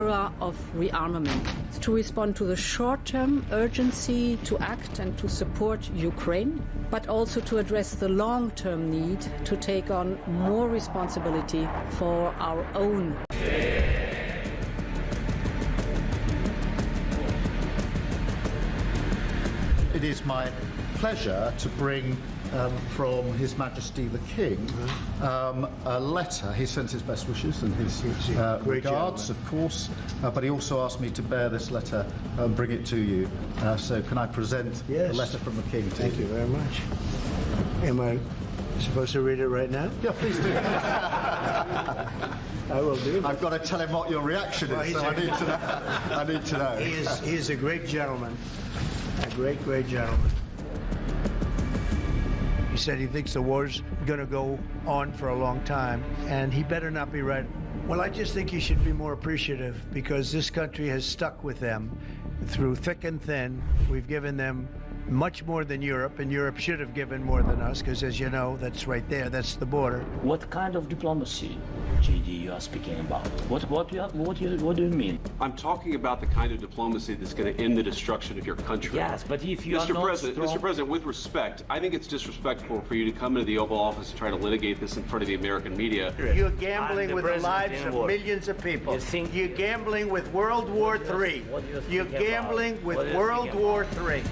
Era of rearmament to respond to the short-term urgency to act and to support Ukraine, but also to address the long-term need to take on more responsibility for our own. It is my pleasure to bring from His Majesty the King a letter. He sends his best wishes and his regards, of course, but he also asked me to bear this letter and bring it to you. So can I present the letter from the King to you? Thank you very much. Am I supposed to read it right now? Yeah, please do. I will do. I've got to tell him what your reaction is, so I need to know. I need to know. He is a great gentleman. A great, great gentleman. He said he thinks the war's going to go on for a long time, and he better not be right. Well, I just think he should be more appreciative, because this country has stuck with them through thick and thin. We've given them much more than Europe, and Europe should have given more than us, because as you know, that's right there, that's the border. What kind of diplomacy, JD, you are speaking about? What do you mean? I'm talking about the kind of diplomacy that's going to end the destruction of your country. Yes, but if you Mr. President, with respect, I think it's disrespectful for you to come into the Oval Office and try to litigate this in front of the American media. You're gambling with the lives of millions of people. You're gambling with World War III. You're gambling with World War III.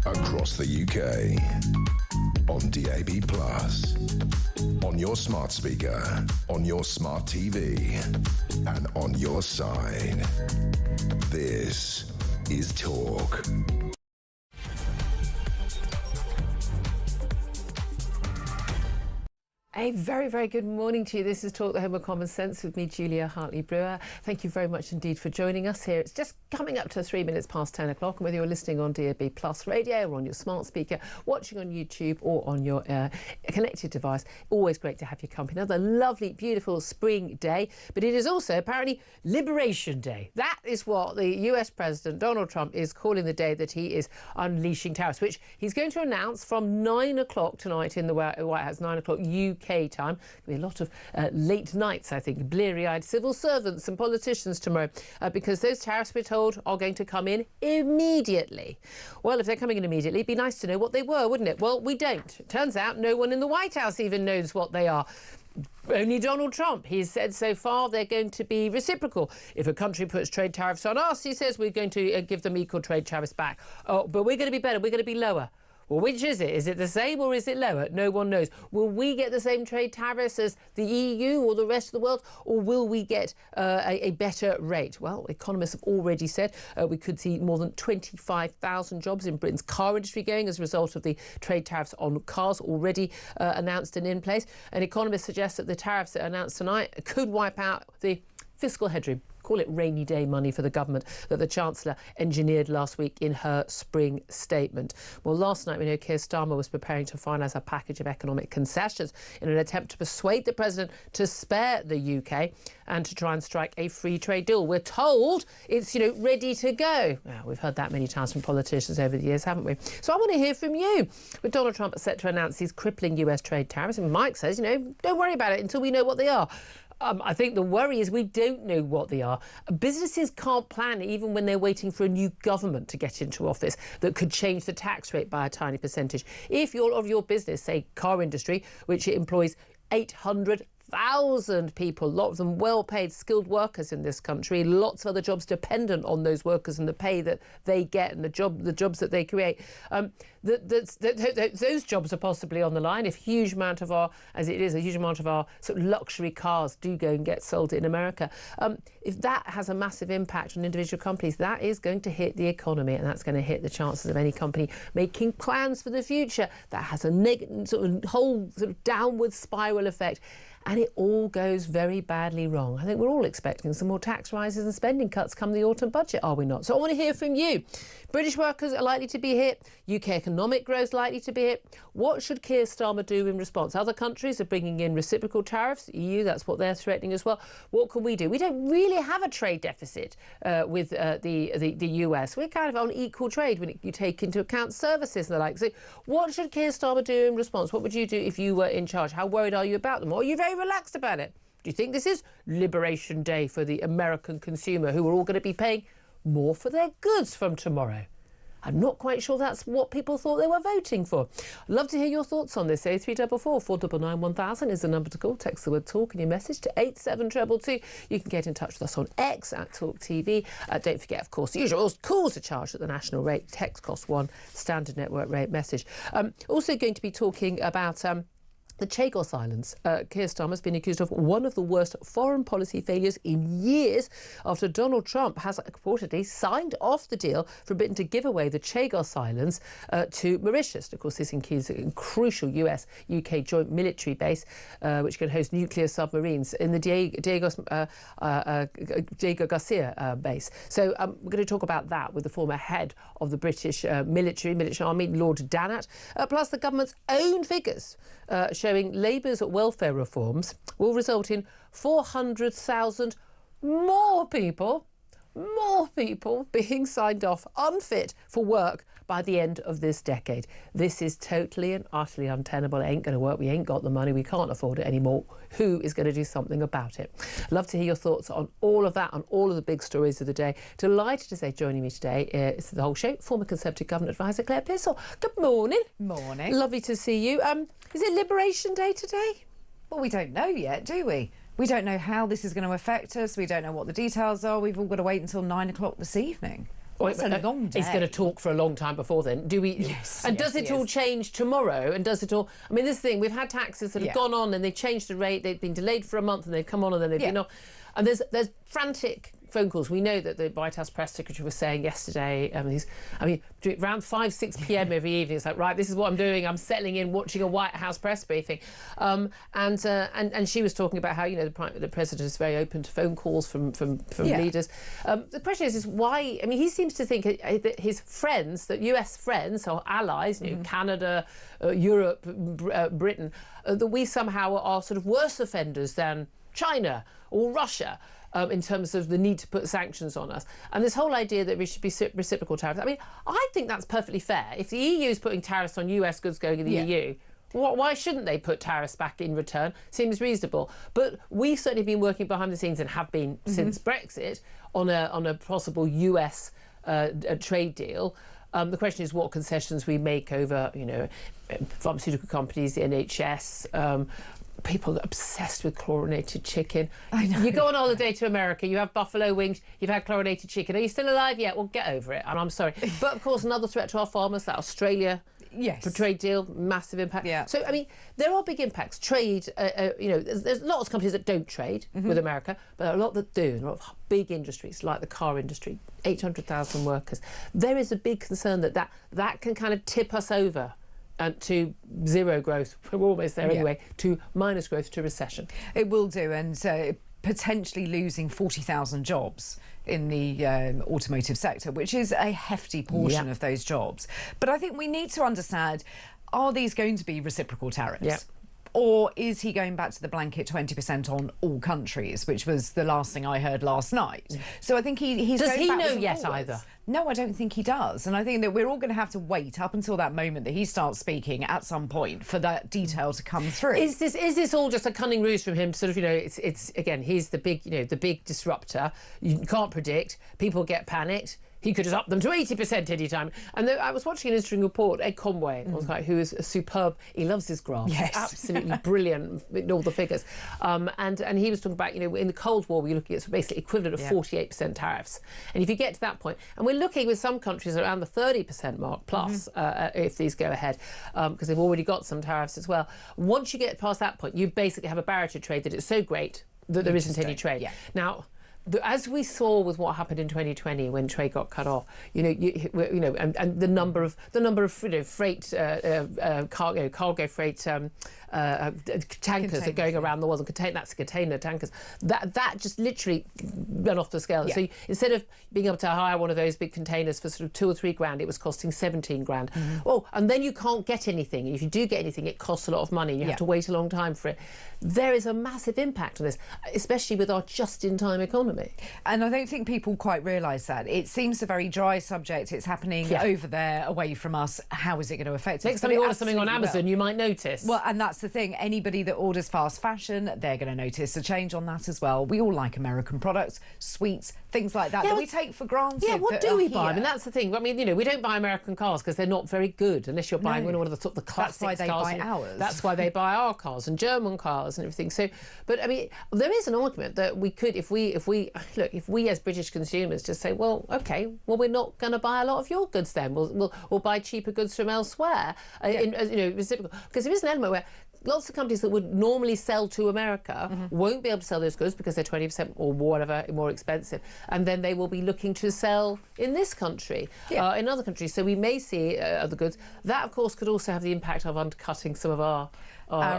Across the UK, on DAB+, on your smart speaker, on your smart TV, and on your side. This is Talk. A very, very good morning to you. This is Talk, the Home of Common Sense with me, Julia Hartley-Brewer. Thank you very much indeed for joining us here. It's just coming up to 3 minutes past 10 o'clock, and whether you're listening on DAB+ radio or on your smart speaker, watching on YouTube or on your connected device, always great to have your company. Another lovely, beautiful spring day, but it is also apparently Liberation Day. That is what the US President Donald Trump is calling the day that he is unleashing tariffs, which he's going to announce from 9 o'clock tonight in the White House, 9 o'clock UK time. There'll be a lot of late nights, I think, bleary-eyed civil servants and politicians tomorrow, because those tariffs, we're told, are going to come in immediately. Well, if they're coming in immediately, it'd be nice to know what they were, wouldn't it? Well, we don't. It turns out no one in the White House even knows what they are. Only Donald Trump. He's said so far they're going to be reciprocal. If a country puts trade tariffs on us, he says we're going to give them equal trade tariffs back. Oh, but we're going to be better. We're going to be lower. Well, which is it? Is it the same or is it lower? No one knows. Will we get the same trade tariffs as the EU or the rest of the world, or will we get a better rate? Well, economists have already said we could see more than 25,000 jobs in Britain's car industry going as a result of the trade tariffs on cars already announced and in place. And economists suggest that the tariffs that are announced tonight could wipe out the fiscal headroom. Call it rainy day money for the government that the Chancellor engineered last week in her spring statement. Well, last night we know Keir Starmer was preparing to finalise a package of economic concessions in an attempt to persuade the President to spare the UK and to try and strike a free trade deal. We're told it's, ready to go. Well, we've heard that many times from politicians over the years, haven't we? So I want to hear from you. With Donald Trump set to announce these crippling US trade tariffs, and Mike says, don't worry about it until we know what they are. I think the worry is we don't know what they are. Businesses can't plan even when they're waiting for a new government to get into office that could change the tax rate by a tiny percentage. If your business, say car industry, which employs 800,000 people, a lot of them well-paid, skilled workers in this country, lots of other jobs dependent on those workers and the pay that they get and the jobs that they create. Those jobs are possibly on the line if a huge amount of our sort of luxury cars do go and get sold in America. If that has a massive impact on individual companies, that is going to hit the economy, and that's going to hit the chances of any company making plans for the future. That has a whole downward spiral effect. And it all goes very badly wrong. I think we're all expecting some more tax rises and spending cuts come the autumn budget, are we not? So I want to hear from you. British workers are likely to be hit. UK economic economic growth likely to be hit? What should Keir Starmer do in response? Other countries are bringing in reciprocal tariffs. EU, that's what they're threatening as well. What can we do? We don't really have a trade deficit with the US. We're kind of on equal trade when you take into account services and the like. So what should Keir Starmer do in response? What would you do if you were in charge? How worried are you about them? Or are you very relaxed about it? Do you think this is Liberation Day for the American consumer, who are all going to be paying more for their goods from tomorrow? I'm not quite sure that's what people thought they were voting for. I'd love to hear your thoughts on this. 0344 499 1000 is the number to call. Text the word talk in your message to 87222. You can get in touch with us on X at Talk TV. Don't forget, of course, the usual calls are charged at the national rate. Text cost £1, standard network rate message. Also going to be talking about the Chagos Islands. Keir Starmer has been accused of one of the worst foreign policy failures in years after Donald Trump has reportedly signed off the deal for Britain to give away the Chagos Islands to Mauritius. Of course, this includes a crucial US-UK joint military base which can host nuclear submarines in the Diego Garcia base. So we're going to talk about that with the former head of the British military army, Lord Dannatt, plus the government's own figures showing Labour's welfare reforms will result in 400,000 more people being signed off unfit for work by the end of this decade. This is totally and utterly untenable. It ain't going to work. We ain't got the money. We can't afford it anymore. Who is going to do something about it? Love to hear your thoughts on all of that, on all of the big stories of the day. Delighted to say joining me today is the whole show, former Conservative Government Advisor Claire Pearsall. Good morning. Morning. Lovely to see you. Is it Liberation Day today? Well, we don't know yet, do we? We don't know how this is going to affect us. We don't know what the details are. We've all got to wait until 9 o'clock this evening. It's a long day. He's going to talk for a long time before then. Do we? Yes. And does it all change tomorrow? And does it all? I mean, this thing, we've had taxes that have gone on and they've changed the rate. They've been delayed for a month and they've come on and then they've been off. And there's frantic phone calls. We know that the White House press secretary was saying yesterday, around 5, 6 p.m. every evening, it's like, right, this is what I'm doing. I'm settling in, watching a White House press briefing. And she was talking about how, the president is very open to phone calls from leaders. The question is why, he seems to think that his friends, that US friends or allies, Canada, Europe, Britain, that we somehow are sort of worse offenders than China or Russia. In terms of the need to put sanctions on us. And this whole idea that we should be reciprocal tariffs. I think that's perfectly fair. If the EU is putting tariffs on US goods going in the EU, why shouldn't they put tariffs back in return? Seems reasonable. But we've certainly been working behind the scenes and have been since Brexit on a possible US trade deal. The question is what concessions we make over, pharmaceutical companies, the NHS, people are obsessed with chlorinated chicken. I know. You go on holiday to America, you have buffalo wings, you've had chlorinated chicken. Are you still alive yet? Well, get over it. And I'm sorry. But, of course, another threat to our farmers, that Australia trade deal, massive impact. Yeah. So, there are big impacts. Trade, there's lots of companies that don't trade with America, but there are a lot that do. A lot of big industries, like the car industry, 800,000 workers. There is a big concern that can kind of tip us over to zero growth, we're almost there anyway, to minus growth, to recession. It will do, and potentially losing 40,000 jobs in the automotive sector, which is a hefty portion of those jobs. But I think we need to understand, are these going to be reciprocal tariffs? Yeah. Or is he going back to the blanket 20% on all countries, which was the last thing I heard last night? So I think he's Does going he backwards know and yet forwards. either? No, I don't think he does. And I think that we're all going to have to wait up until that moment that he starts speaking at some point for that detail to come through. Is this all just a cunning ruse from him? Sort of, it's again, he's the big disruptor. You can't predict. People get panicked. He could have upped them to 80% any time. And I was watching an interesting report, Ed Conway, who is a superb, he loves his graphs. Yes. Absolutely brilliant in all the figures. And he was talking about, in the Cold War, we were looking at basically equivalent of 48% tariffs. And if you get to that point, and we're looking with some countries around the 30% mark plus, if these go ahead, because they've already got some tariffs as well. Once you get past that point, you basically have a barrier to trade that is so great that there isn't any trade. Yeah. Now, as we saw with what happened in 2020 when trade got cut off, and the number of freight cargo freight tankers that are going around the world, and that's container tankers, that just literally went off the scale. So instead of being able to hire one of those big containers for sort of $2 or $3 grand, it was costing 17 grand. Oh, and then you can't get anything. If you do get anything, it costs a lot of money. You have to wait a long time for it. There is a massive impact on this, especially with our just-in-time economy. And I don't think people quite realise that. It seems a very dry subject. It's happening over there, away from us. How is it going to affect us? Next time you order something on Amazon, you might notice. Well, and that's the thing. Anybody that orders fast fashion, they're going to notice a change on that as well. We all like American products, sweets, things like that, that we take for granted. Yeah, what do we buy? I mean, that's the thing. I mean, we don't buy American cars because they're not very good unless you're buying one of the sort of the classic cars. That's why they buy ours. That's why they buy our cars and German cars and everything. So, but I mean, there is an argument that we could, if we as British consumers just say, well, okay, well, we're not going to buy a lot of your goods then. We'll buy cheaper goods from elsewhere. Reciprocal, because there is an element where lots of companies that would normally sell to America won't be able to sell those goods because they're 20% or whatever more expensive, and then they will be looking to sell in this country, in other countries. So we may see other goods. That, of course, could also have the impact of undercutting some of our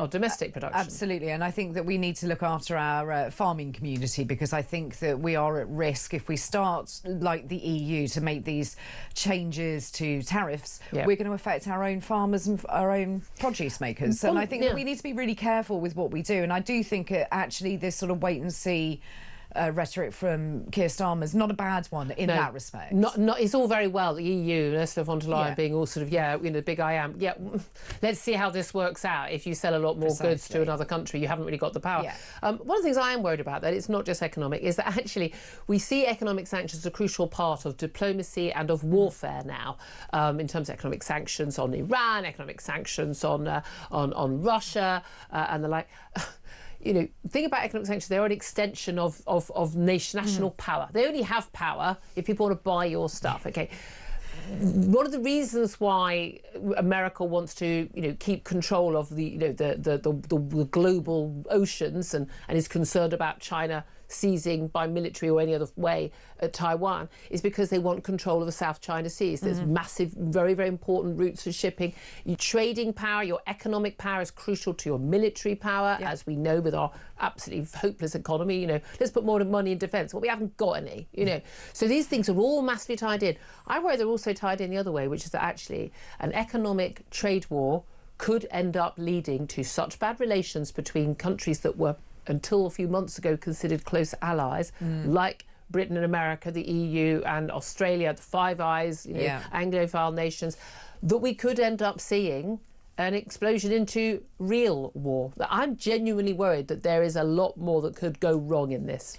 domestic production. Absolutely, and I think that we need to look after our farming community, because I think that we are at risk if we start, like the EU, to make these changes to tariffs. We're going to affect our own farmers and our own produce makers. And I think that we need to be really careful with what we do. And I do think actually this sort of wait and see rhetoric from Keir Starmer's not a bad one in that respect. Not, it's all very well, the EU, Ursula von der Leyen being all sort of, big I am. Let's see how this works out. If you sell a lot more goods to another country, you haven't really got the power. One of the things I am worried about, that it's not just economic, is that actually we see economic sanctions as a crucial part of diplomacy and of warfare now, in terms of economic sanctions on Iran, economic sanctions on Russia and the like. Think about economic sanctions. They're an extension of national power. They only have power if people want to buy your stuff. Okay. One of the reasons why America wants to, keep control of the global oceans and is concerned about China seizing by military or any other way at Taiwan is because they want control of the South China Seas. There's massive, very, very important routes for shipping. Your trading power, your economic power is crucial to your military power, as we know with our absolutely hopeless economy. Let's put more money in defence. Well, we haven't got any, So these things are all massively tied in. I worry they're also tied in the other way, which is that actually an economic trade war could end up leading to such bad relations between countries that were, until a few months ago, considered close allies, like Britain and America, the EU and Australia, the Five Eyes, Anglophile nations, that we could end up seeing an explosion into real war. I'm genuinely worried that there is a lot more that could go wrong in this.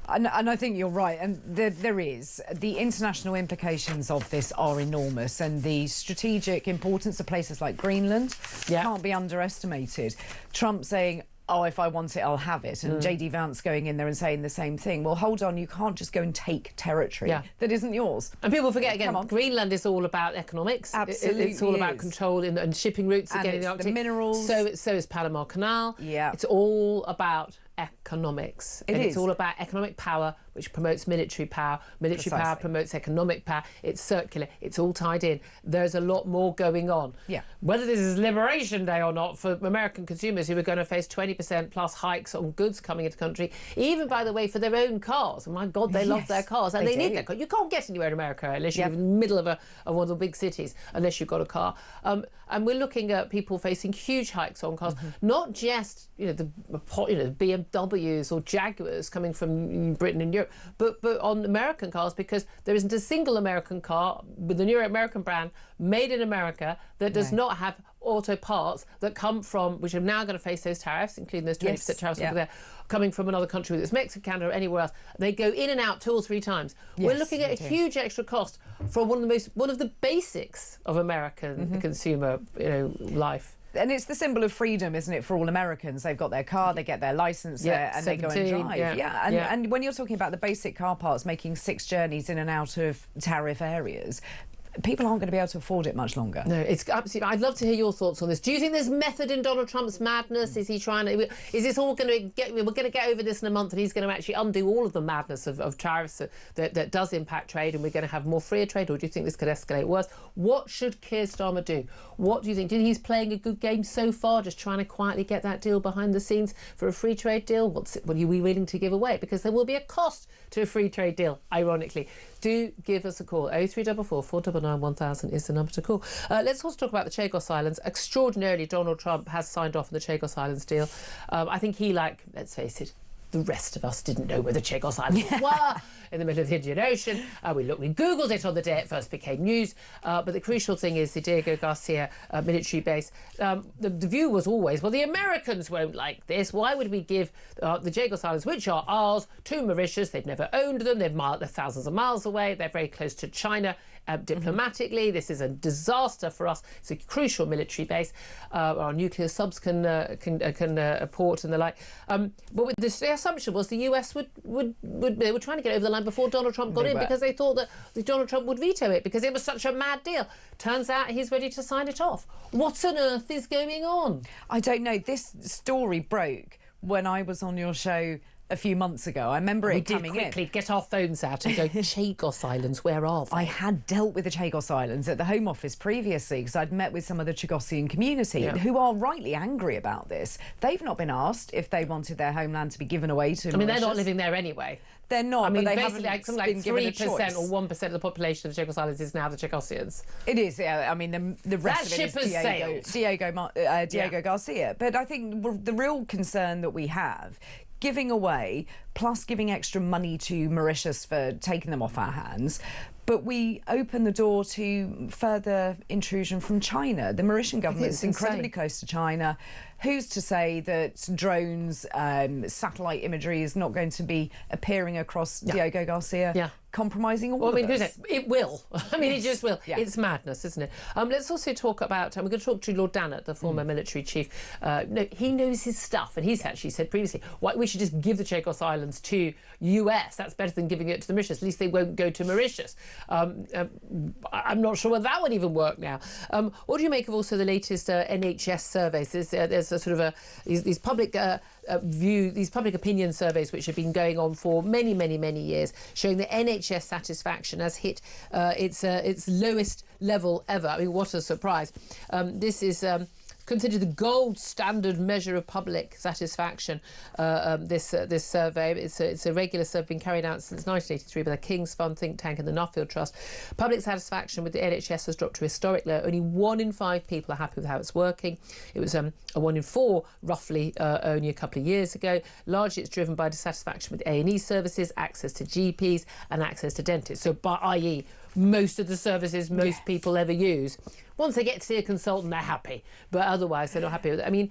And I think you're right, and there is. The international implications of this are enormous, and the strategic importance of places like Greenland can't be underestimated. Trump saying, oh, if I want it, I'll have it. And J.D. Vance going in there and saying the same thing. Well, hold on, you can't just go and take territory that isn't yours. And people forget again, Greenland is all about economics. Absolutely, it's all about control and shipping routes and getting the Arctic. The minerals. So is Panama Canal. It's all about economics. It's all about economic power, which promotes military power. Military power promotes economic power. It's circular. It's all tied in. There's a lot more going on. Whether this is Liberation Day or not for American consumers who are going to face 20% plus hikes on goods coming into the country, even, by the way, for their own cars. Oh, my God, they love their cars and they need their cars. You can't get anywhere in America unless you're in the middle of one of the big cities, unless you've got a car. And we're looking at people facing huge hikes on cars, not just the BMWs or Jaguars coming from Britain and Europe, but on American cars, because there isn't a single American car with a new American brand made in America that does not have auto parts that come from, which are now going to face those tariffs, including those 20% tariffs over there, coming from another country, whether it's Mexico, Canada, or anywhere else. They go in and out 2 or 3 times. We're looking at a huge extra cost for one of the basics of American consumer life. And it's the symbol of freedom, isn't it, for all Americans? They've got their car, they get their licence and they go and drive. And when you're talking about the basic car parts making 6 journeys in and out of tariff areas, people aren't going to be able to afford it much longer. No, it's absolutely. I'd love to hear your thoughts on this. Do you think there's method in Donald Trump's madness? Is he trying to? Is this all going to get? We're going to get over this in a month, and he's going to actually undo all of the madness of tariffs that does impact trade, and we're going to have more freer trade? Or do you think this could escalate worse? What should Keir Starmer do? What do you think? Do you think he's playing a good game so far, just trying to quietly get that deal behind the scenes for a free trade deal? What are you willing to give away? Because there will be a cost to a free trade deal, ironically. Do give us a call. 0344 499 1000 is the number to call. Let's also talk about the Chagos Islands. Extraordinarily, Donald Trump has signed off on the Chagos Islands deal. I think he, like, let's face it, the rest of us didn't know where the Chagos Islands were in the middle of the Indian Ocean. We Googled it on the day it first became news. But the crucial thing is the Diego Garcia military base. The view was always, well, the Americans won't like this. Why would we give the Chagos Islands, which are ours, to Mauritius? They've never owned them. They're thousands of miles away. They're very close to China. Diplomatically, this is a disaster for us. It's a crucial military base. Our nuclear subs can port and the like. But with this, the assumption was the US they were trying to get over the line before Donald Trump got in, because they thought that Donald Trump would veto it because it was such a mad deal. Turns out he's ready to sign it off. What on earth is going on? I don't know. This story broke when I was on your show a few months ago. I remember it coming in. We did quickly get our phones out and go, Chagos Islands, where are they? I had dealt with the Chagos Islands at the Home Office previously because I'd met with some of the Chagosian community who are rightly angry about this. They've not been asked if they wanted their homeland to be given away to Mauritius. They're not living there anyway. They're not. I mean, but they basically, haven't like been given a 3% choice. or 1% of the population of the Chagos Islands is now the Chagosians. It is. Yeah. I mean, the rest That of it ship is has Diego Garcia. But I think the real concern that we have, giving away plus giving extra money to Mauritius for taking them off our hands, but we open the door to further intrusion from China. The Mauritian government is incredibly close to China. Who's to say that drones, satellite imagery is not going to be appearing across Diego Garcia, compromising all of us? Who's it? It will. I mean, it just will. Yeah. It's madness, isn't it? Let's also talk about, we're going to talk to Lord Dannatt, the former military chief. No, he knows his stuff, and he's actually said previously, we should just give the Chagos Islands to US. That's better than giving it to the Mauritius. At least they won't go to Mauritius. I'm not sure whether that would even work now. What do you make of also the latest NHS surveys? There's a sort of these public these public opinion surveys which have been going on for many years, showing that NHS satisfaction has hit its lowest level ever. I mean, what a surprise! This is considered the gold standard measure of public satisfaction. This survey, it's a regular survey been carried out since 1983 by the King's Fund think tank and the Nuffield Trust. Public satisfaction with the NHS has dropped to a historic low. Only 1 in 5 people are happy with how it's working. It was a 1 in 4 roughly only a couple of years ago. Largely, it's driven by dissatisfaction with A&E services, access to GPs, and access to dentists. So, i.e., most of the services most people ever use. Once they get to see a consultant, they're happy, but otherwise they're not happy with it. I mean,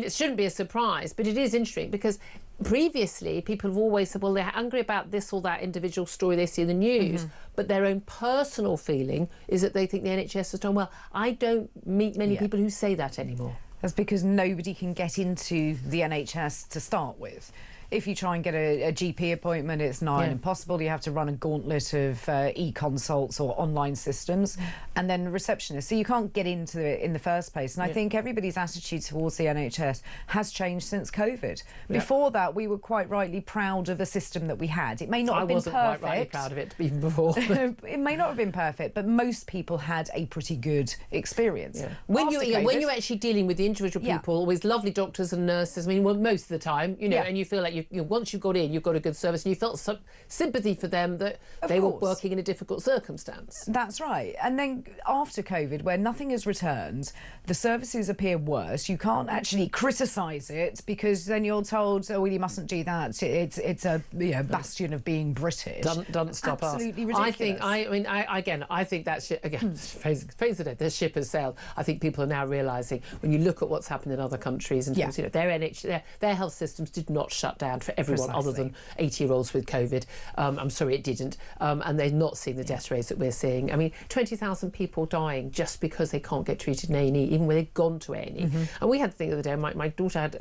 it shouldn't be a surprise, but it is interesting because previously people have always said, well, they're angry about this or that individual story they see in the news, but their own personal feeling is that they think the NHS has done well. I don't meet many people who say that anymore. That's because nobody can get into the NHS to start with. If you try and get a GP appointment, it's nigh impossible. You have to run a gauntlet of e-consults or online systems, and then receptionists. So you can't get into it in the first place. And I think everybody's attitude towards the NHS has changed since COVID. Before that, we were quite rightly proud of the system that we had. It may not have been perfect. I wasn't quite rightly proud of it even before. It may not have been perfect, but most people had a pretty good experience. Yeah. When you're actually dealing with the individual people, always lovely doctors and nurses, I mean, well, most of the time, and you feel like once you got in, you've got a good service, and you felt some sympathy for them that they were working in a difficult circumstance. That's right. And then after COVID, where nothing has returned, the services appear worse. You can't actually criticise it because then you're told, oh, well, you mustn't do that. It's a bastion of being British. Don't stop us. Absolutely ridiculous. I think that ship, again, phrase of it, the ship has sailed. I think people are now realising when you look at what's happened in other countries, and their health systems did not shut down for everyone other than 80-year-olds with COVID. I'm sorry, it didn't. And they're not seeing the death rates that we're seeing. I mean, 20,000 people dying just because they can't get treated in A&E, even when they've gone to A&E. And we had the thing the other day, my daughter had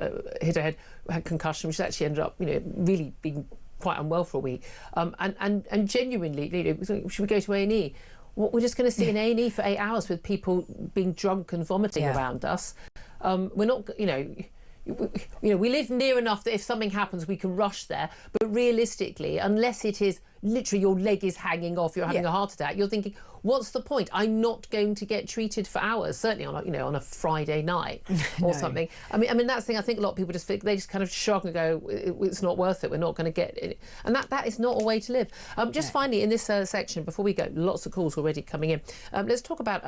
hit her head, had concussion, which actually ended up, really being quite unwell for a week. And genuinely, should we go to A&E? what we're just going to see an A&E for 8 hours with people being drunk and vomiting around us. We're not, you know, we live near enough that if something happens, we can rush there. But realistically, unless it is literally your leg is hanging off, you're having a heart attack, you're thinking, what's the point? I'm not going to get treated for hours, certainly on a, on a Friday night or something. I mean that's the thing. I think a lot of people just think, they just kind of shrug and go, it's not worth it. We're not going to get it. And that is not a way to live. Just finally, in this section, before we go, lots of calls already coming in. Let's talk about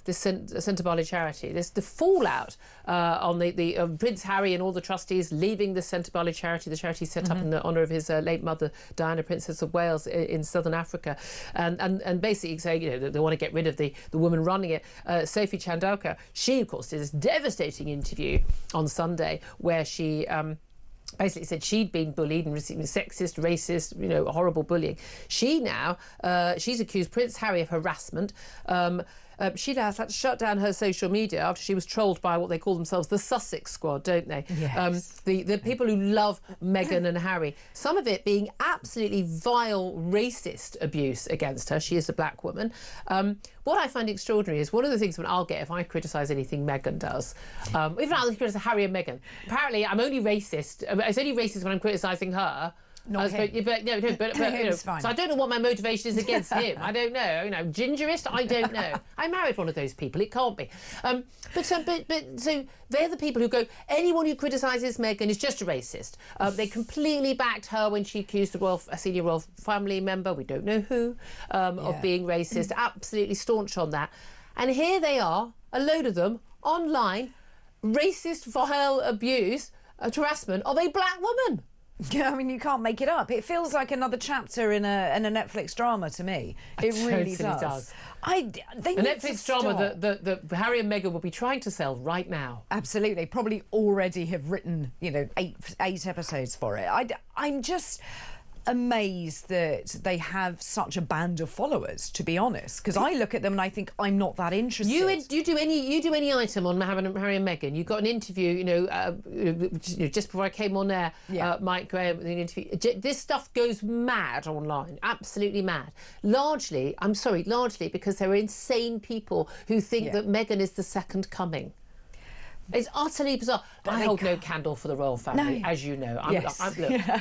the Centre Barley charity. There's the fallout on the Prince Harry and all the trustees leaving the Centre Barley charity, the charity set up in the honour of his late mother, Diana, Princess of Wales, in southern Africa, and basically saying, they want to get rid of the woman running it, Sophie Chandauka. She, of course, did this devastating interview on Sunday where she basically said she'd been bullied and receiving sexist, racist, horrible bullying. She now, she's accused Prince Harry of harassment. She now had to shut down her social media after she was trolled by what they call themselves the Sussex Squad, don't they? Yes. The people who love Meghan and Harry. Some of it being absolutely vile, racist abuse against her. She is a black woman. What I find extraordinary is one of the things I'll get if I criticise anything Meghan does, even I'll criticise Harry and Meghan. Apparently, I'm only racist. It's only racist when I'm criticising her. Not him. But so I don't know what my motivation is against him. I don't know. Gingerist? I don't know. I married one of those people. It can't be. But so they're the people who go, anyone who criticises Meghan is just a racist. They completely backed her when she accused a senior royal family member, we don't know who, of being racist. Absolutely staunch on that. And here they are, a load of them, online, racist, vile abuse, harassment of a black woman. Yeah, I mean, you can't make it up. It feels like another chapter in a Netflix drama to me. It really does. They a Netflix drama that Harry and Meghan will be trying to sell right now. Absolutely. Probably already have written, 8 episodes for it. I'm just amazed that they have such a band of followers, to be honest, because I look at them and I think I'm not that interested. You do any item on Harry and Meghan? You got an interview, just before I came on air, Mike Graham, the interview. This stuff goes mad online, absolutely mad. Largely because there are insane people who think that Meghan is the second coming. It's utterly bizarre. But I hold no candle for the royal family, as you know.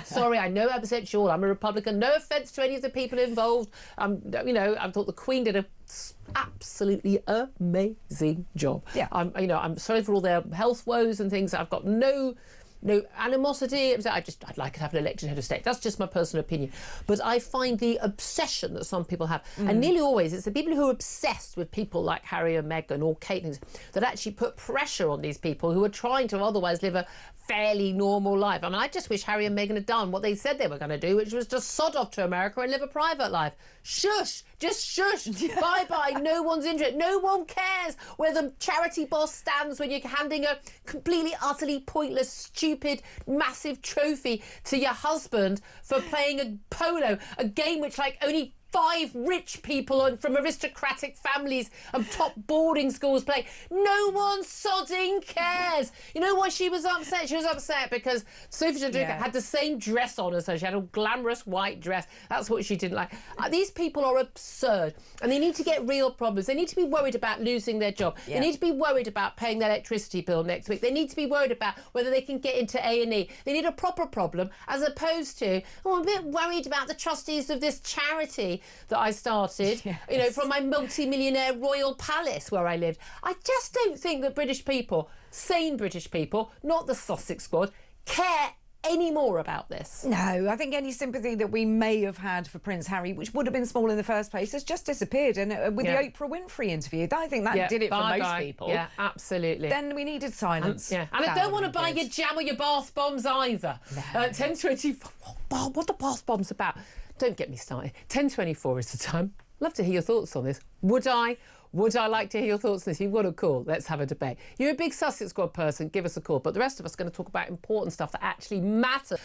Sorry, I know I upset you all. I'm a Republican. No offence to any of the people involved. I thought the Queen did a absolutely amazing job. Yeah. I'm sorry for all their health woes and things. I've got no animosity. I'd like to have an elected head of state. That's just my personal opinion. But I find the obsession that some people have, and nearly always it's the people who are obsessed with people like Harry and Meghan or Kate, that actually put pressure on these people who are trying to otherwise live a fairly normal life. I mean, I just wish Harry and Meghan had done what they said they were going to do, which was just sod off to America and live a private life. Shush! Just shush! Bye-bye! No one's interested. No one cares where the charity boss stands when you're handing a completely, utterly pointless, stupid, massive trophy to your husband for playing a polo, a game which, only 5 rich people from aristocratic families and top boarding schools play. No one sodding cares. You know why she was upset? She was upset because Sophie Chandauka had the same dress on as her. She had a glamorous white dress. That's what she didn't like. These people are absurd, and they need to get real problems. They need to be worried about losing their job. They need to be worried about paying their electricity bill next week. They need to be worried about whether they can get into A&E. They need a proper problem, as opposed to, I'm a bit worried about the trustees of this charity that I started, from my multi-millionaire royal palace where I lived. I just don't think that British people, sane British people, not the Sussex Squad, care any more about this. No, I think any sympathy that we may have had for Prince Harry, which would have been small in the first place, has just disappeared. And with the Oprah Winfrey interview, I think that did it for most people. Yeah, absolutely. Then we needed silence. And I don't want to buy your jam or your bath bombs either. No. 10:24. What are the bath bombs about? Don't get me started. 10:24 is the time. Love to hear your thoughts on this. Would I like to hear your thoughts on this? You've got a call. Let's have a debate. You're a big Sussex Squad person. Give us a call. But the rest of us are going to talk about important stuff that actually matters,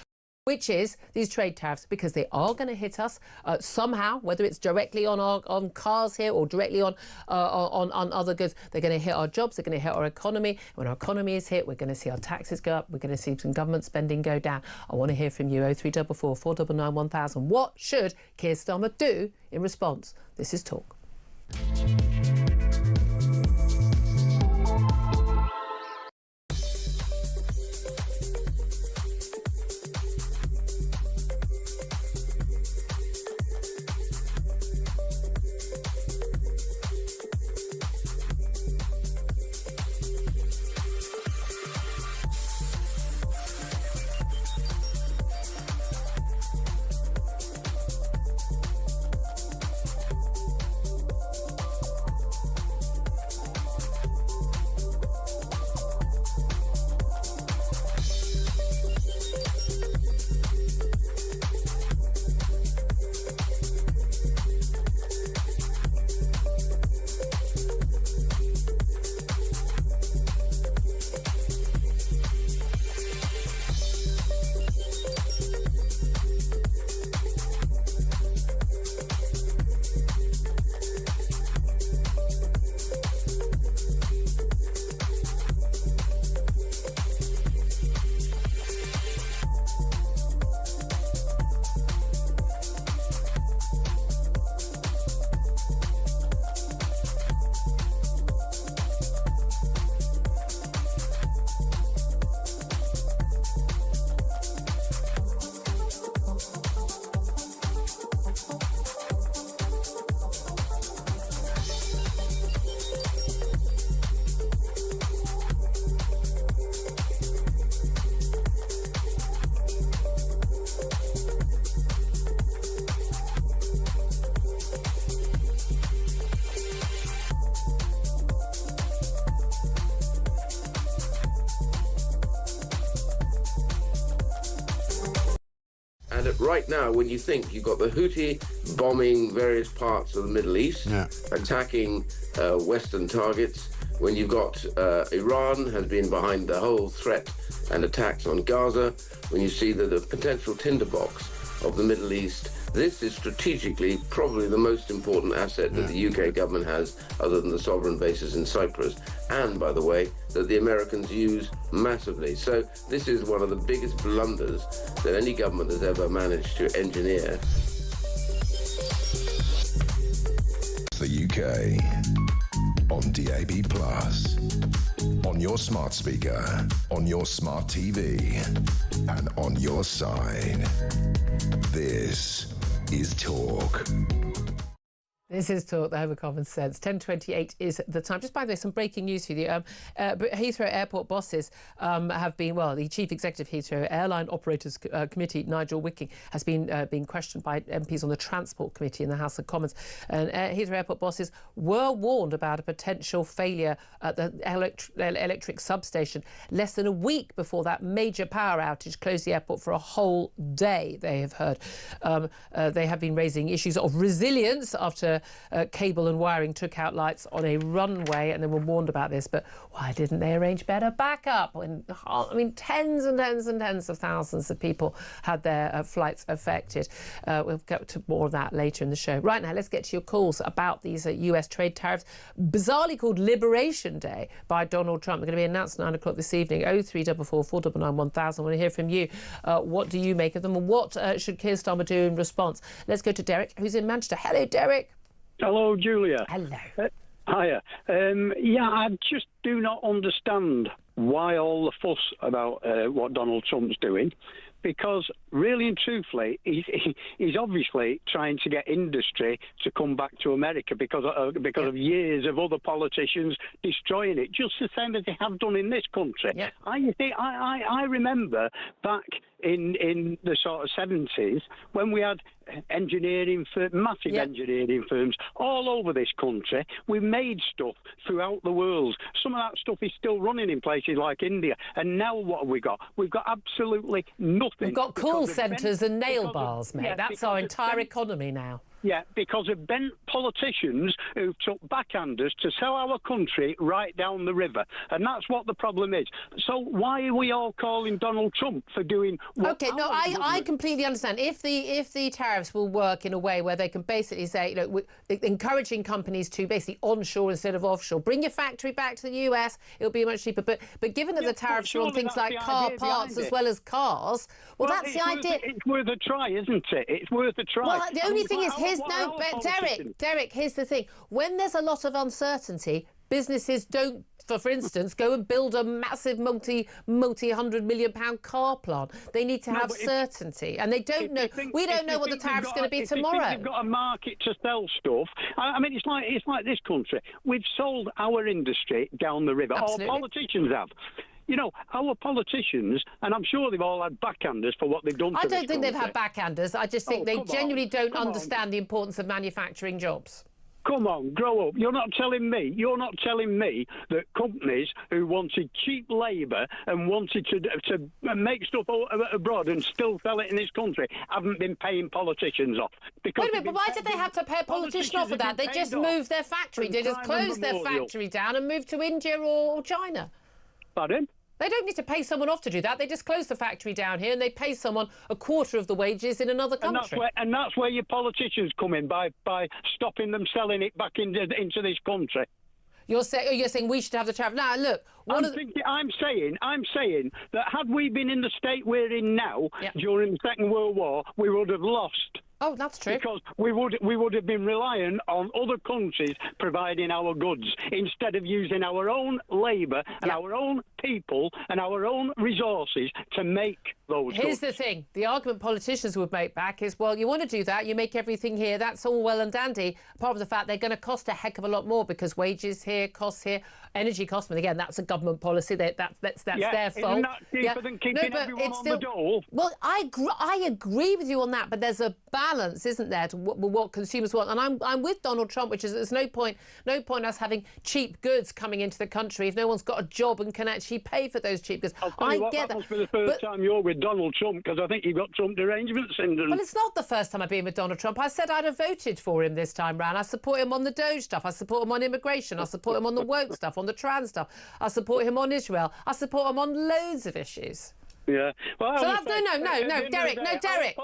which is these trade tariffs, because they are going to hit us somehow, whether it's directly on cars here or directly on other goods. They're going to hit our jobs. They're going to hit our economy. When our economy is hit, we're going to see our taxes go up. We're going to see some government spending go down. I want to hear from you. 0344 499 1000. What should Keir Starmer do in response? This is Talk. And right now, when you think you've got the Houthi bombing various parts of the Middle East, attacking Western targets, when you've got Iran has been behind the whole threat and attacks on Gaza, when you see that the potential tinderbox of the Middle East, this is strategically probably the most important asset that the UK government has, other than the sovereign bases in Cyprus, and, by the way, that the Americans use massively. So this is one of the biggest blunders that any government has ever managed to engineer. The UK on DAB+, on your smart speaker, on your smart TV, and on your side. This is Talk. This is Talk, the home of common sense. 10:28 is the time. Just by the way, some breaking news for you. Heathrow Airport bosses have been, well, the Chief Executive Heathrow Airline Operators Committee, Nigel Wicking, has been being questioned by MPs on the Transport Committee in the House of Commons. And Heathrow Airport bosses were warned about a potential failure at the electric substation less than a week before that major power outage closed the airport for a whole day, they have heard. They have been raising issues of resilience after cable and wiring took out lights on a runway, and they were warned about this. But why didn't they arrange better backup? I mean, tens and tens and tens of thousands of people had their flights affected. We'll get to more of that later in the show. Right now, let's get to your calls about these US trade tariffs, bizarrely called Liberation Day by Donald Trump. They're going to be announced at 9 o'clock this evening. 0344 499 1000. I want to hear from you. What do you make of them, and what should Keir Starmer do in response? Let's go to Derek, who's in Manchester. Hello, Derek. Hello, Julia. Hello. Hiya. I just do not understand why all the fuss about what Donald Trump's doing, because really and truthfully, he's obviously trying to get industry to come back to America because of years of other politicians destroying it, just the same as they have done in this country. Yeah. I remember back in the sort of 70s when we had massive engineering firms all over this country. We made stuff throughout the world. Some of that stuff is still running in places like India. And now what have we got? We've got absolutely nothing. We've got call centres and nail bars, mate. That's our entire economy now. Yeah, because of bent politicians who took backhanders to sell our country right down the river. And that's what the problem is. So why are we all calling Donald Trump for doing what... OK, no, I completely understand. If the tariffs will work in a way where they can basically say, look, encouraging companies to basically onshore instead of offshore, bring your factory back to the US, it'll be much cheaper. But given that the tariffs are on things like car parts as well as cars, well that's the idea. It's worth a try, isn't it? It's worth a try. Well, the only thing is, Derek, here's the thing. When there's a lot of uncertainty, businesses don't, for instance, go and build a massive multi-hundred million pound car plant. They need to have certainty, and they don't know. We don't know what the tariff's going to be tomorrow. You've got a market to sell stuff. I mean, it's like this country. We've sold our industry down the river. Absolutely. All politicians have. You know, our politicians, and I'm sure they've all had backhanders for what they've done. I don't think they've had backhanders. I just think they genuinely don't understand the importance of manufacturing jobs. Come on, grow up. You're not telling me that companies who wanted cheap labour and wanted to make stuff abroad and still sell it in this country haven't been paying politicians off. Wait a minute, but why did they have to pay a politician off for that? They just moved their factory. They just closed their factory down and moved to India or China. Pardon? They don't need to pay someone off to do that. They just close the factory down here and they pay someone a quarter of the wages in another country. And that's where your politicians come in, by stopping them selling it back into this country. You're saying we should have the tariff. Now, look... I'm saying that had we been in the state we're in now during the Second World War, we would have lost. Oh, that's true. Because we would have been reliant on other countries providing our goods instead of using our own labour and our own people and our own resources to make those goods. Here's the thing. The argument politicians would make back is, well, you want to do that, you make everything here, that's all well and dandy, apart from the fact they're going to cost a heck of a lot more because wages here, costs here, energy costs, and again, that's a government policy. That's their fault. Isn't that cheaper than keeping everyone on the dole? Well, I agree with you on that, but there's a balance, isn't there, to what consumers want? And I'm with Donald Trump, which is there's no point us having cheap goods coming into the country if no one's got a job and can actually pay for those cheap goods. I get that. Must be the first time you're with Donald Trump, because I think you've got Trump derangement syndrome. Well, it's not the first time I've been with Donald Trump. I said I'd have voted for him this time round. I support him on the Doge stuff. I support him on immigration. I support him on the woke stuff, on the trans stuff. I support him on Israel. I support him on loads of issues. Yeah. Well, so that's, Derek,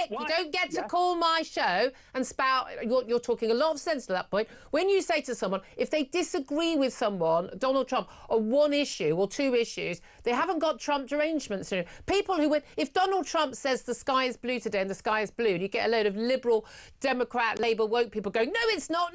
you don't get to call my show and spout. You're talking a lot of sense at that point. When you say to someone, if they disagree with someone, Donald Trump, on one issue or two issues, they haven't got Trump derangement syndrome. People who if Donald Trump says the sky is blue today and the sky is blue, and you get a load of liberal, Democrat, Labour, woke people going, no, it's not,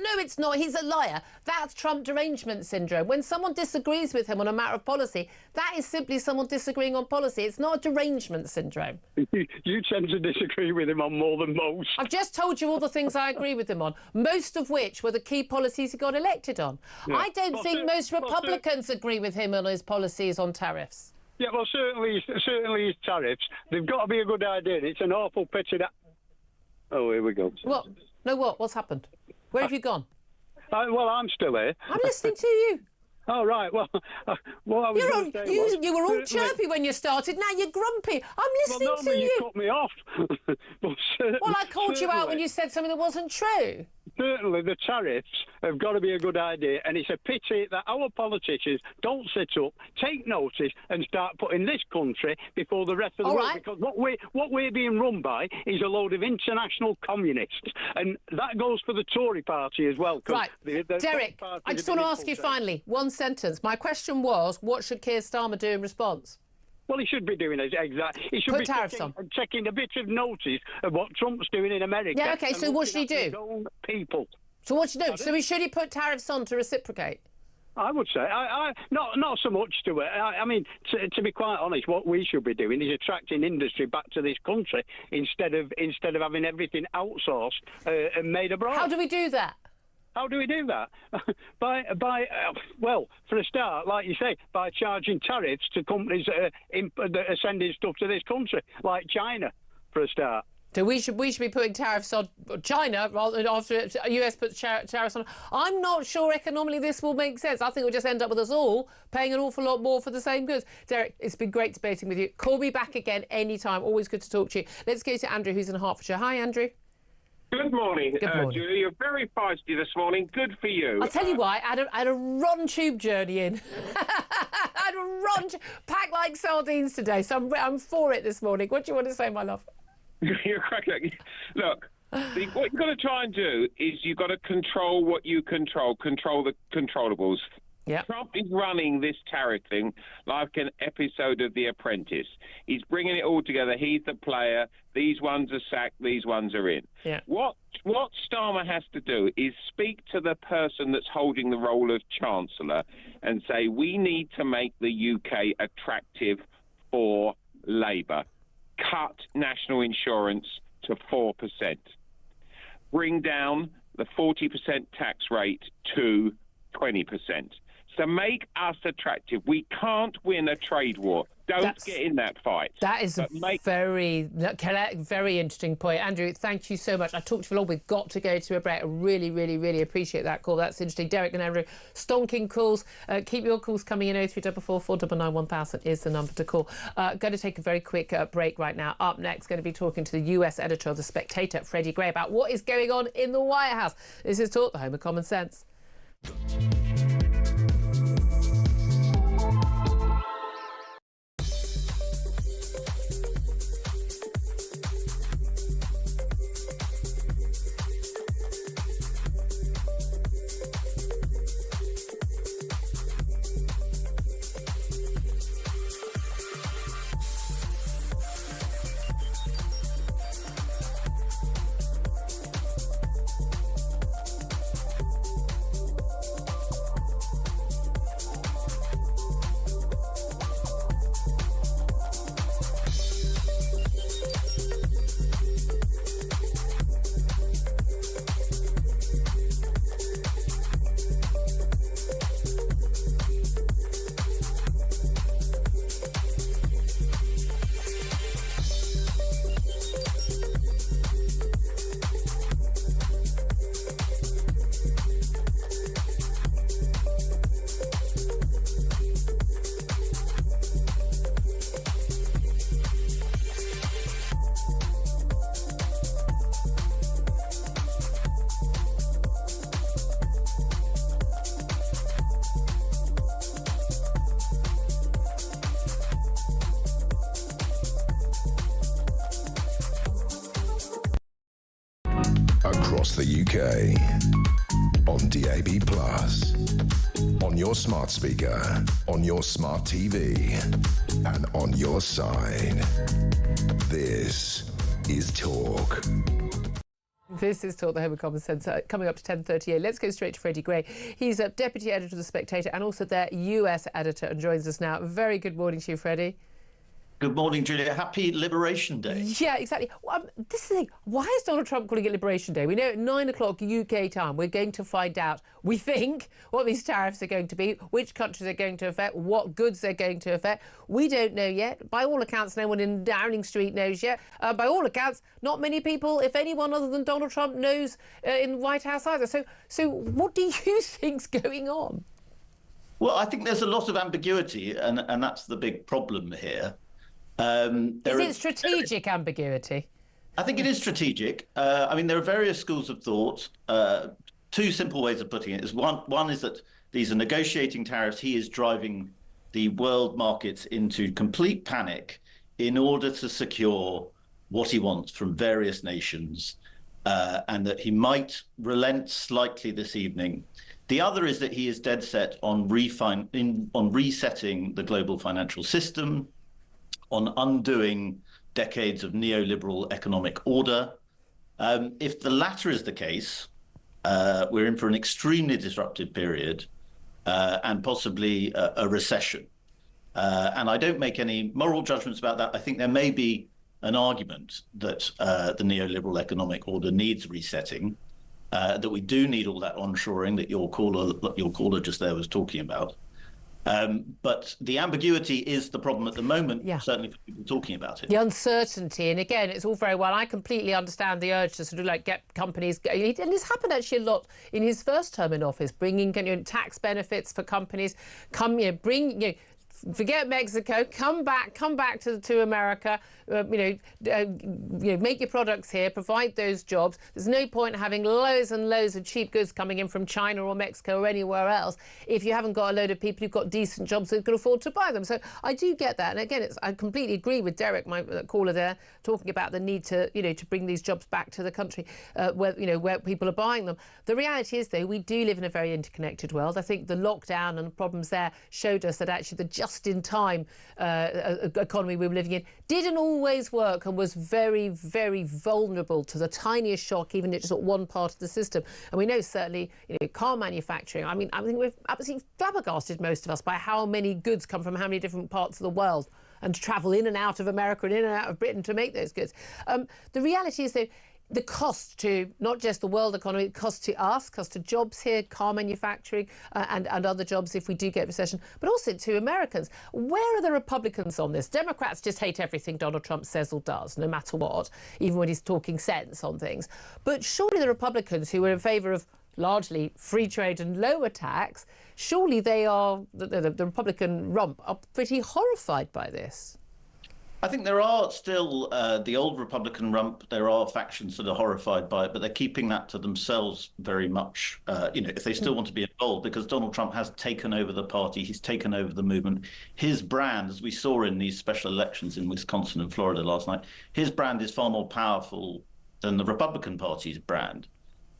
he's a liar. That's Trump derangement syndrome. When someone disagrees with him on a matter of policy, that is simply someone disagreeing on policy. It's not a derangement syndrome. You tend to disagree with him on more than most. I've just told you all the things I agree with him on, most of which were the key policies he got elected on. Yeah. I don't think most Republicans agree with him on his policies on tariffs. Yeah, well, certainly his tariffs. They've got to be a good idea. It's an awful pity that... Oh, here we go. What? No, what? What's happened? Where have you gone? Well, I'm still here. I'm listening to you. Oh, right. Well, what I was going to say was... You were all chirpy when you started. Now you're grumpy. I'm listening to you. You cut me off. Well, I called you out when you said something that wasn't true. Certainly, the tariffs have got to be a good idea, and it's a pity that our politicians don't sit up, take notice, and start putting this country before the rest of the world. Right. Because what we're being run by is a load of international communists, and that goes for the Tory party as well. Right, Derek, I just want to ask you finally, one sentence. My question was, what should Keir Starmer do in response? Well, he should be doing it exactly. He should be taking a bit of notice of what Trump's doing in America. Yeah, OK, so what should he do? People. So what should he do? So should he put tariffs on to reciprocate? I would say, not so much to it. I mean, to be quite honest, what we should be doing is attracting industry back to this country instead of having everything outsourced and made abroad. How do we do that? How do we do that? Well, for a start, like you say, by charging tariffs to companies that are sending stuff to this country, like China, for a start. So we should be putting tariffs on China rather than after the US puts tariffs on. I'm not sure economically this will make sense. I think we'll just end up with us all paying an awful lot more for the same goods. Derek, it's been great debating with you. Call me back again anytime. Always good to talk to you. Let's go to Andrew, who's in Hertfordshire. Hi, Andrew. Good morning, Julia. You're very feisty this morning. Good for you. I'll tell you why. I had a Ron Tube journey in. I had a Ron packed like sardines today, so I'm for it this morning. What do you want to say, my love? You're cracking. Look, what you've got to try and do is you've got to control what you control the controllables. Yep. Trump is running this tariff thing like an episode of The Apprentice. He's bringing it all together. He's the player. These ones are sacked. These ones are in. Yeah. What Starmer has to do is speak to the person that's holding the role of Chancellor and say, we need to make the UK attractive for Labour. Cut national insurance to 4%. Bring down the 40% tax rate to 20%. So make us attractive. We can't win a trade war. Don't get in that fight. That is a very interesting point. Andrew, thank you so much. I talked for long. We've got to go to a break. I really, really, really appreciate that call. That's interesting. Derek and Andrew, stonking calls. Keep your calls coming in. 0344 499 1000 is the number to call. Going to take a very quick break right now. Up next, going to be talking to the US editor of The Spectator, Freddie Gray, about what is going on in the White House. This is Talk, the home of common sense. across the UK. On DAB+, on your smart speaker, on your smart TV, and on your side. This is Talk. This is Talk, the Home of Common Sense, coming up to 10:38. Let's go straight to Freddie Gray. He's a deputy editor of The Spectator and also their US editor, and joins us now. Very good morning to you, Freddie. Good morning, Julia. Happy Liberation Day. Yeah, exactly. This is the thing. Why is Donald Trump calling it Liberation Day? We know at 9 o'clock UK time we're going to find out, we think, what these tariffs are going to be, which countries are going to affect, what goods they're going to affect. We don't know yet. By all accounts, no one in Downing Street knows yet. By all accounts, not many people, if anyone other than Donald Trump, knows in the White House either. So what do you think's going on? Well, I think there's a lot of ambiguity, and that's the big problem here. Is it strategic ambiguity? I think it is strategic. I mean, there are various schools of thought. Two simple ways of putting it is one is that these are negotiating tariffs. He is driving the world markets into complete panic in order to secure what he wants from various nations, and that he might relent slightly this evening. The other is that he is dead set on resetting the global financial system, on undoing decades of neoliberal economic order. If the latter is the case, we're in for an extremely disruptive period and possibly a recession. And I don't make any moral judgments about that. I think there may be an argument that the neoliberal economic order needs resetting, that we do need all that onshoring that your caller just there was talking about. But the ambiguity is the problem at the moment, certainly for people talking about it. The uncertainty, and again, it's all very well. I completely understand the urge to sort of like get companies going. And this happened actually a lot in his first term in office, bringing tax benefits for companies, forget Mexico, come back to America, make your products here, provide those jobs. There's no point having loads and loads of cheap goods coming in from China or Mexico or anywhere else if you haven't got a load of people who've got decent jobs who can afford to buy them. So I do get that. And again, I completely agree with Derek, my caller there, talking about the need to bring these jobs back to the country where people are buying them. The reality is, though, we do live in a very interconnected world. I think the lockdown and the problems there showed us that actually the just-in-time economy we were living in didn't always work and was very, very vulnerable to the tiniest shock, even if it's at one part of the system. And we know certainly, car manufacturing. I think we're absolutely flabbergasted, most of us, by how many goods come from how many different parts of the world and travel in and out of America and in and out of Britain to make those goods. The reality is, though, the cost to not just the world economy, the cost to us, cost to jobs here, car manufacturing and other jobs if we do get recession, but also to Americans. Where are the Republicans on this? Democrats just hate everything Donald Trump says or does, no matter what, even when he's talking sense on things. But surely the Republicans, who are in favour of largely free trade and lower tax, surely they are, the Republican rump, are pretty horrified by this. I think there are still the old Republican rump. There are factions that are horrified by it, but they're keeping that to themselves very much, if they still want to be involved, because Donald Trump has taken over the party. He's taken over the movement. His brand, as we saw in these special elections in Wisconsin and Florida last night, his brand is far more powerful than the Republican Party's brand.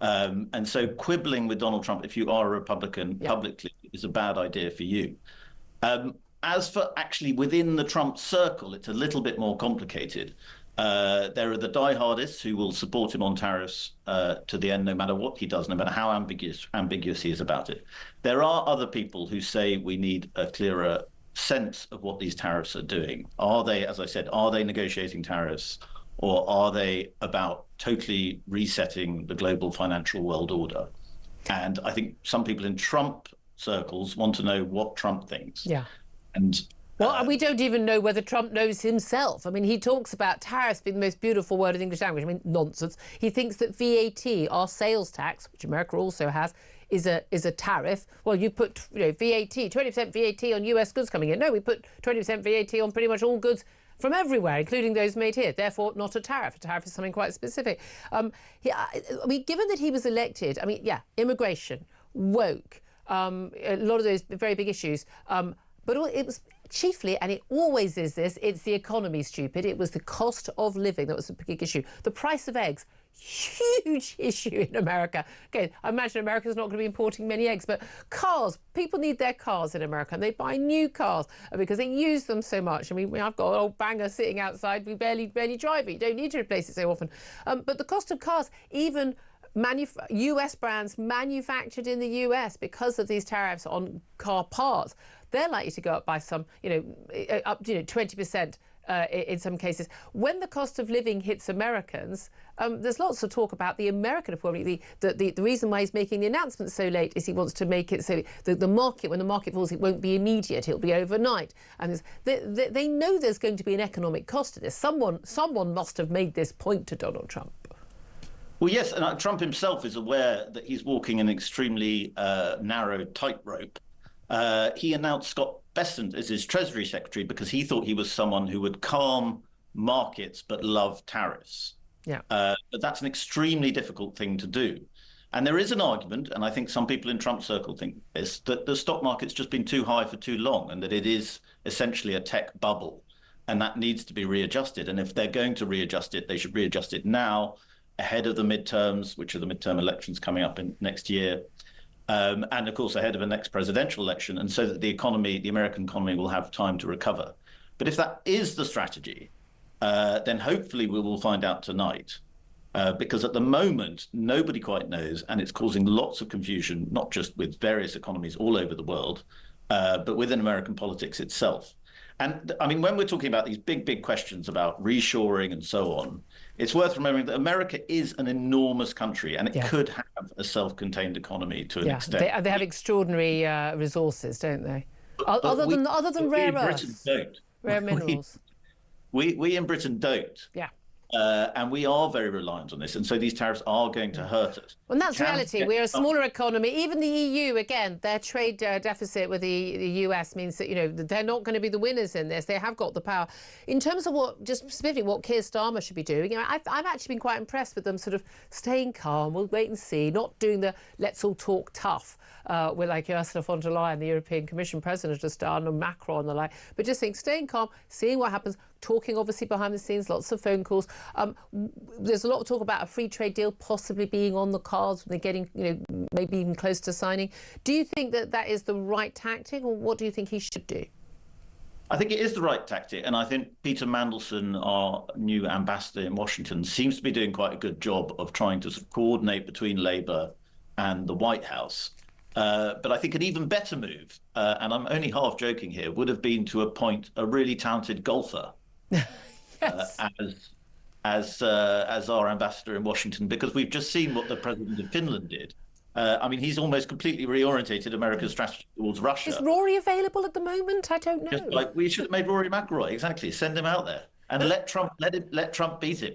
And so quibbling with Donald Trump, if you are a Republican publicly, is a bad idea for you. As for actually within the Trump circle, it's a little bit more complicated. There are the diehardists who will support him on tariffs to the end, no matter what he does, no matter how ambiguous he is about it. There are other people who say we need a clearer sense of what these tariffs are doing. Are they, as I said, are they negotiating tariffs, or are they about totally resetting the global financial world order? And I think some people in Trump circles want to know what Trump thinks. Yeah. And well, we don't even know whether Trump knows himself. I mean, he talks about tariffs being the most beautiful word in the English language. I mean, nonsense. He thinks that VAT, our sales tax, which America also has, is a tariff. Well, you put VAT, 20% VAT on US goods coming in. No, we put 20% VAT on pretty much all goods from everywhere, including those made here. Therefore, not a tariff. A tariff is something quite specific. Given that he was elected, immigration, woke, a lot of those very big issues. But it was chiefly, and it always is this, it's the economy, stupid. It was the cost of living that was the big issue. The price of eggs huge issue in America. Okay, I imagine America's not going to be importing many eggs, but cars, people need their cars in America, and they buy new cars because they use them so much. I mean, I've got an old banger sitting outside, we barely drive it. You don't need to replace it so often. But the cost of cars, even US brands manufactured in the US, because of these tariffs on car parts, they're likely to go up by some, up to 20%. In some cases. When the cost of living hits Americans, there's lots of talk about the American economy. The reason why he's making the announcement so late is he wants to make it so the market, when the market falls, it won't be immediate, it'll be overnight. And they know there's going to be an economic cost to this. Someone must have made this point to Donald Trump. Well, yes, and Trump himself is aware that he's walking an extremely narrow tightrope. He announced Scott Bessent as his Treasury Secretary because he thought he was someone who would calm markets but love tariffs. Yeah. But that's an extremely difficult thing to do. And there is an argument, and I think some people in Trump's circle think this, that the stock market's just been too high for too long and that it is essentially a tech bubble and that needs to be readjusted. And if they're going to readjust it, they should readjust it now ahead of the midterms, which are the midterm elections coming up in next year. And of course, ahead of the next presidential election, and so that the American economy will have time to recover. But if that is the strategy, then hopefully we will find out tonight, because at the moment, nobody quite knows, and it's causing lots of confusion, not just with various economies all over the world, but within American politics itself. And I mean, when we're talking about these big questions about reshoring and so on, it's worth remembering that America is an enormous country and it could have a self-contained economy to an extent. They have extraordinary resources, don't they? Other than rare earths, rare minerals. We in Britain don't. Yeah. And we are very reliant on this. And so these tariffs are going to hurt us. Well, and that's reality. We're a smaller economy. Even the EU, again, their trade deficit with the US means that, they're not going to be the winners in this. They have got the power. In terms of just specifically what Keir Starmer should be doing, I've actually been quite impressed with them sort of staying calm. We'll wait and see, not doing the let's all talk tough with like Ursula von der Leyen, the European Commission President, has done, and Macron and the like, but just staying calm, seeing what happens, talking obviously behind the scenes, lots of phone calls. There's a lot of talk about a free trade deal possibly being on the cards when they're getting, maybe even close to signing. Do you think that is the right tactic, or what do you think he should do? I think it is the right tactic, and I think Peter Mandelson, our new ambassador in Washington, seems to be doing quite a good job of trying to sort of coordinate between Labour and the White House. But I think an even better move, and I'm only half joking here, would have been to appoint a really talented golfer as our ambassador in Washington, because we've just seen what the president of Finland did. I mean, he's almost completely reorientated America's strategy towards Russia. Is Rory available at the moment? I don't know. Just like we should have made Rory McIlroy, exactly. Send him out there and let Trump beat him.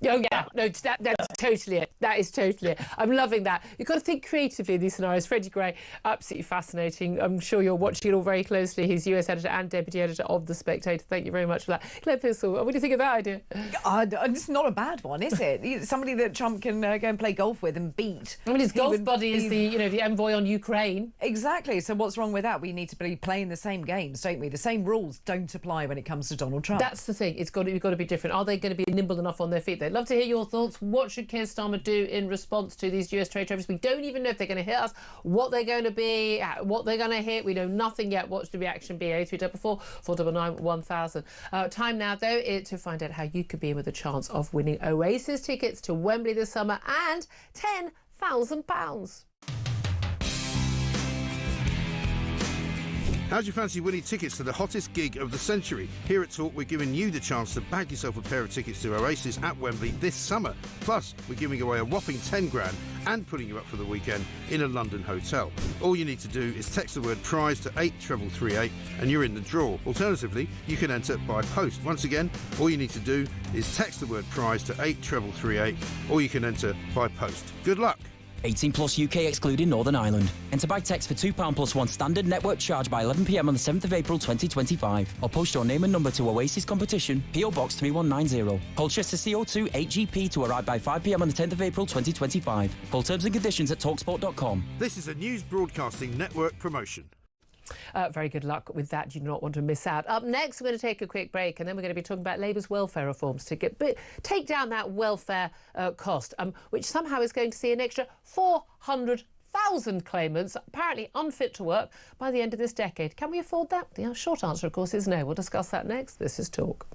Oh, yeah. No, that's totally it. That is totally it. I'm loving that. You've got to think creatively in these scenarios. Freddie Gray, absolutely fascinating. I'm sure you're watching it all very closely. He's US editor and deputy editor of The Spectator. Thank you very much for that. Claire Pistol, what do you think of that idea? It's not a bad one, is it? Somebody that Trump can go and play golf with and beat. I mean, his golf buddy is the envoy on Ukraine. Exactly. So what's wrong with that? We need to be playing the same games, don't we? The same rules don't apply when it comes to Donald Trump. That's the thing. You've got to be different. Are they going to be nimble enough on their feet? They'd love to hear your thoughts. What should Keir Starmer do in response to these US trade tariffs? We don't even know if they're going to hit us, what they're going to be, what they're going to hit. We know nothing yet. What should the reaction be? 0344 499 1000. Time now, though, to find out how you could be in with a chance of winning Oasis tickets to Wembley this summer and £10,000. How'd you fancy winning tickets to the hottest gig of the century? Here at Talk, we're giving you the chance to bag yourself a pair of tickets to Oasis at Wembley this summer. Plus, we're giving away a whopping 10 grand and putting you up for the weekend in a London hotel. All you need to do is text the word prize to 83338 and you're in the draw. Alternatively, you can enter by post. Once again, all you need to do is text the word prize to 83338 or you can enter by post. Good luck. 18 plus UK excluding Northern Ireland. Enter by text for £2 plus one standard network charge by 11 p.m. on the 7th of April 2025. Or post your name and number to Oasis Competition, PO Box 3190. Colchester CO2 8GP to arrive by 5 p.m. on the 10th of April 2025. Full terms and conditions at talksport.com. This is a News Broadcasting Network promotion. Very good luck with that. You do not want to miss out. Up next, we're going to take a quick break, and then we're going to be talking about Labour's welfare reforms to take down that welfare cost, which somehow is going to see an extra 400,000 claimants apparently unfit to work by the end of this decade. Can we afford that? The short answer, of course, is no. We'll discuss that next. This is Talk.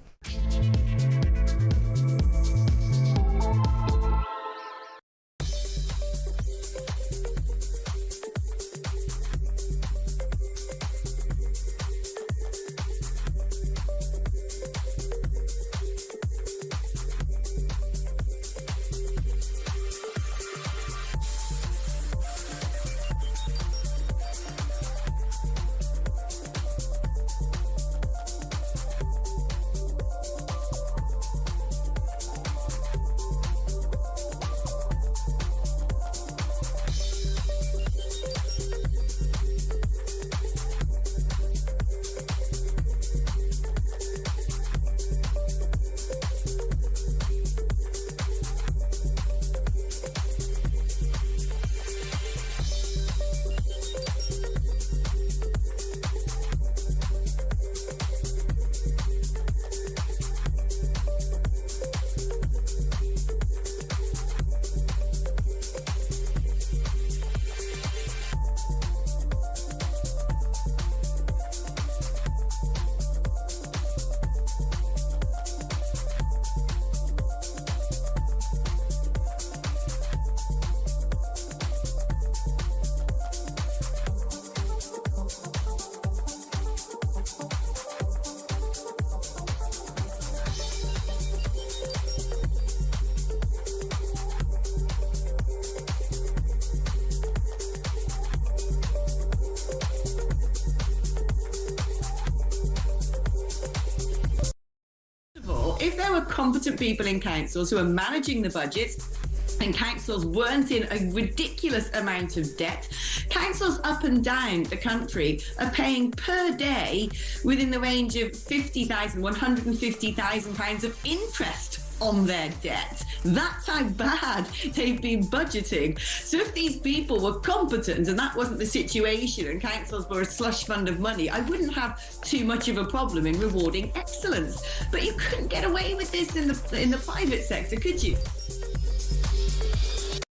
If there were competent people in councils who are managing the budgets and councils weren't in a ridiculous amount of debt, councils up and down the country are paying per day within the range of £50,000, £150,000 of interest on their debt. That's how bad they've been budgeting. So if these people were competent and that wasn't the situation and councils were a slush fund of money, I wouldn't have too much of a problem in rewarding excellence. But you couldn't get away with this in the private sector, could you?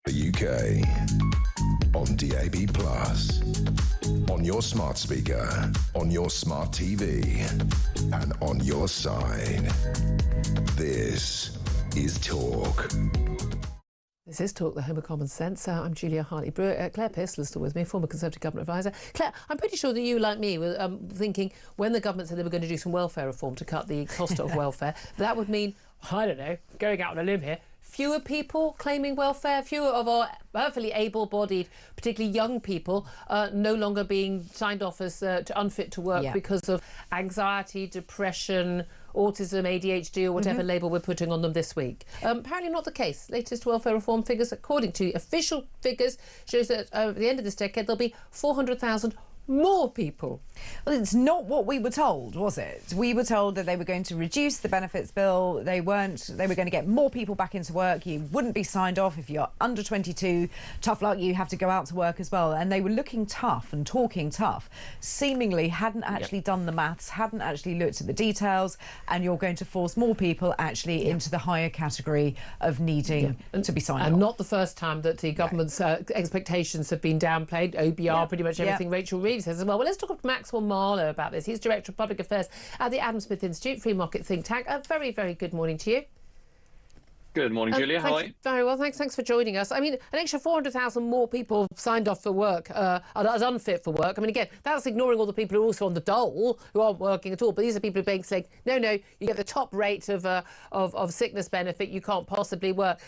The UK on DAB+, on your smart speaker, on your smart TV, and on your side. This is Talk. This is Talk, the home of common sense. I'm Julia Hartley-Brewer. Claire Pistol is still with me, former Conservative Government Advisor. Claire, I'm pretty sure that you, like me, were thinking when the government said they were going to do some welfare reform to cut the cost of welfare, that would mean, I don't know, going out on a limb here, fewer people claiming welfare, fewer of our perfectly able-bodied, particularly young people, no longer being signed off as unfit to work because of anxiety, depression, autism, ADHD, or whatever label we're putting on them this week. Apparently not the case. Latest welfare reform figures, according to official figures, shows that at the end of this decade there'll be 400,000 more people. Well, it's not what we were told, was it? We were told that they were going to reduce the benefits bill. They were going to get more people back into work. You wouldn't be signed off if you're under 22. Tough luck, you have to go out to work as well. And they were looking tough and talking tough. Seemingly hadn't actually done the maths, hadn't actually looked at the details, and you're going to force more people actually into the higher category of needing to be signed off. And not the first time that the government's expectations have been downplayed. OBR, pretty much everything Rachel Reeves says as well. Well, let's talk to Maxwell Marlowe about this. He's Director of Public Affairs at the Adam Smith Institute, free market think tank. A very, very good morning to you. Good morning, Julia. How are you? Very well, thanks. Thanks for joining us. I mean, an extra 400,000 more people signed off for work, as unfit for work. I mean, again, that's ignoring all the people who are also on the dole, who aren't working at all. But these are people who are being saying, no, you get the top rate of sickness benefit, you can't possibly work.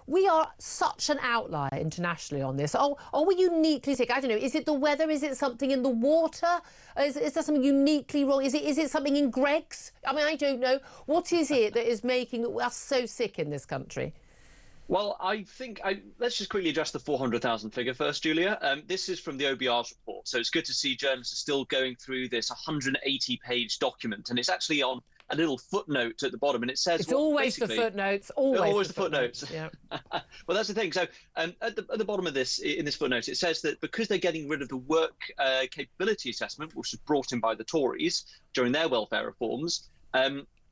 We are such an outlier internationally on this. Are we uniquely sick? I don't know. Is it the weather? Is it something in the water? Is there something uniquely wrong? Is it something in Greggs? I mean, I don't know. What is it that is making us so sick in this country? Well, I think let's just quickly address the 400,000 figure first, Julia. This is from the OBR's report, so it's good to see journalists are still going through this 180-page document, and it's actually on a little footnote at the bottom, and it says it's always the footnotes. Always the footnotes. Yeah. Well, that's the thing. So at the bottom of this, in this footnote, it says that because they're getting rid of the work capability assessment, which was brought in by the Tories during their welfare reforms,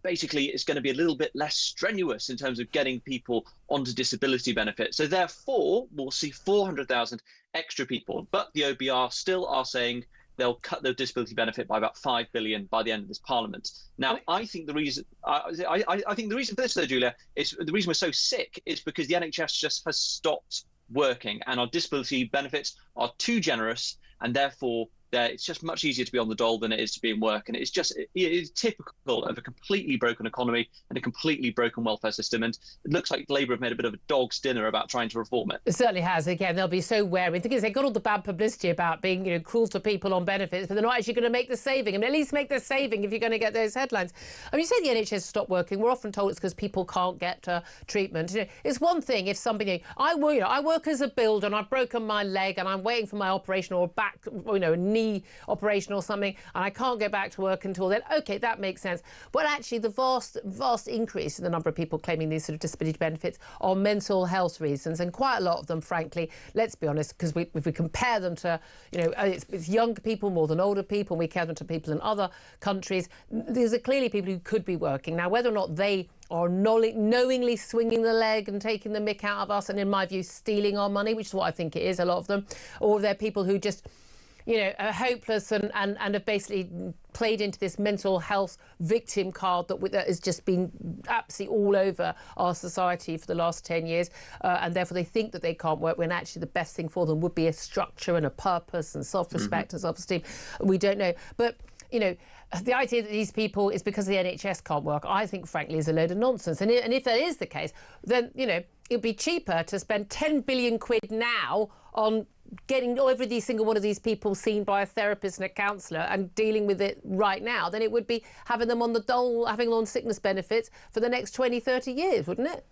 basically it's going to be a little bit less strenuous in terms of getting people onto disability benefit. So therefore, we'll see 400,000 extra people. But the OBR still are saying they'll cut their disability benefit by about 5 billion by the end of this Parliament. Now, I think the reason I think the reason for this, though, Julia, is the reason we're so sick is because the NHS just has stopped working, and our disability benefits are too generous, and therefore it's just much easier to be on the dole than it is to be in work. And it's typical of a completely broken economy and a completely broken welfare system. And it looks like Labour have made a bit of a dog's dinner about trying to reform it. It certainly has. Again, they'll be so wary. The thing is, they got all the bad publicity about being, cruel to people on benefits, but they're not actually going to make the saving. I mean, at least make the saving if you're going to get those headlines. I mean, you say the NHS stopped working. We're often told it's because people can't get treatment. It's one thing if somebody, I work as a builder and I've broken my leg and I'm waiting for my operation or back, a knee operation or something, and I can't go back to work until then. OK, that makes sense. But actually, the vast increase in the number of people claiming these sort of disability benefits are mental health reasons, and quite a lot of them, frankly, let's be honest, because if we compare them to, it's younger people more than older people, and we compare them to people in other countries, these are clearly people who could be working. Now, whether or not they are knowingly swinging the leg and taking the mick out of us, and in my view, stealing our money, which is what I think it is, a lot of them, or they're people who just are hopeless and have basically played into this mental health victim card that has just been absolutely all over our society for the last 10 years. And therefore they think that they can't work when actually the best thing for them would be a structure and a purpose and self-respect and self-esteem. We don't know. But, the idea that these people is because the NHS can't work, I think, frankly, is a load of nonsense. And if that is the case, then, it'd be cheaper to spend 10 billion quid now on getting every single one of these people seen by a therapist and a counsellor and dealing with it right now than it would be having them on the dole, having them on sickness benefits for the next 20, 30 years, wouldn't it?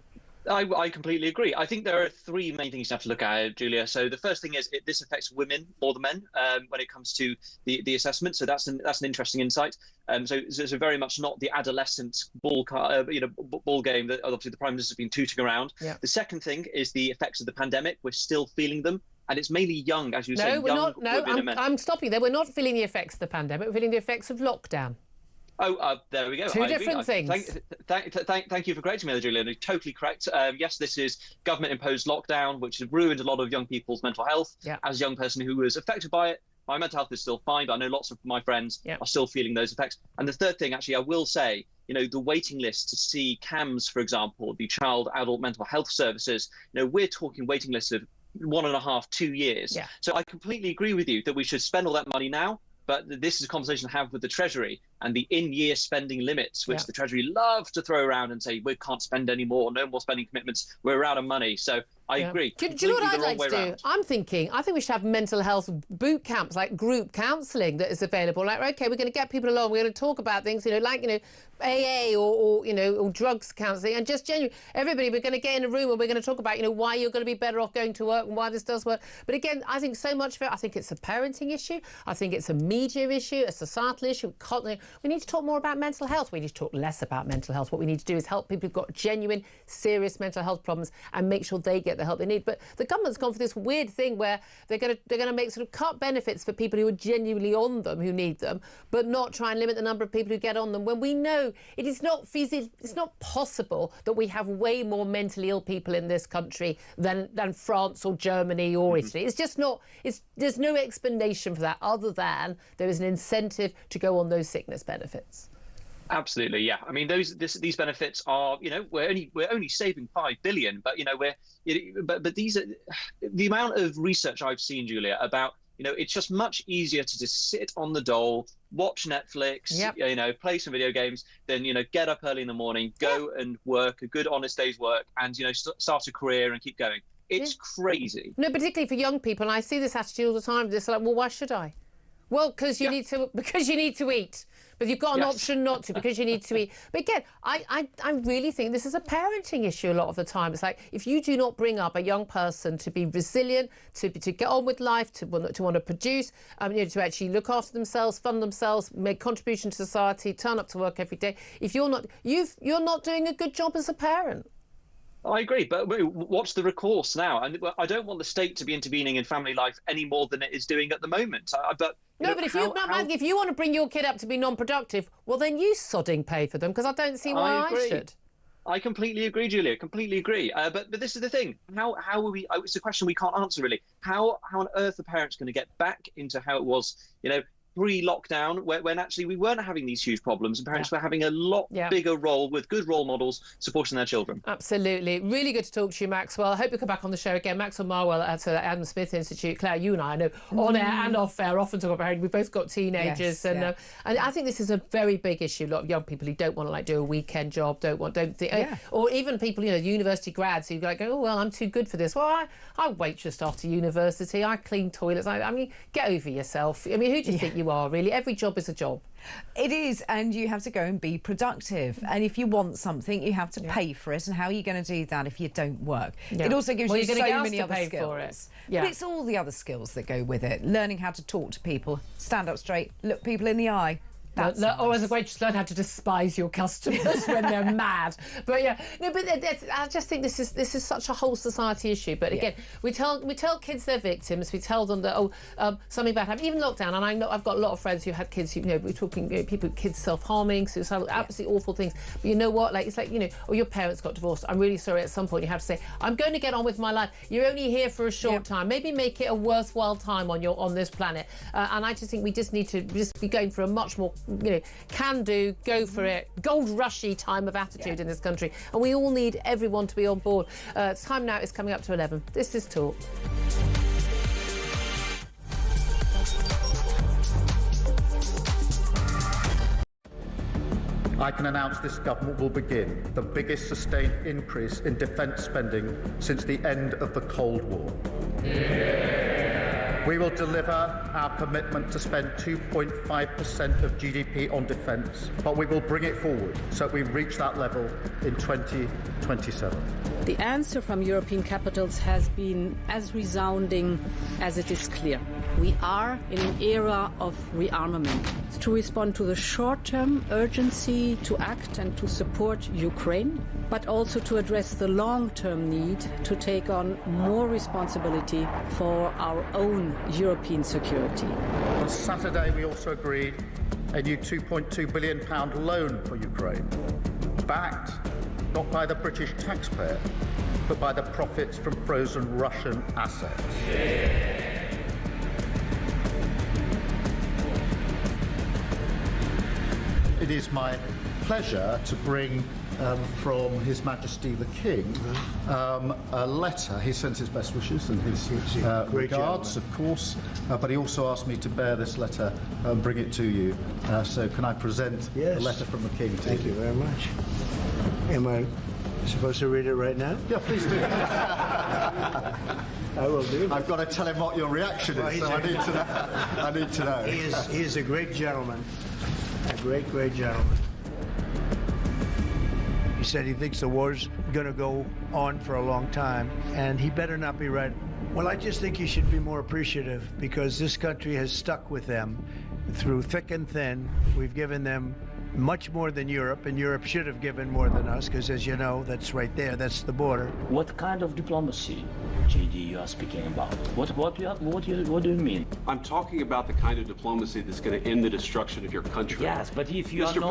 I completely agree. I think there are three main things you have to look at, Julia. So the first thing is this affects women more than men when it comes to the assessment. So that's an interesting insight. So very much not the adolescent ball game that obviously the Prime Minister has been tooting around. Yeah. The second thing is the effects of the pandemic. We're still feeling them. And it's mainly young, as you say. No, we're not. No, I'm stopping there. We're not feeling the effects of the pandemic. We're feeling the effects of lockdown. Oh, there we go. Two different things. Thank you for correcting me there, Julian. You're totally correct. Yes, this is government-imposed lockdown, which has ruined a lot of young people's mental health. Yeah. As a young person who was affected by it, my mental health is still fine, but I know lots of my friends are still feeling those effects. And the third thing, actually, I will say, the waiting list to see CAMS, for example, the Child Adult Mental Health Services, we're talking waiting lists of 1.5, 2 years. Yeah. So I completely agree with you that we should spend all that money now. But this is a conversation to have with the Treasury and the in-year spending limits, which the Treasury love to throw around and say, we can't spend any more, no more spending commitments, we're out of money. So I agree. Do you know what I'd like to do? I think we should have mental health boot camps, like group counselling that is available. Like, OK, we're going to get people along, we're going to talk about things, AA or drugs counselling, and just genuinely, everybody, we're going to get in a room and we're going to talk about, why you're going to be better off going to work and why this does work. But again, I think so much of it, I think it's a parenting issue. I think it's a media issue, a societal issue. We need to talk more about mental health. We need to talk less about mental health. What we need to do is help people who've got genuine, serious mental health problems and make sure they get the help they need. But the government's gone for this weird thing where they're going to make sort of cut benefits for people who are genuinely on them, who need them, but not try and limit the number of people who get on them, when we know it is not feasible, it's not possible that we have way more mentally ill people in this country than France or Germany or Italy. It's just not, there's no explanation for that other than there is an incentive to go on those sickness benefits. Absolutely, yeah. I mean, these benefits are, we're only saving 5 billion, but but these are the amount of research I've seen, Julia, about it's just much easier to just sit on the dole, watch Netflix, play some video games, than get up early in the morning, go and work a good, honest day's work, and start a career and keep going. It's crazy. No, particularly for young people, and I see this attitude all the time. They're like, well, why should I? Well, because you need to eat. But you've got an option not to because you need to eat. But again, I really think this is a parenting issue a lot of the time. It's like if you do not bring up a young person to be resilient, to get on with life, to want to produce, to actually look after themselves, fund themselves, make contribution to society, turn up to work every day. If you're not, you're not doing a good job as a parent. I agree, but what's the recourse now? And I don't want the state to be intervening in family life any more than it is doing at the moment. But if you want to bring your kid up to be non-productive, well, then you sodding pay for them, because I don't see why I should. I completely agree, Julia. Completely agree. But this is the thing. How are we? It's a question we can't answer really. How on earth are parents going to get back into how it was? Pre-lockdown, when actually we weren't having these huge problems, and parents were having a lot bigger role with good role models supporting their children. Absolutely. Really good to talk to you, Maxwell. I hope you come back on the show again. Maxwell Marwell at the Adam Smith Institute. Claire, you and I know, on air and off air, often talk about parenting. We've both got teenagers, and I think this is a very big issue. A lot of young people who don't want to do a weekend job, or even people, university grads who go, oh, well, I'm too good for this. Well, I waitressed after university. I clean toilets. I mean, get over yourself. I mean, who do you think you are, really? Every job is a job. It is, and you have to go and be productive. And if you want something, you have to pay for it. And how are you going to do that if you don't work? It also gives you so many other skills. But it's all the other skills that go with it. Learning how to talk to people, stand up straight, look people in the eye. Or as a waitress, learn how to despise your customers when they're mad. But I just think this is such a whole society issue. But again, we tell kids they're victims. We tell them that something bad happened. Even lockdown, and I know I've got a lot of friends who had kids. We're talking people, kids self-harming, suicidal, absolutely awful things. But you know what? It's like your parents got divorced. I'm really sorry. At some point, you have to say, I'm going to get on with my life. You're only here for a short time. Maybe make it a worthwhile time on this planet. And I just think we just need to be going for a much more can do, go for it, gold rushy time of attitude in this country, and we all need everyone to be on board. Time now is coming up to 11. This is Talk. I can announce this government will begin the biggest sustained increase in defence spending since the end of the Cold War. We will deliver our commitment to spend 2.5% of GDP on defence, but we will bring it forward so we reach that level in 2027. The answer from European capitals has been as resounding as it is clear. We are in an era of rearmament to respond to the short-term urgency to act and to support Ukraine, but also to address the long-term need to take on more responsibility for our own European security. On Saturday, we also agreed a new £2.2 billion loan for Ukraine, backed not by the British taxpayer, but by the profits from frozen Russian assets. It is my pleasure to bring from His Majesty the King a letter. He sends his best wishes and his regards, of course, but he also asked me to bear this letter and bring it to you. So can I present the letter from the King to you? Thank you very much. Am I supposed to read it right now? Yeah, please do. I will do. I've got to tell him what your reaction is, so I need to know. I need to know. He is a great gentleman. A great, great gentleman. He said he thinks the war's going to go on for a long time, and he better not be right. Well, I just think he should be more appreciative, because this country has stuck with them through thick and thin. We've given them much more than Europe, and Europe should have given more than us, because as you know, that's right there, that's the border. What kind of diplomacy, JD, you are speaking about? What do you mean? I'm talking about the kind of diplomacy that's going to end the destruction of your country. Yes, but if you Mr.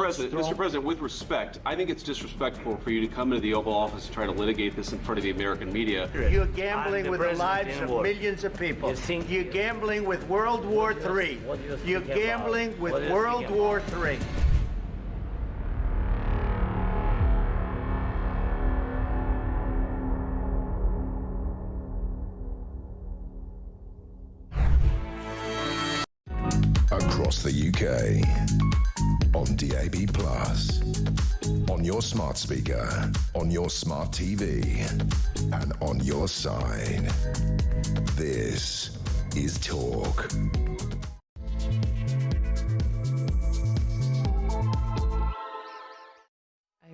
President, with respect, I think it's disrespectful for you to come into the Oval Office and try to litigate this in front of the American media. You're gambling with the lives of millions of people. You're gambling with World War III. You're gambling with World War III. Across the UK, on DAB+, on your smart speaker, on your smart TV, and on your side. This is Talk.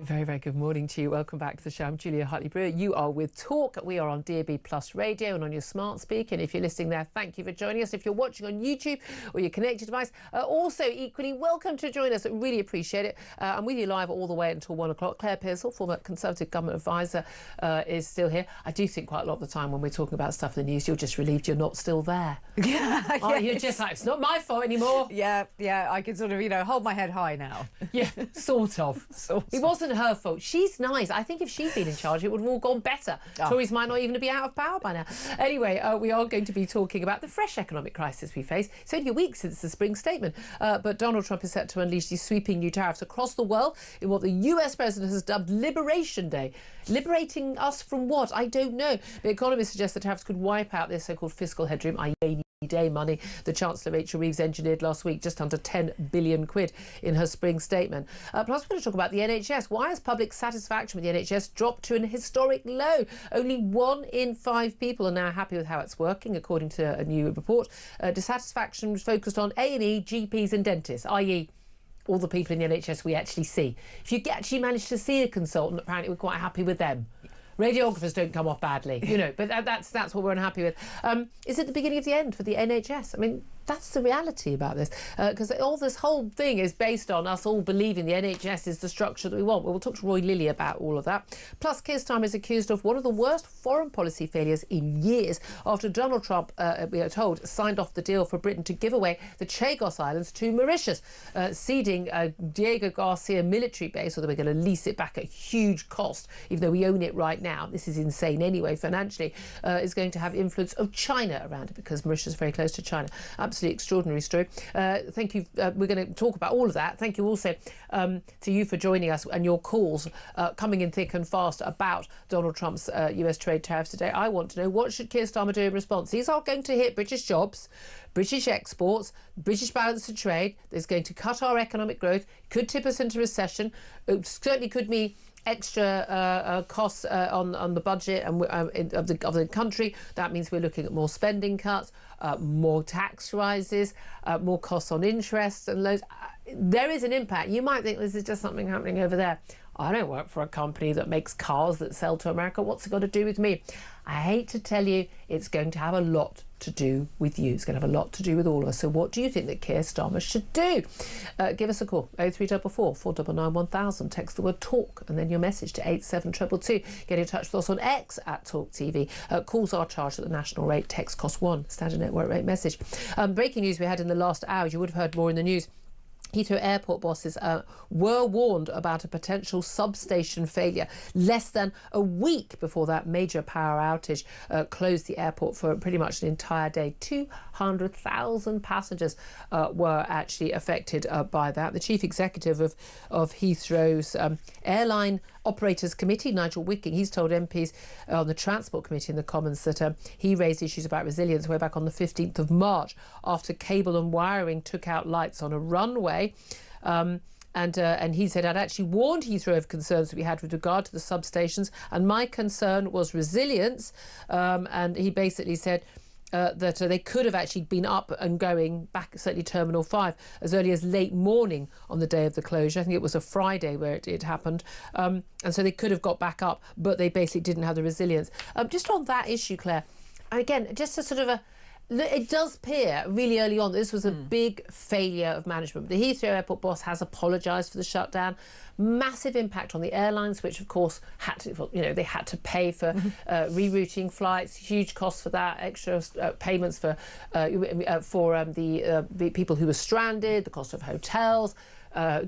Very, very good morning to you. Welcome back to the show. I'm Julia Hartley-Brewer. You are with Talk. We are on DAB Plus Radio and on your smart speaker. And if you're listening there, thank you for joining us. If you're watching on YouTube or your connected device, also equally welcome to join us. I really appreciate it. I'm with you live all the way until 1 o'clock. Claire Pearsall, former Conservative Government Advisor, is still here. I do think quite a lot of the time when we're talking about stuff in the news, you're just relieved you're not still there. Yeah, oh, you're just like, it's not my fault anymore. Yeah, I can sort of, hold my head high now. Yeah, sort of. It wasn't her fault. She's nice. I think if she'd been in charge, it would have all gone better. Tories might not even be out of power by now. Anyway, we are going to be talking about the fresh economic crisis we face. It's only a week since the spring statement, but Donald Trump is set to unleash these sweeping new tariffs across the world in what the US president has dubbed Liberation Day. Liberating us from what? I don't know. The economists suggest the tariffs could wipe out their so-called fiscal headroom, i.e. day money. The Chancellor Rachel Reeves engineered last week just under 10 billion quid in her spring statement. Plus we're going to talk about the NHS. Why has public satisfaction with the NHS dropped to an historic low? Only 1 in 5 people are now happy with how it's working, according to a new report. Dissatisfaction was focused on A&E, GPs and dentists, i.e. all the people in the NHS we actually see. If you actually manage to see a consultant, apparently we're quite happy with them. Radiographers don't come off badly, but that's what we're unhappy with. Is it the beginning of the end for the NHS? I mean, that's the reality about this, because all this whole thing is based on us all believing the NHS is the structure that we want. We'll talk to Roy Lilly about all of that. Plus, Keir Starmer is accused of one of the worst foreign policy failures in years after Donald Trump, we are told, signed off the deal for Britain to give away the Chagos Islands to Mauritius, ceding Diego Garcia military base, although we're going to lease it back at huge cost, even though we own it right now. This is insane anyway, financially, is going to have influence of China around it because Mauritius is very close to China. Absolutely extraordinary story. Thank you. We're going to talk about all of that. Thank you also to you for joining us and your calls coming in thick and fast about Donald Trump's US trade tariffs today. I want to know, what should Keir Starmer do in response? These are going to hit British jobs, British exports, British balance of trade. There's going to cut our economic growth, could tip us into recession. It certainly could mean extra costs on the budget and of the country. That means we're looking at more spending cuts, more tax rises, more costs on interest and loads. There is an impact. You might think this is just something happening over there. I don't work for a company that makes cars that sell to America. What's it got to do with me? I hate to tell you, it's going to have a lot to do with you. It's going to have a lot to do with all of us. So what do you think that Keir Starmer should do? Give us a call, 0344 499 1000. Text the word TALK and then your message to 87222. Get in touch with us on X at Talk TV. Calls are charged at the national rate. Text costs £1. Standard network rate message. Breaking news we had in the last hour. You would have heard more in the news. Heathrow Airport bosses were warned about a potential substation failure less than a week before that major power outage closed the airport for pretty much an entire day. 200,000 passengers were actually affected by that. The chief executive of Heathrow's Airline Operators Committee, Nigel Wicking, he's told MPs on the Transport Committee in the Commons that he raised issues about resilience way back on the 15th of March after cable and wiring took out lights on a runway. And he said, I'd actually warned Heathrow of concerns that we had with regard to the substations, and my concern was resilience. And he basically said that they could have actually been up and going back, certainly Terminal 5, as early as late morning on the day of the closure. I think it was a Friday where it happened. And so they could have got back up, but they basically didn't have the resilience. Just on that issue, Claire, again, just a sort of it does appear really early on that this was a big failure of management. The Heathrow Airport boss has apologised for the shutdown. Massive impact on the airlines, which of course had to, they had to pay for rerouting flights. Huge costs for that. Extra payments for the people who were stranded. The cost of hotels.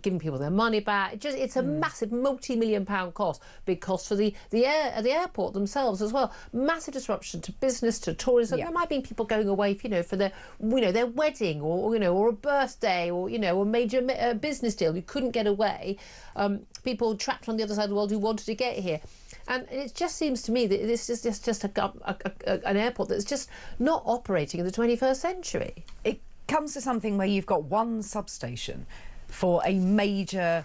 Giving people their money back. It's a massive multi-million-pound cost. Big cost for the airport themselves as well. Massive disruption to business, to tourism. There might be people going away, for their wedding or a birthday or a major business deal who couldn't get away. People trapped on the other side of the world who wanted to get here. And it just seems to me that this is just an airport that's just not operating in the 21st century. It comes to something where you've got one substation for a major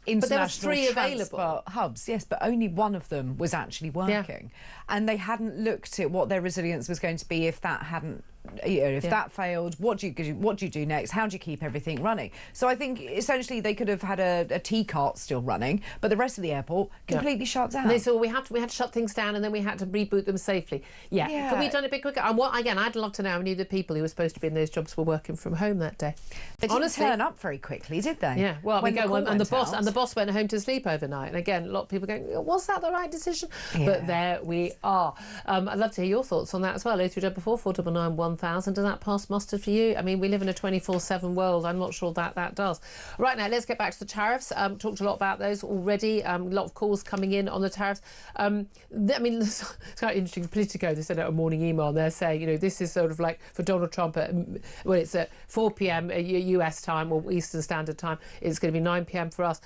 international transport hubs. Yes, but only one of them was actually working. And they hadn't looked at what their resilience was going to be if that hadn't if that failed, what do you do next? How do you keep everything running? So I think essentially they could have had a T-cart still running, but the rest of the airport completely shut down. And they said, well, we had to shut things down, and then we had to reboot them safely. Yeah. Could we have done it a bit quicker? And again, I'd love to know how many of the people who were supposed to be in those jobs were working from home that day. They didn't turn up very quickly, did they? Yeah. Well, the boss went home to sleep overnight. And again, a lot of people going, was that the right decision? Yeah. But there we are. I'd love to hear your thoughts on that as well. 0344 499 1000. Does that pass muster for you? I mean, we live in a 24/7 world. I'm not sure that does. Right now, let's get back to the tariffs. Talked a lot about those already. A lot of calls coming in on the tariffs. I mean, it's quite interesting. Politico, they sent out a morning email and they're saying, this is sort of like for Donald Trump, it's at 4 p.m. US time or Eastern Standard Time. It's going to be 9 p.m. for us.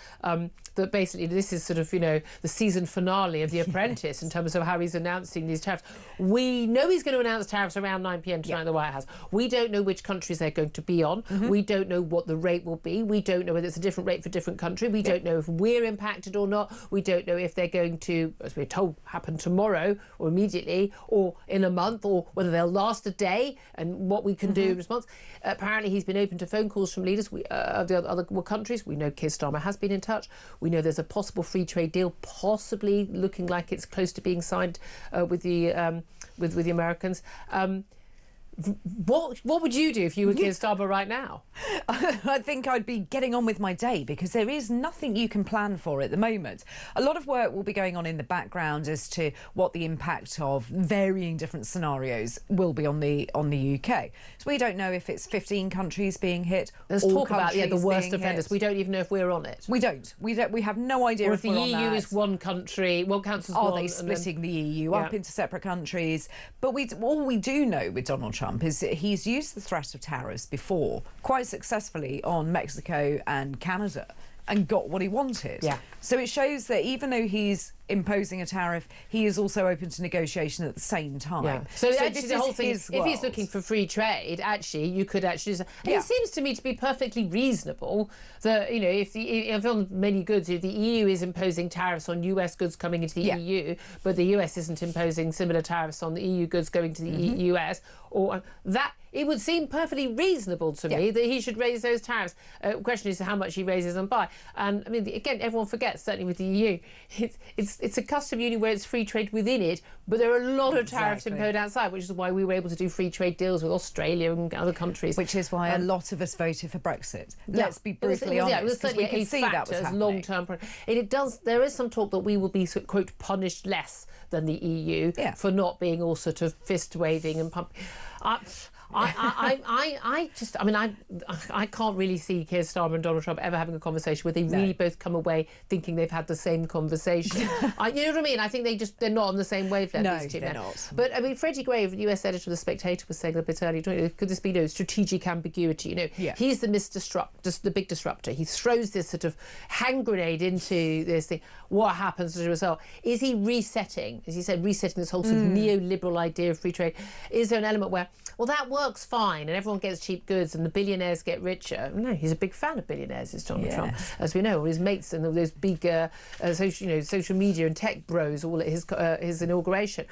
That basically this is sort of, the season finale of The Apprentice in terms of how he's announcing these tariffs. We know he's going to announce tariffs around 9 p.m. tonight in the White House. We don't know which countries they're going to be on. We don't know what the rate will be. We don't know whether it's a different rate for different country. We don't know if we're impacted or not. We don't know if they're going to, as we're told, happen tomorrow or immediately or in a month, or whether they'll last a day and what we can do in response. Apparently he's been open to phone calls from leaders of the other countries. We know Keir Starmer has been in touch. We know there's a possible free trade deal, possibly looking like it's close to being signed with the Americans. What would you do if you were Keir Starmer right now? I think I'd be getting on with my day, because there is nothing you can plan for at the moment. A lot of work will be going on in the background as to what the impact of varying different scenarios will be on the UK. So we don't know if it's 15 countries being hit. There's talk about the worst offenders. We don't even know if we're on it. We don't. We have no idea or if the we're on EU that. is one country. What counts as Are one? they splitting the EU up into separate countries? But all we do know with Donald Trump is that he's used the threat of tariffs before quite successfully on Mexico and Canada and got what he wanted. Yeah. So it shows that even though he's imposing a tariff, he is also open to negotiation at the same time. Yeah. So actually the whole thing is, if he's looking for free trade, you could actually... It seems to me to be perfectly reasonable that, if on many goods, if the EU is imposing tariffs on US goods coming into the EU, but the US isn't imposing similar tariffs on the EU goods going to the US, or that... It would seem perfectly reasonable to me that he should raise those tariffs. The question is how much he raises them by. And, I mean, again, everyone forgets, certainly with the EU, it's a custom union where it's free trade within it, but there are a lot of tariffs imposed outside, which is why we were able to do free trade deals with Australia and other countries. Which is why a lot of us voted for Brexit. Let's be brutally honest, because we can see that was happening. Long-term. There is some talk that we will be, quote, punished less than the EU for not being all sort of fist-waving and pumping. I can't really see Keir Starmer and Donald Trump ever having a conversation where they really both come away thinking they've had the same conversation. You know what I mean? I think they're not on the same wavelength. No, these two they're men. not. But I mean, Freddie Gray, US editor of The Spectator, was saying a bit earlier, could this be strategic ambiguity? He's the big disruptor. He throws this sort of hand grenade into this thing. What happens as a result? Is he resetting, as he said, resetting this whole sort of neoliberal idea of free trade? Is there an element where, well, that works fine and everyone gets cheap goods and the billionaires get richer? No, he's a big fan of billionaires, is Donald Trump, as we know. All his mates and all those big social media and tech bros all at his inauguration.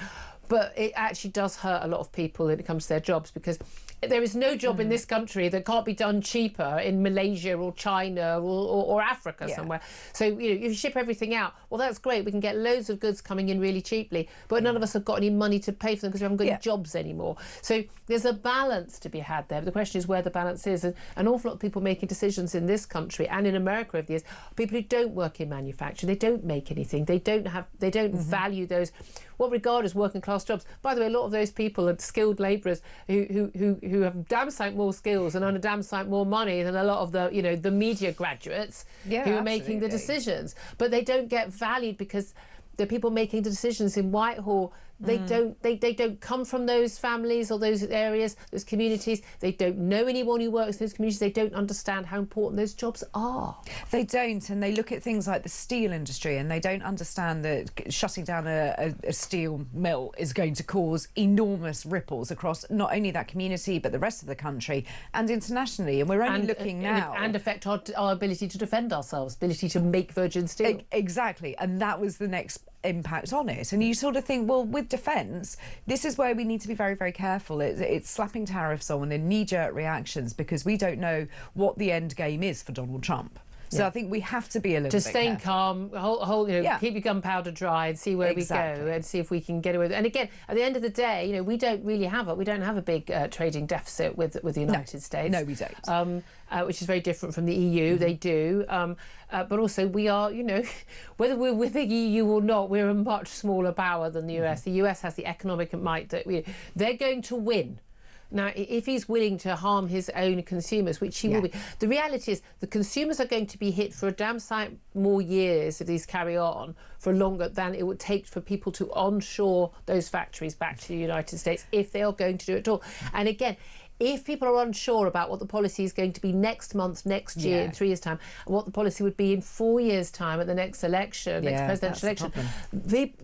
But it actually does hurt a lot of people when it comes to their jobs, because there is no job in this country that can't be done cheaper in Malaysia or China or Africa somewhere. So, if you ship everything out, well, that's great. We can get loads of goods coming in really cheaply, but none of us have got any money to pay for them because we haven't got any jobs anymore. So there's a balance to be had there. But the question is where the balance is. And an awful lot of people making decisions in this country and in America over the years are people who don't work in manufacturing. They don't make anything. They don't value those what regard as working class jobs. By the way, a lot of those people are skilled labourers who have damn sight more skills and earn a damn sight more money than a lot of the media graduates who are making the decisions. But they don't get valued because the people making the decisions in Whitehall, they don't come from those families or those areas, those communities. They don't know anyone who works in those communities. They don't understand how important those jobs are. They don't, and they look at things like the steel industry and they don't understand that shutting down a steel mill is going to cause enormous ripples across not only that community but the rest of the country and internationally. And we're only looking now... And affect our ability to defend ourselves, ability to make virgin steel. Exactly, and that was the next impact on it. And you sort of think, well, with defence, this is where we need to be very, very careful. It's slapping tariffs on and knee-jerk reactions because we don't know what the end game is for Donald Trump. So I think we have to be a little bit staying careful. calm, keep your gunpowder dry and see where we go and see if we can get away with it. And again, at the end of the day, we don't have a big trading deficit with the United States. No, we don't. Which is very different from the EU. They do. But also we are, whether we're with the EU or not, we're a much smaller power than the US. The US has the economic might that they're going to win. Now, if he's willing to harm his own consumers, which he will be, the reality is the consumers are going to be hit for a damn sight more years if these carry on for longer than it would take for people to onshore those factories back to the United States if they are going to do it at all. And again, if people are unsure about what the policy is going to be next month, next year, in 3 years' time, and what the policy would be in 4 years' time at the next election, next presidential election,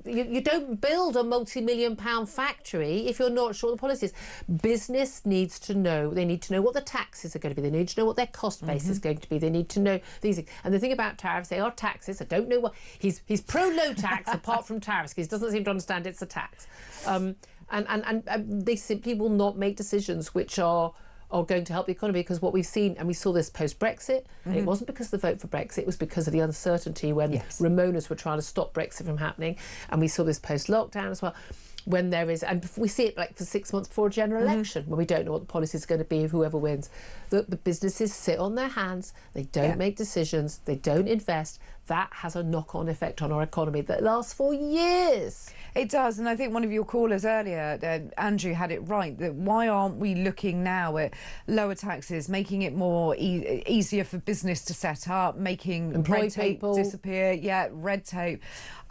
you don't build a multi-million-pound factory if you're not sure what the policy is. Business needs to know. They need to know what the taxes are going to be. They need to know what their cost base is going to be. They need to know these things. And the thing about tariffs, they are taxes. I don't know what... He's pro-low tax apart from tariffs because he doesn't seem to understand it's a tax. And they simply will not make decisions which are going to help the economy, because what we've seen, and we saw this post-Brexit, and it wasn't because of the vote for Brexit, it was because of the uncertainty when Ramonas were trying to stop Brexit from happening, and we saw this post-lockdown as well, when there is, and we see it like for 6 months before a general election, when we don't know what the policy is going to be of whoever wins. The businesses sit on their hands, they don't make decisions, they don't invest. That has a knock-on effect on our economy that lasts for years. It does, and I think one of your callers earlier, Andrew, had it right, that why aren't we looking now at lower taxes, making it more easier for business to set up, making red tape disappear, red tape.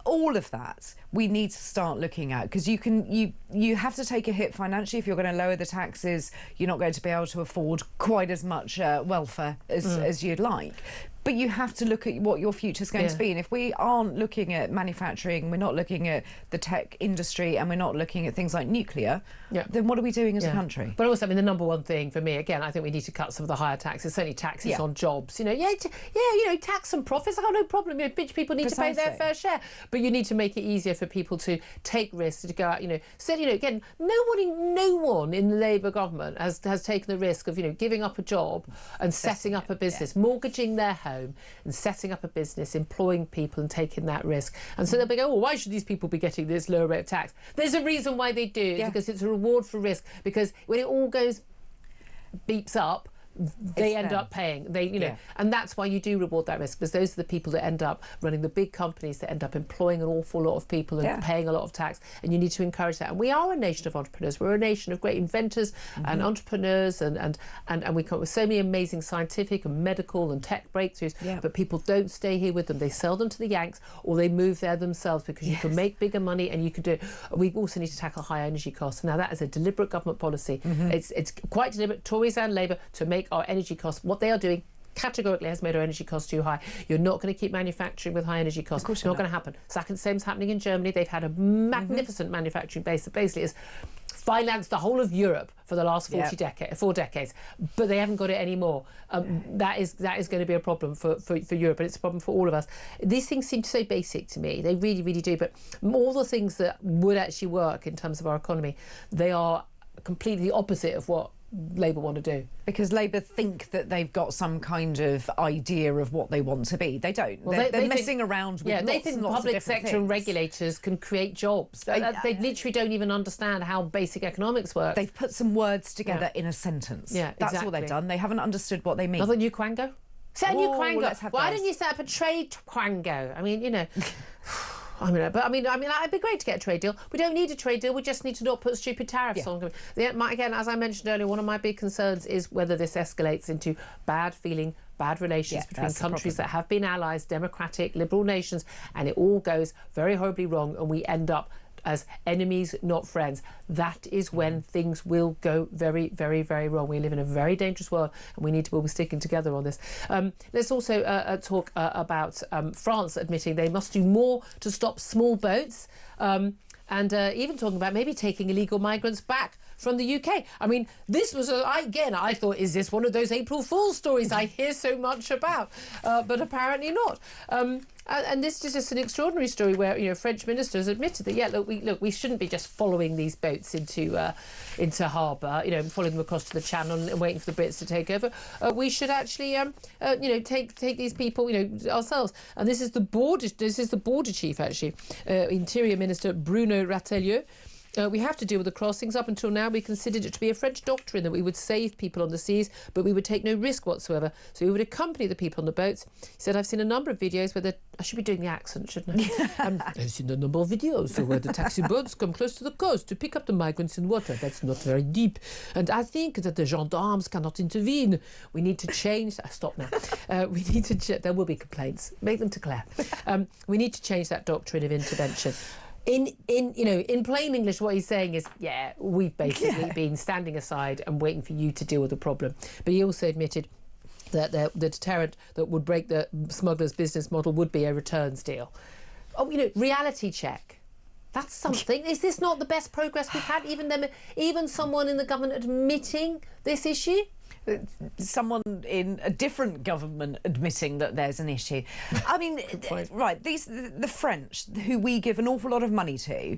All of that we need to start looking at, because you have to take a hit financially. If you're going to lower the taxes, you're not going to be able to afford quite as much welfare as you'd like. But you have to look at what your future's going to be. And if we aren't looking at manufacturing, we're not looking at the tech industry, and we're not looking at things like nuclear, then what are we doing as a country? But also, I mean, the number one thing for me, again, I think we need to cut some of the higher taxes, certainly taxes on jobs. Tax on profits, I've got no problem. Rich people need to pay their fair share. But you need to make it easier for people to take risks, to go out, again, no one in the Labour government has taken the risk of, giving up a job and setting up a business, mortgaging their home and setting up a business, employing people and taking that risk. And so they'll be going, why should these people be getting this lower rate of tax? There's a reason why they do, because it's a reward for risk, because when it all beeps up, they end up paying. And that's why you do reward that risk, because those are the people that end up running the big companies, that end up employing an awful lot of people and paying a lot of tax. And you need to encourage that. And we are a nation of entrepreneurs. We're a nation of great inventors and entrepreneurs, and we come up with so many amazing scientific and medical and tech breakthroughs. But people don't stay here with them. They sell them to the Yanks, or they move there themselves, because you can make bigger money and you can do it. We also need to tackle high energy costs. Now, that is a deliberate government policy. It's quite deliberate, Tories and Labour, to make our energy costs, what they are doing categorically has made our energy costs too high. You're not going to keep manufacturing with high energy costs. It's not going to happen. Same's happening in Germany. They've had a magnificent manufacturing base that basically has financed the whole of Europe for the last 4 decades, but they haven't got it anymore. That is going to be a problem for Europe, and it's a problem for all of us. These things seem so basic to me. They really, really do. But all the things that would actually work in terms of our economy, they are completely opposite of what Labour want to do. Because Labour think that they've got some kind of idea of what they want to be. They don't. They're messing around with they think public sector and regulators can create jobs. They literally don't even understand how basic economics works. They've put some words together in a sentence. That's all they've done. They haven't understood what they mean. Another new quango? Set a new quango. Why don't you set up a trade quango? I mean, it'd be great to get a trade deal. We don't need a trade deal. We just need to not put stupid tariffs on. Again, as I mentioned earlier, one of my big concerns is whether this escalates into bad relations between countries that have been allies, democratic, liberal nations, and it all goes very horribly wrong, and we end up as enemies, not friends. That is when things will go very, very, very wrong. We live in a very dangerous world, and we need to be sticking together on this. Let's also talk about France admitting they must do more to stop small boats, and even talking about maybe taking illegal migrants back from the UK. I mean, this was, I thought, is this one of those April Fool's stories I hear so much about? But apparently not. And this is just an extraordinary story where, you know, French ministers admitted that, we shouldn't be just following these boats into harbour, you know, following them across to the Channel and waiting for the Brits to take over. We should actually, take these people, you know, ourselves. And this is the border chief, actually, Interior Minister Bruno Ratailleux. We have to deal with the crossings. Up until now, we considered it to be a French doctrine that we would save people on the seas, but we would take no risk whatsoever. So we would accompany the people on the boats. He said, I've seen a number of videos where I should be doing the accent, shouldn't I? I've seen a number of videos where the taxi boats come close to the coast to pick up the migrants in water. That's not very deep. And I think that the gendarmes cannot intervene. We need to change... Stop now. We need to... There will be complaints. Make them declare. We need to change that doctrine of intervention. In plain English, what he's saying is, we've basically been standing aside and waiting for you to deal with the problem. But he also admitted that the deterrent that would break the smugglers' business model would be a returns deal. Reality check. That's something. Is this not the best progress we've had? Even someone in the government admitting this issue? Someone in a different government admitting that there's an issue. I mean, right, the French, who we give an awful lot of money to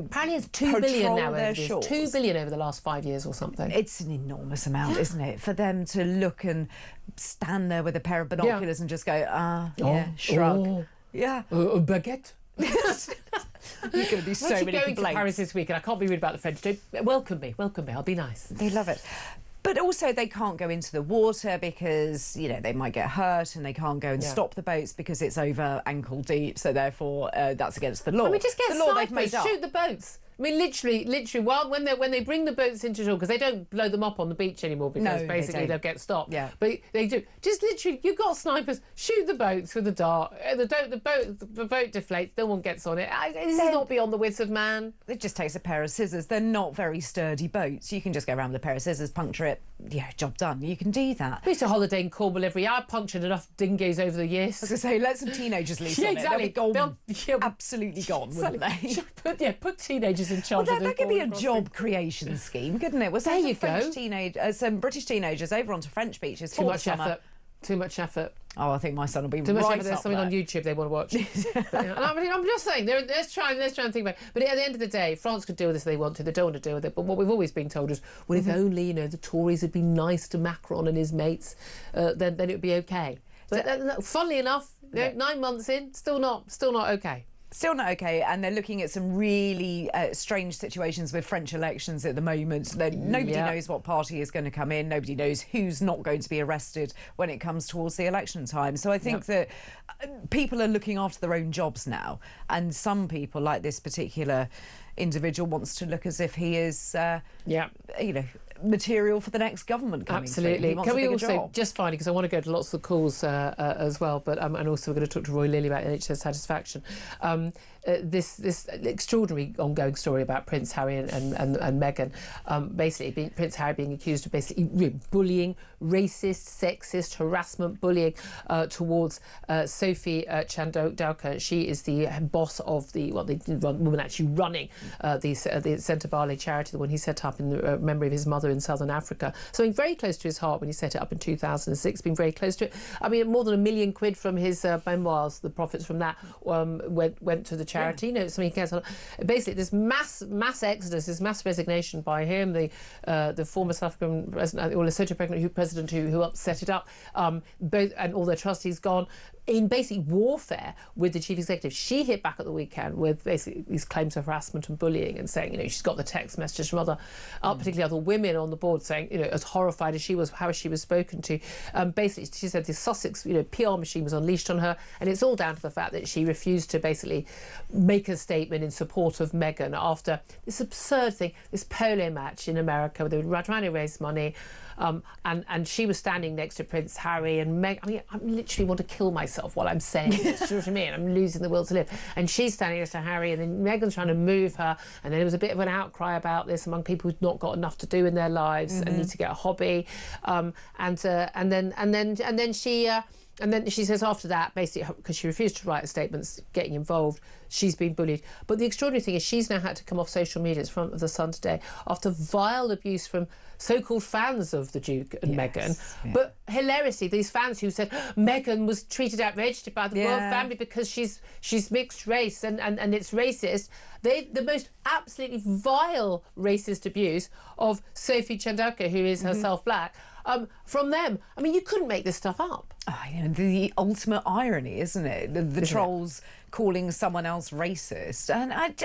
apparently it's $2 billion now their shores. $2 billion over the last 5 years or something. It's an enormous amount, isn't it? For them to look and stand there with a pair of binoculars and just go, shrug. Yeah. A baguette. There's going to be so many complaints. I'm going to Paris this week and I can't be rude about the French. Welcome me, I'll be nice. They love it. But also they can't go into the water because, they might get hurt, and they can't go and stop the boats because it's over ankle deep, so therefore that's against the law. I mean, just get the law they've made snipers, shoot the boats. I mean, literally, when they bring the boats into shore, because they don't blow them up on the beach anymore because basically they'll get stopped. Yeah. But they do. Just literally, you've got snipers, shoot the boats with a dart. The boat deflates, no one gets on it. This is not beyond the wits of man. It just takes a pair of scissors. They're not very sturdy boats. You can just go around with a pair of scissors, puncture it. Yeah, job done. You can do that. We used to holiday in Cornwall every year. I punctured enough dinghies over the years. I was going to say, let some teenagers loose on exactly. it. They'll be gone, absolutely gone, wouldn't they? Put teenagers in charge of this. That could be a job creation scheme, couldn't it? Well, there you go. Some British teenagers over onto French beaches. Too much effort. Oh, I think my son will be too much right effort. There's something on YouTube they want to watch. I'm just saying, let's try and think about it. But at the end of the day, France could deal with this if they want to. They don't want to deal with it. But what we've always been told is, well, if only the Tories had been nice to Macron and his mates, then it would be okay. But funnily enough, 9 months in, still not okay. Still not okay, and they're looking at some really strange situations with French elections at the moment. Nobody knows what party is going to come in. Nobody knows who's not going to be arrested when it comes towards the election time. So I think that people are looking after their own jobs now, and some people, like this particular individual, wants to look as if he is, material for the next government coming. Absolutely. Through. Can we also, just finally, because I want to go to lots of the calls as well, but and also we're going to talk to Roy Lilly about NHS satisfaction. This extraordinary ongoing story about Prince Harry and Meghan, basically Prince Harry being accused of basically bullying, racist, sexist, harassment, bullying towards Sophie Chandauka. She is the boss of the woman actually running the Centre Barley charity, the one he set up in the memory of his mother in southern Africa. Something very close to his heart when he set it up in 2006, been very close to it. I mean, more than £1 million from his memoirs, the profits from that went to the charity. Something he cares about. Basically, this mass exodus, this mass resignation by him, the former South African president, or Lesotho president who set it up, both, and all their trustees gone, in basically warfare with the chief executive. She hit back at the weekend with basically these claims of harassment and bullying, and saying, she's got the text messages from particularly other women on the board, saying, as horrified as she was, how she was spoken to. Basically, she said the Sussex, PR machine was unleashed on her, and it's all down to the fact that she refused to basically make a statement in support of Meghan after this absurd thing, this polo match in America where they were trying to raise money. And she was standing next to Prince Harry and Meghan. I mean, I literally want to kill myself while I'm saying this. Do you know what I mean? I'm losing the will to live. And she's standing next to Harry, and then Meghan's trying to move her. And then there was a bit of an outcry about this among people who've not got enough to do in their lives and need to get a hobby. And then she. And then she says after that, basically, because she refused to write statements getting involved, she's been bullied. But the extraordinary thing is she's now had to come off social media, it's front of the Sun today, after vile abuse from so-called fans of the Duke and Meghan. Yeah. But hilariously, these fans who said Meghan was treated outrageously by the royal family because she's mixed race and it's racist. The most absolutely vile racist abuse of Sophie Chandauka, who is herself black, from them. I mean, you couldn't make this stuff up. Oh, you know, the ultimate irony, isn't it? The trolls calling someone else racist. And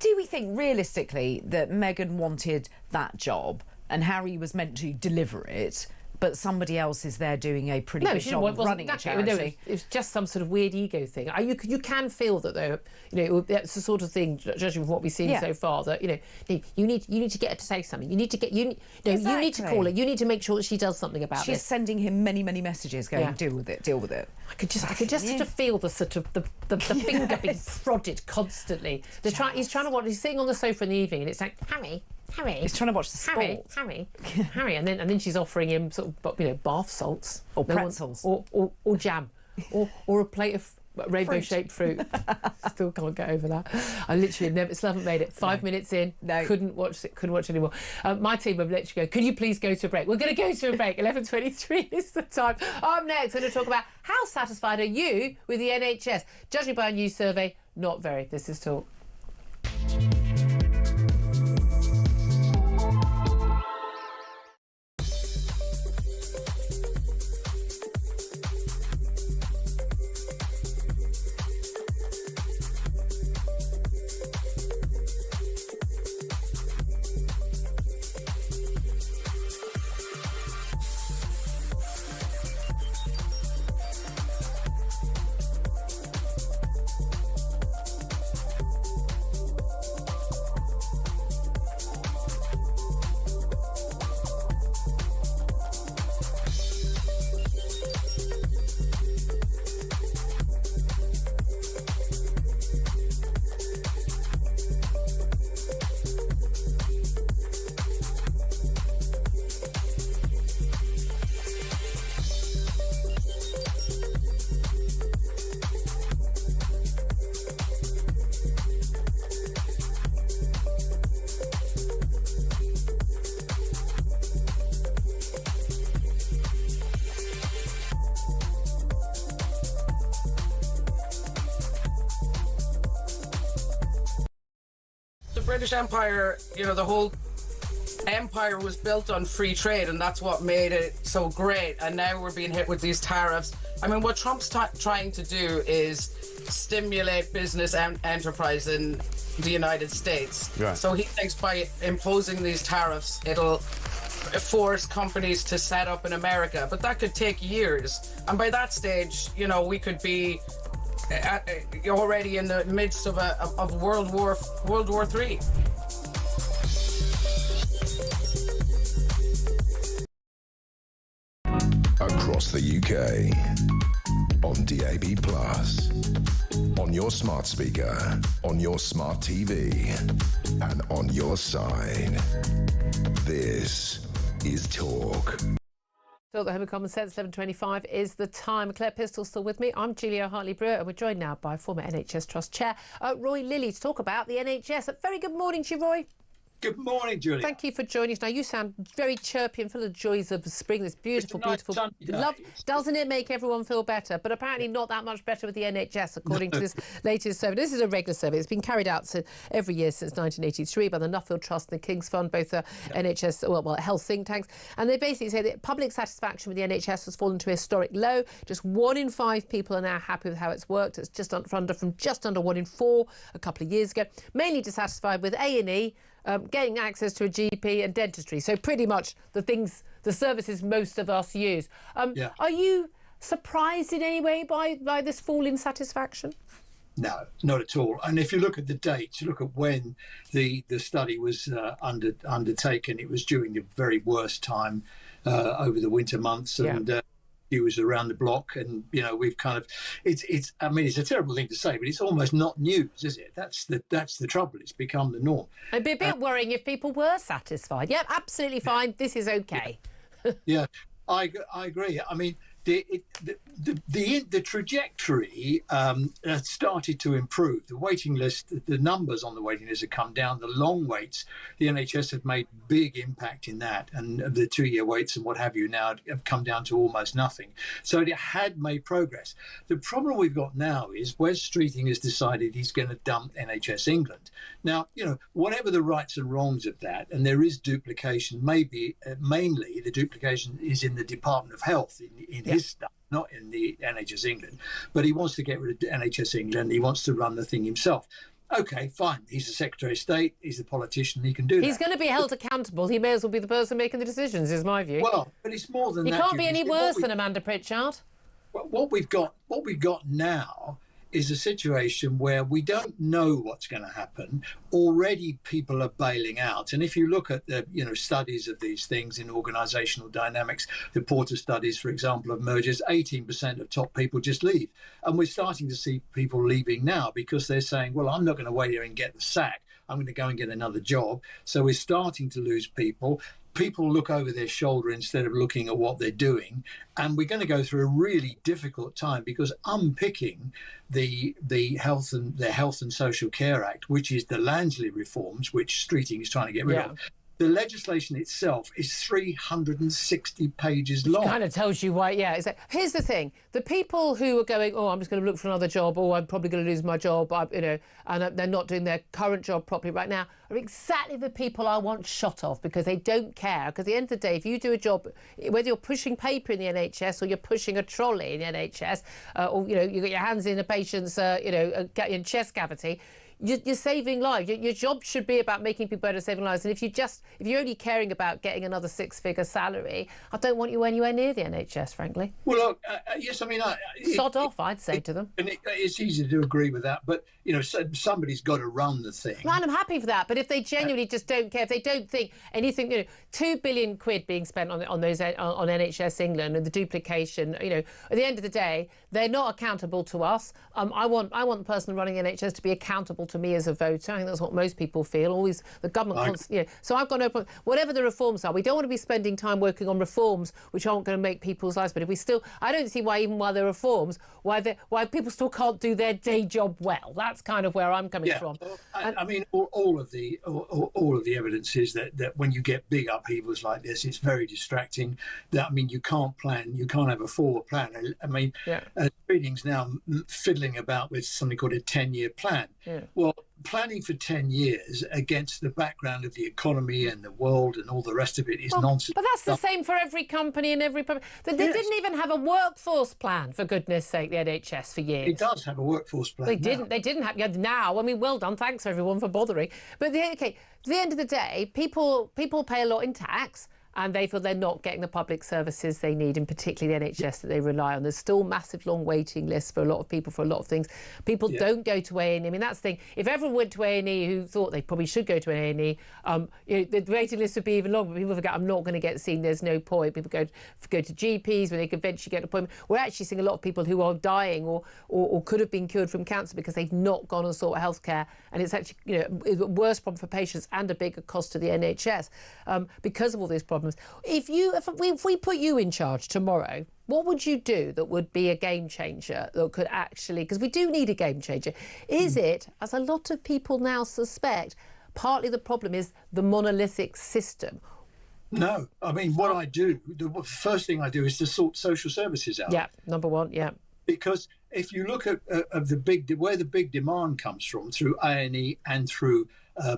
do we think realistically that Meghan wanted that job and Harry was meant to deliver it, but somebody else is there doing a pretty good job of running a charity? No, it's just some sort of weird ego thing. You can feel that, though, you know, that's the sort of thing, judging from what we've seen so far, that, you know, you need to get her to say something. You need to need to call her. You need to make sure that she does something about this. She's sending him many messages going, deal with it. I could just sort of feel the sort of the finger being prodded constantly. He's trying to watch. He's sitting on the sofa in the evening, and it's like, Harry. He's trying to watch the sport. Harry, and then she's offering him sort of, you know, bath salts or pretzels or jam or a plate of rainbow-shaped fruit. Still can't get over that. I literally still haven't made it. 5 minutes in, couldn't watch anymore. My team have literally go, could you please go to a break? We're going to go to a break. 11:23 is the time. Up next, we're going to talk about how satisfied are you with the NHS? Judging by a new survey, not very. This is Talk. British Empire, you know, the whole empire was built on free trade, and that's what made it so great. And now we're being hit with these tariffs. I mean, what Trump's trying to do is stimulate business and enterprise in the United States. Right. So he thinks by imposing these tariffs, it'll force companies to set up in America. But that could take years. And by that stage, you know, we could be already in the midst of World War III. Across the UK, on DAB+, on your smart speaker, on your smart TV, and on your side. This is Talk. Talk the Home of Common Sense, 11:25 is the time. Claire Pistol's still with me. I'm Julia Hartley-Brewer, and we're joined now by former NHS Trust Chair Roy Lilly to talk about the NHS. A very good morning to you, Roy. Good morning, Julia. Thank you for joining us. Now, you sound very chirpy and full of joys of spring. This beautiful, beautiful love. Doesn't it make everyone feel better? But apparently not that much better with the NHS, according to this latest survey. This is a regular survey. It's been carried out every year since 1983 by the Nuffield Trust and the King's Fund, both NHS, well, health think tanks. And they basically say that public satisfaction with the NHS has fallen to a historic low. Just 1 in 5 people are now happy with how it's worked. It's just from just under 1 in 4 a couple of years ago. Mainly dissatisfied with A&E, getting access to a GP and dentistry. So pretty much the services most of us use. Are you surprised in any way by this fall in satisfaction? No, not at all. And if you look at the dates, you look at when the study was undertaken, it was during the very worst time over the winter months. And he was around the block, and you know, we've kind of it's I mean, it's a terrible thing to say, but it's almost not news, is it? That's the trouble. It's become the norm. It'd be a bit worrying if people were satisfied. Yep, absolutely fine. This is okay. Yeah, I agree. I mean, the trajectory started to improve. The waiting list, the numbers on the waiting list have come down. The long waits, the NHS have made big impact in that, and the 2-year waits and what have you now have come down to almost nothing. So it had made progress. The problem we've got now is Wes Streeting has decided he's going to dump NHS England. Now, whatever the rights and wrongs of that, and there is duplication, maybe mainly the duplication is in the Department of Health in his stuff, not in the NHS England. But he wants to get rid of NHS England. He wants to run the thing himself. Okay, fine. He's the Secretary of State. He's the politician. He can do that. He's going to be held accountable. He may as well be the person making the decisions, is my view. Well, but it's more than that. He can't be any worse than Amanda Pritchard. What we've got now is a situation where we don't know what's going to happen. Already people are bailing out. And if you look at the studies of these things in organisational dynamics, the Porter studies, for example, of mergers, 18% of top people just leave. And we're starting to see people leaving now because they're saying, well, I'm not going to wait here and get the sack. I'm going to go and get another job. So we're starting to lose people. People look over their shoulder instead of looking at what they're doing. And we're going to go through a really difficult time because unpicking the Health and Social Care Act, which is the Lansley reforms, which Streeting is trying to get rid of. The legislation itself is 360 pages long. It kind of tells you why, here's the thing. The people who are going, I'm just going to look for another job, or I'm probably going to lose my job, and they're not doing their current job properly right now, are exactly the people I want shot of because they don't care. Because at the end of the day, if you do a job, whether you're pushing paper in the NHS or you're pushing a trolley in the NHS, or, you got your hands in a patient's, your chest cavity, you're saving lives. Your job should be about making people better, saving lives. And if you're only caring about getting another 6-figure salary, I don't want you anywhere near the NHS, frankly. Well, look, yes, I mean, sod off, I'd say to them. And it's easy to agree with that, but somebody's got to run the thing. And I'm happy for that. But if they genuinely just don't care, if they don't think anything, £2 billion being spent on NHS England and the duplication, at the end of the day, they're not accountable to us. I want the person running the NHS to be accountable to me as a voter. I think that's what most people feel. Always the government. So I've got no problem. Whatever the reforms are, we don't want to be spending time working on reforms which aren't going to make people's lives better. I don't see why, even while there are reforms, why people still can't do their day job well. That's kind of where I'm coming from. I mean, all of the evidence is that when you get big upheavals like this, it's very distracting. You can't plan. You can't have a forward plan. Reading's now fiddling about with something called a 10-year plan. Well, planning for 10 years against the background of the economy and the world and all the rest of it is nonsense. But that's the same for every company and every... They didn't even have a workforce plan, for goodness sake, the NHS, for years. It does have a workforce plan. They didn't have... now, I mean, well done, thanks everyone for bothering. But at the end of the day, people pay a lot in tax, and they feel they're not getting the public services they need, and particularly the NHS that they rely on. There's still massive long waiting lists for a lot of people for a lot of things. People don't go to A&E. I mean, that's the thing. If everyone went to A&E who thought they probably should go to an A&E, the waiting list would be even longer. But people forget, I'm not going to get seen. There's no point. People go to GPs where they could eventually get an appointment. We're actually seeing a lot of people who are dying or could have been cured from cancer because they've not gone and sought health care. And it's actually a worse problem for patients and a bigger cost to the NHS because of all these problems. If we put you in charge tomorrow, what would you do that would be a game changer that could actually, because we do need a game changer. Is it, as a lot of people now suspect, partly the problem is the monolithic system? No, I mean, what I do, the first thing I do is to sort social services out. Yeah, number one, yeah. Because if you look at where the big demand comes from through A&E and through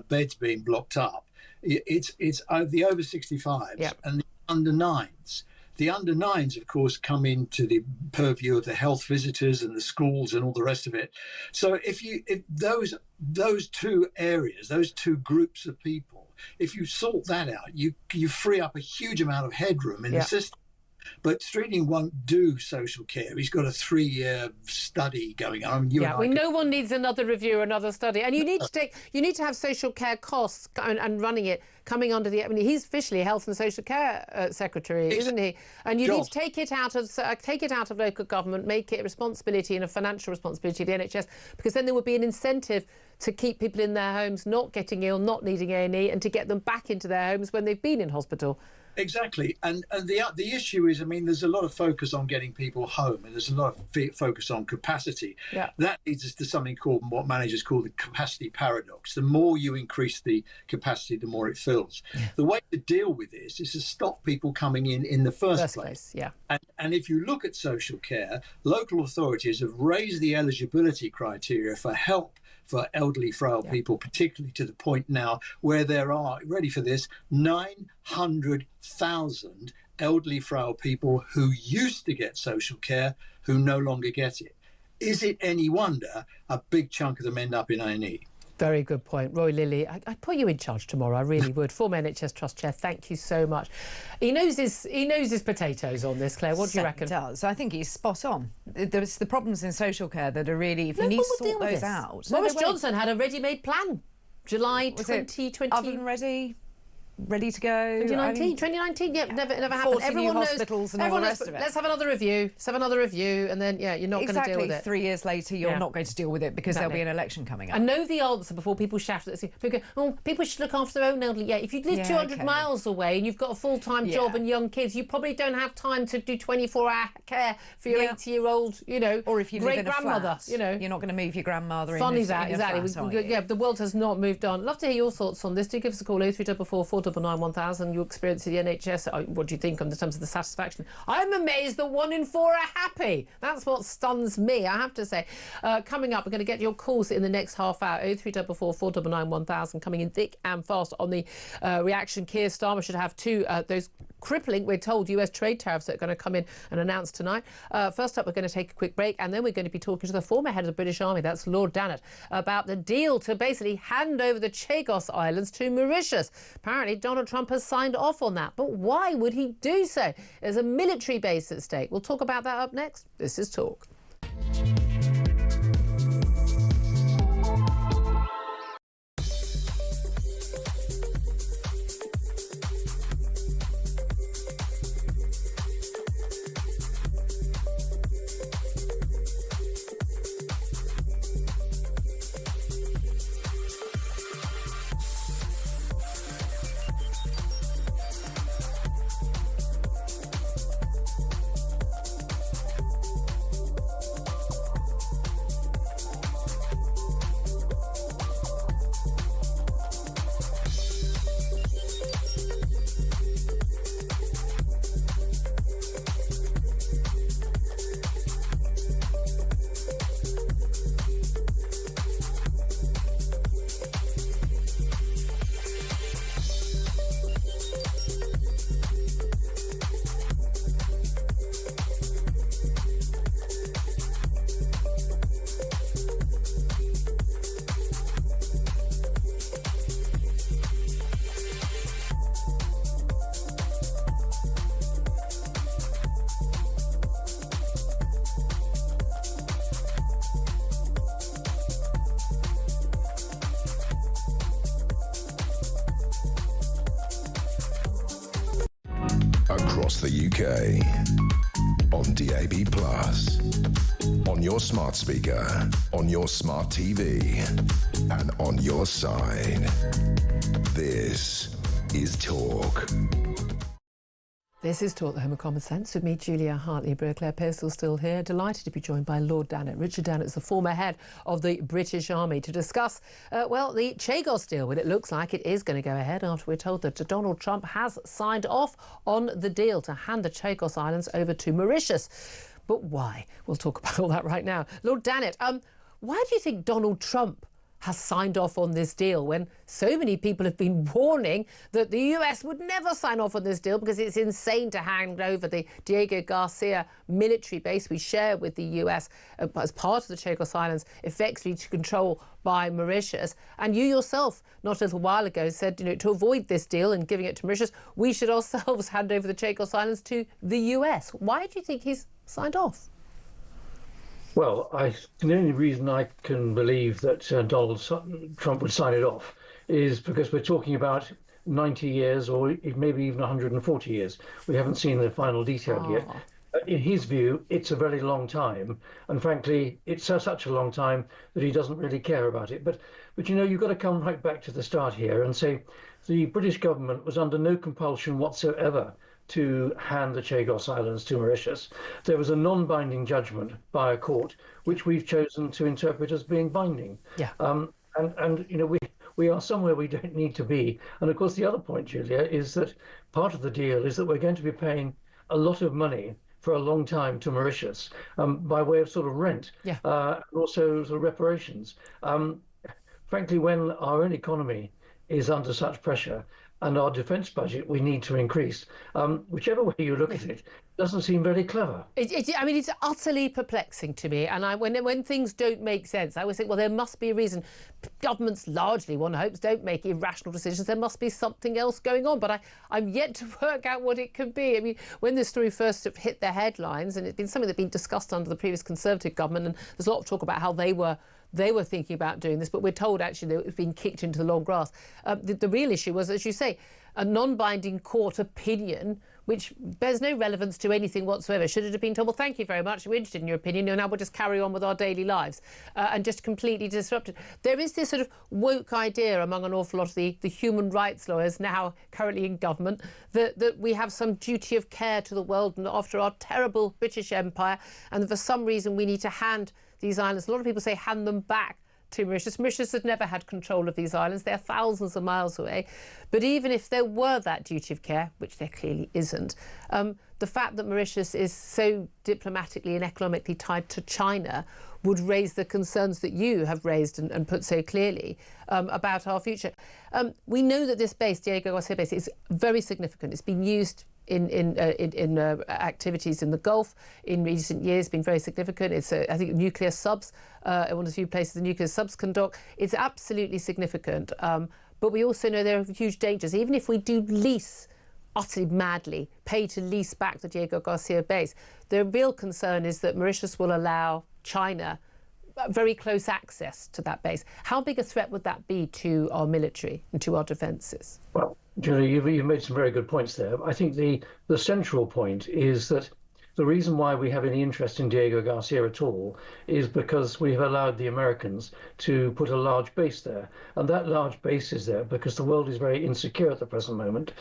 beds being blocked up, it's the over 65s and the under 9s. The under 9s, of course, come into the purview of the health visitors and the schools and all the rest of it. So if those two areas, those two groups of people, if you sort that out, you free up a huge amount of headroom in the system. But Streeting won't do social care. He's got a 3-year study going on. No one needs another review or another study. And you need to have social care costs and running it coming under the... I mean, he's officially Health and Social Care Secretary, isn't he? And you need to take it out of local government, make it a responsibility and a financial responsibility of the NHS, because then there would be an incentive to keep people in their homes, not getting ill, not needing A&E, and to get them back into their homes when they've been in hospital. Exactly, and the issue is, I mean, there's a lot of focus on getting people home, and there's a lot of focus on capacity. Yeah. That leads us to something called what managers call the capacity paradox. The more you increase the capacity, the more it fills. Yeah. The way to deal with this is to stop people coming in the first place. Yeah. And if you look at social care, local authorities have raised the eligibility criteria for help for elderly, frail people, particularly to the point now where there are, ready for this, 900,000 elderly, frail people who used to get social care who no longer get it. Is it any wonder a big chunk of them end up in A&E? Very good point. Roy Lilly, I'd put you in charge tomorrow, I really would. Former NHS Trust Chair, thank you so much. He knows his potatoes on this, Claire. What do you reckon? He does. I think he's spot on. There's the problems in social care that are really, if you need to sort those out. Boris Johnson had a ready-made plan. July 2020. Oven ready to go. 2019, yeah, never happened. Everyone knows. Hospitals and all the rest of it. Let's have another review. Let's have another review, and then you're not going to deal with it. 3 years later, you're not going to deal with it because there'll be an election coming up. I know the answer before people shout at us. People go, "Oh, people should look after their own elderly." Yeah, if you live 200 miles away and you've got a full-time job and young kids, you probably don't have time to do 24-hour care for your 80-year-old, or if you live in a flat, you're not going to move your grandmother in. Funny that, exactly. Yeah, the world has not moved on. Love to hear your thoughts on this. Do give us a call 0344 499 1000. Your experience of the NHS. What do you think in terms of the satisfaction? I'm amazed that 1 in 4 are happy. That's what stuns me, I have to say. Coming up, we're going to get your calls in the next half hour. 0344 499 1000 coming in thick and fast on the reaction. Keir Starmer should have those crippling, we're told, US trade tariffs that are going to come in and announced tonight. First up, we're going to take a quick break, and then we're going to be talking to the former head of the British Army, that's Lord Dannatt, about the deal to basically hand over the Chagos Islands to Mauritius. Apparently, Donald Trump has signed off on that, but why would he do so? There's a military base at stake. We'll talk about that up next. This is Talk. Across the UK, on DAB+, on your smart speaker, on your smart TV, and on your side. This is Talk. This is Talk, the Home of Common Sense, with me, Julia Hartley-Brewer. Claire Pearsall still here. Delighted to be joined by Lord Dannatt. Richard Dannatt is the former head of the British Army to discuss, the Chagos deal. Well, it looks like it is going to go ahead after we're told that Donald Trump has signed off on the deal to hand the Chagos Islands over to Mauritius. But why? We'll talk about all that right now. Lord Dannatt, why do you think Donald Trump has signed off on this deal when so many people have been warning that the US would never sign off on this deal because it's insane to hand over the Diego Garcia military base we share with the US as part of the Chagos Islands, effectively to control by Mauritius. And you yourself, not a little while ago, said, to avoid this deal and giving it to Mauritius, we should ourselves hand over the Chagos Islands to the US. Why do you think he's signed off? Well, the only reason I can believe that Donald Trump would sign it off is because we're talking about 90 years or maybe even 140 years. We haven't seen the final detail yet. in his view, it's a very long time, and frankly, it's such a long time that he doesn't really care about it. But you know, you've got to come right back to the start here and say the British government was under no compulsion whatsoever to hand the Chagos Islands to Mauritius. There was a non-binding judgment by a court, which we've chosen to interpret as being binding. Yeah. And you know, we are somewhere we don't need to be. And of course, the other point, Julia, is that part of the deal is that we're going to be paying a lot of money for a long time to Mauritius by way of sort of rent, and also sort of reparations. Frankly, when our own economy is under such pressure and our defence budget we need to increase, whichever way you look at it, doesn't seem very clever. I mean, it's utterly perplexing to me. And when things don't make sense, I always think, well, there must be a reason. Governments largely, one hopes, don't make irrational decisions. There must be something else going on. But I'm yet to work out what it could be. I mean, when this story first hit the headlines, and it's been something that's been discussed under the previous Conservative government, and there's a lot of talk about how they were thinking about doing this, but we're told actually that it's been kicked into the long grass. The real issue was, as you say, a non-binding court opinion which bears no relevance to anything whatsoever. Should it have been told, well, thank you very much, we're interested in your opinion, and now we'll just carry on with our daily lives, and just completely disrupted. There is this sort of woke idea among an awful lot of the human rights lawyers now currently in government that we have some duty of care to the world and after our terrible British Empire, and that for some reason we need to hand these islands, a lot of people say hand them back to Mauritius. Mauritius has never had control of these islands. They're thousands of miles away. But even if there were that duty of care, which there clearly isn't, the fact that Mauritius is so diplomatically and economically tied to China would raise the concerns that you have raised and put so clearly about our future. We know that this base, Diego Garcia base, is very significant. It's been used in activities in the Gulf in recent years, been very significant. It's, I think, nuclear subs, one of the few places the nuclear subs can dock. It's absolutely significant. But we also know there are huge dangers. Even if we do lease, utterly madly, pay to lease back the Diego Garcia base, the real concern is that Mauritius will allow China very close access to that base. How big a threat would that be to our military and to our defences? Well, Julie, you've made some very good points there. I think the central point is that the reason why we have any interest in Diego Garcia at all is because we have allowed the Americans to put a large base there. And that large base is there because the world is very insecure at the present moment.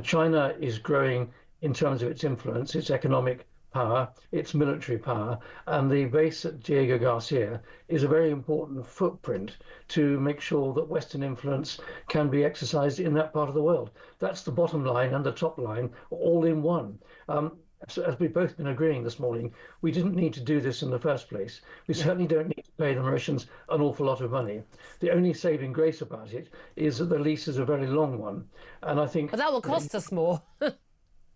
China is growing in terms of its influence, its economic power, its military power, and the base at Diego Garcia is a very important footprint to make sure that Western influence can be exercised in that part of the world. That's the bottom line and the top line all in one. So as we've both been agreeing this morning, we didn't need to do this in the first place. We certainly don't need to pay the Mauritians an awful lot of money. The only saving grace about it is that the lease is a very long one. And I think... But that will cost us more.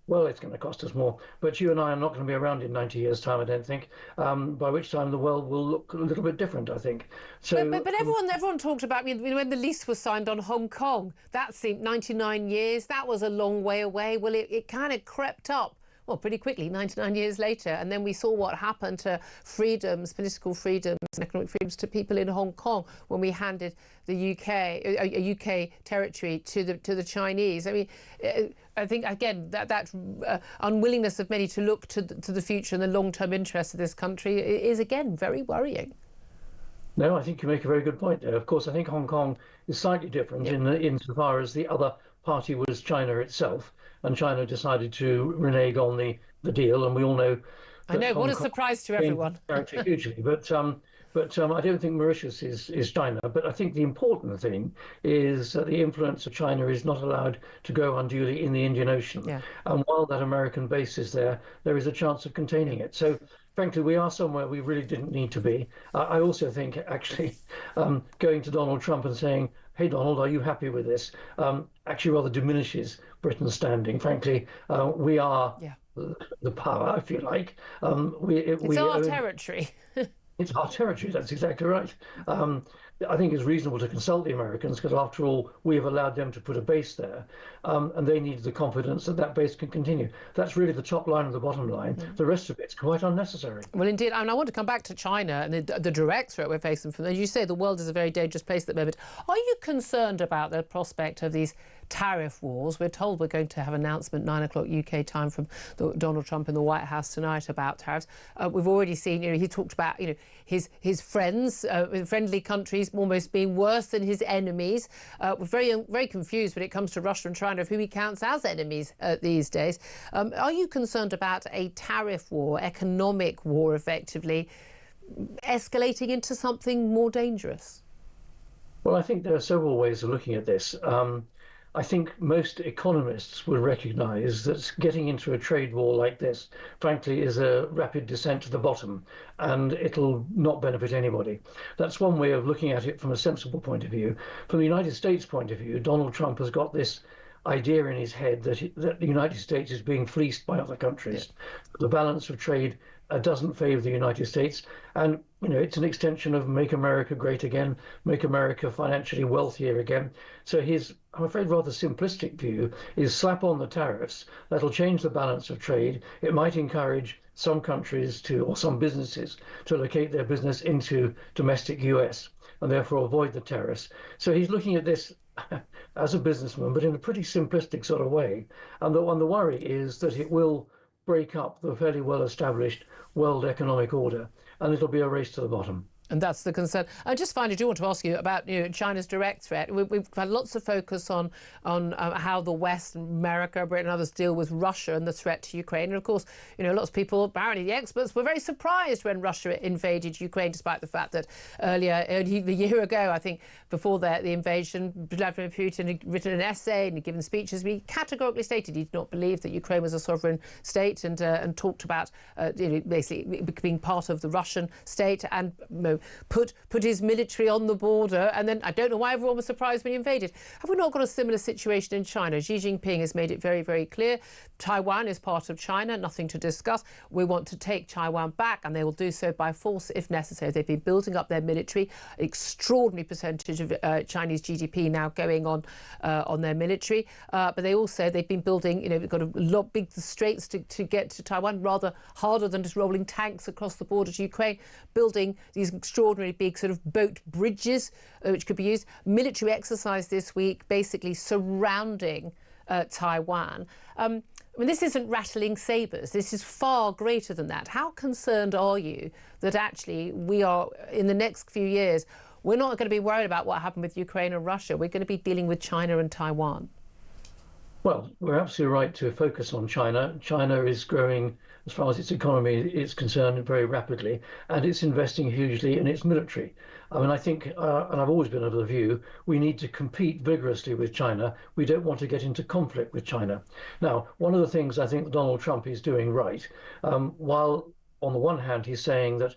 Well, it's going to cost us more, but you and I are not going to be around in 90 years' time, I don't think, by which time the world will look a little bit different, I think. So, but everyone talked about, when the lease was signed on Hong Kong, that seemed 99 years, that was a long way away. Well, it kind of crept up. Well, pretty quickly, 99 years later. And then we saw what happened to freedoms, political freedoms and economic freedoms to people in Hong Kong when we handed the a UK territory to the Chinese. I mean, I think, again, that unwillingness of many to look to the future and the long-term interests of this country is, again, very worrying. No, I think you make a very good point there. Of course, I think Hong Kong is slightly different insofar as the other party was China itself. And China decided to renege on the deal, and we all know. I know, what a surprise to everyone. Hugely, but I don't think Mauritius is China. But I think the important thing is that the influence of China is not allowed to go unduly in the Indian Ocean. Yeah. And while that American base is there, there is a chance of containing it. So, frankly, we are somewhere we really didn't need to be. I also think, actually, going to Donald Trump and saying, "Hey, Donald, are you happy with this?" actually rather diminishes Britain's standing. Frankly, we are the power, if you like. It's our territory. It's our territory. That's exactly right. I think it's reasonable to consult the Americans because, after all, we have allowed them to put a base there, and they needed the confidence that that base can continue. That's really the top line and the bottom line. The rest of it's quite unnecessary. Well, indeed, and I want to come back to China and the direct threat we're facing from them. As you say, the world is a very dangerous place at the moment. Are you concerned about the prospect of these tariff wars? We're told we're going to have an announcement 9 o'clock UK time from Donald Trump in the White House tonight about tariffs. We've already seen, he talked about, his friends, friendly countries almost being worse than his enemies. We're very confused when it comes to Russia and China of who he counts as enemies these days. Are you concerned about a tariff war, economic war, effectively escalating into something more dangerous? Well, I think there are several ways of looking at this. I think most economists will recognise that getting into a trade war like this, frankly, is a rapid descent to the bottom, and it'll not benefit anybody. That's one way of looking at it from a sensible point of view. From the United States point of view, Donald Trump has got this idea in his head that the United States is being fleeced by other countries. The balance of trade doesn't favour the United States, and it's an extension of Make America Great Again, make America financially wealthier again. So his, I'm afraid, rather simplistic view is slap on the tariffs. That'll change the balance of trade. It might encourage some countries or some businesses to locate their business into domestic US and therefore avoid the tariffs. So he's looking at this as a businessman, but in a pretty simplistic sort of way. And the worry is that it will break up the fairly well-established world economic order, and it'll be a race to the bottom. And that's the concern. I just finally do want to ask you about China's direct threat. We've had lots of focus on how the West, America, Britain and others deal with Russia and the threat to Ukraine. And of course, lots of people, apparently the experts, were very surprised when Russia invaded Ukraine, despite the fact that only a year ago, I think, before the invasion, Vladimir Putin had written an essay and had given speeches. He categorically stated he did not believe that Ukraine was a sovereign state, and talked about basically being part of the Russian state, and put his military on the border. And then I don't know why everyone was surprised when he invaded. Have we not got a similar situation in China? Xi Jinping has made it very, very clear. Taiwan is part of China, nothing to discuss. We want to take Taiwan back, and they will do so by force if necessary. They've been building up their military. Extraordinary percentage of Chinese GDP now going on their military. But they've been building, they've got a lot big straits to get to Taiwan, rather harder than just rolling tanks across the border to Ukraine, building these extraordinary big sort of boat bridges which could be used. Military exercise this week basically surrounding Taiwan. This isn't rattling sabres. This is far greater than that. How concerned are you that actually we are, in the next few years, we're not going to be worried about what happened with Ukraine and Russia. We're going to be dealing with China and Taiwan. Well, we're absolutely right to focus on China. China is growing, as far as its economy is concerned, very rapidly, and it's investing hugely in its military. I think, and I've always been of the view, we need to compete vigorously with China. We don't want to get into conflict with China. Now, one of the things I think Donald Trump is doing right, while on the one hand he's saying that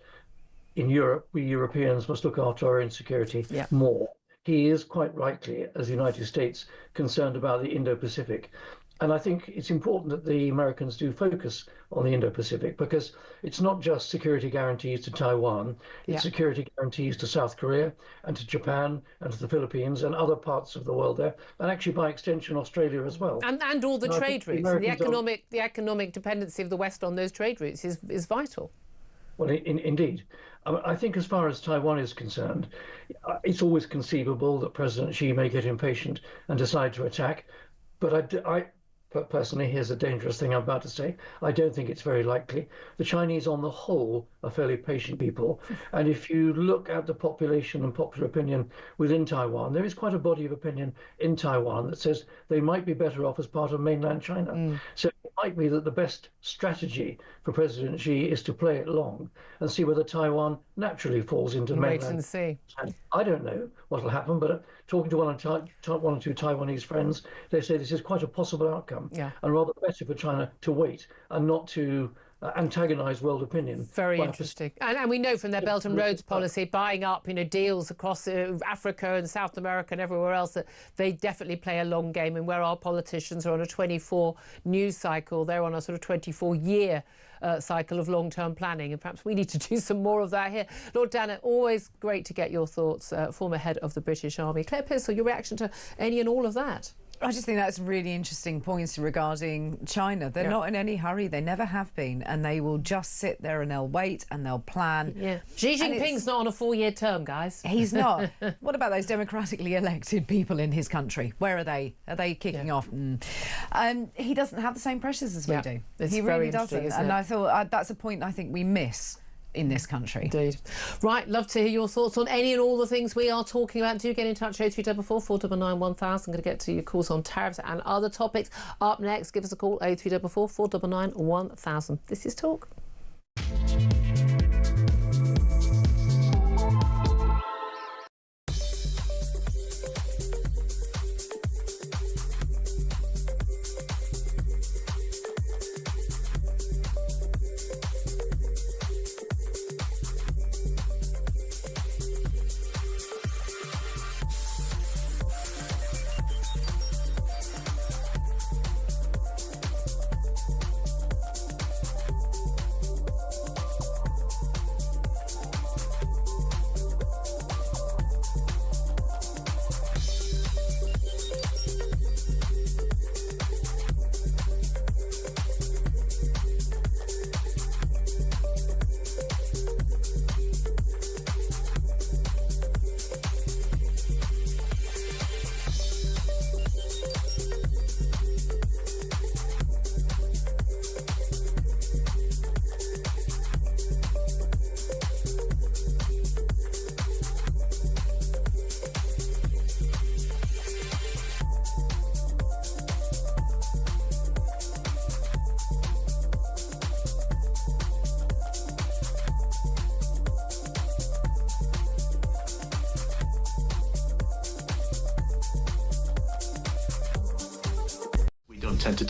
in Europe, we Europeans must look after our own security more. He is quite rightly, as the United States, concerned about the Indo-Pacific. And I think it's important that the Americans do focus on the Indo-Pacific, because it's not just security guarantees to Taiwan, it's security guarantees to South Korea and to Japan and to the Philippines and other parts of the world there, and actually by extension Australia as well. And all the trade routes. The economic dependency of the West on those trade routes is vital. Well, indeed. I think as far as Taiwan is concerned, it's always conceivable that President Xi may get impatient and decide to attack. But personally, here's a dangerous thing I'm about to say. I don't think it's very likely. The Chinese, on the whole, are fairly patient people. And if you look at the population and popular opinion within Taiwan, there is quite a body of opinion in Taiwan that says they might be better off as part of mainland China. So it might be that the best strategy for President Xi is to play it long and see whether Taiwan naturally falls into mainland. Wait and see. I don't know what will happen, but talking to one or two Taiwanese friends, they say this is quite a possible outcome, and rather better for China to wait and not to antagonise world opinion. Very interesting. And we know from their Belt and Roads policy, buying up, deals across Africa and South America and everywhere else, that they definitely play a long game. And where our politicians are on a 24 news cycle, they're on a sort of 24-year cycle of long-term planning, and perhaps we need to do some more of that here. Lord Danner, always great to get your thoughts, former head of the British Army. Claire Pissell, your reaction to any and all of that? I just think that's really interesting points regarding China. They're not in any hurry. They never have been. And they will just sit there and they'll wait and they'll plan. Yeah. Xi Jinping's not on a 4-year term, guys. He's not. What about those democratically elected people in his country? Where are they? Are they kicking off? He doesn't have the same pressures as we do. He really doesn't. And I thought that's a point I think we miss in this country. Indeed. Right, love to hear your thoughts on any and all the things we are talking about. Do get in touch, 0344 499 1000. I'm going to get to your calls on tariffs and other topics. Up next, give us a call, 0344 499 1000. This is Talk.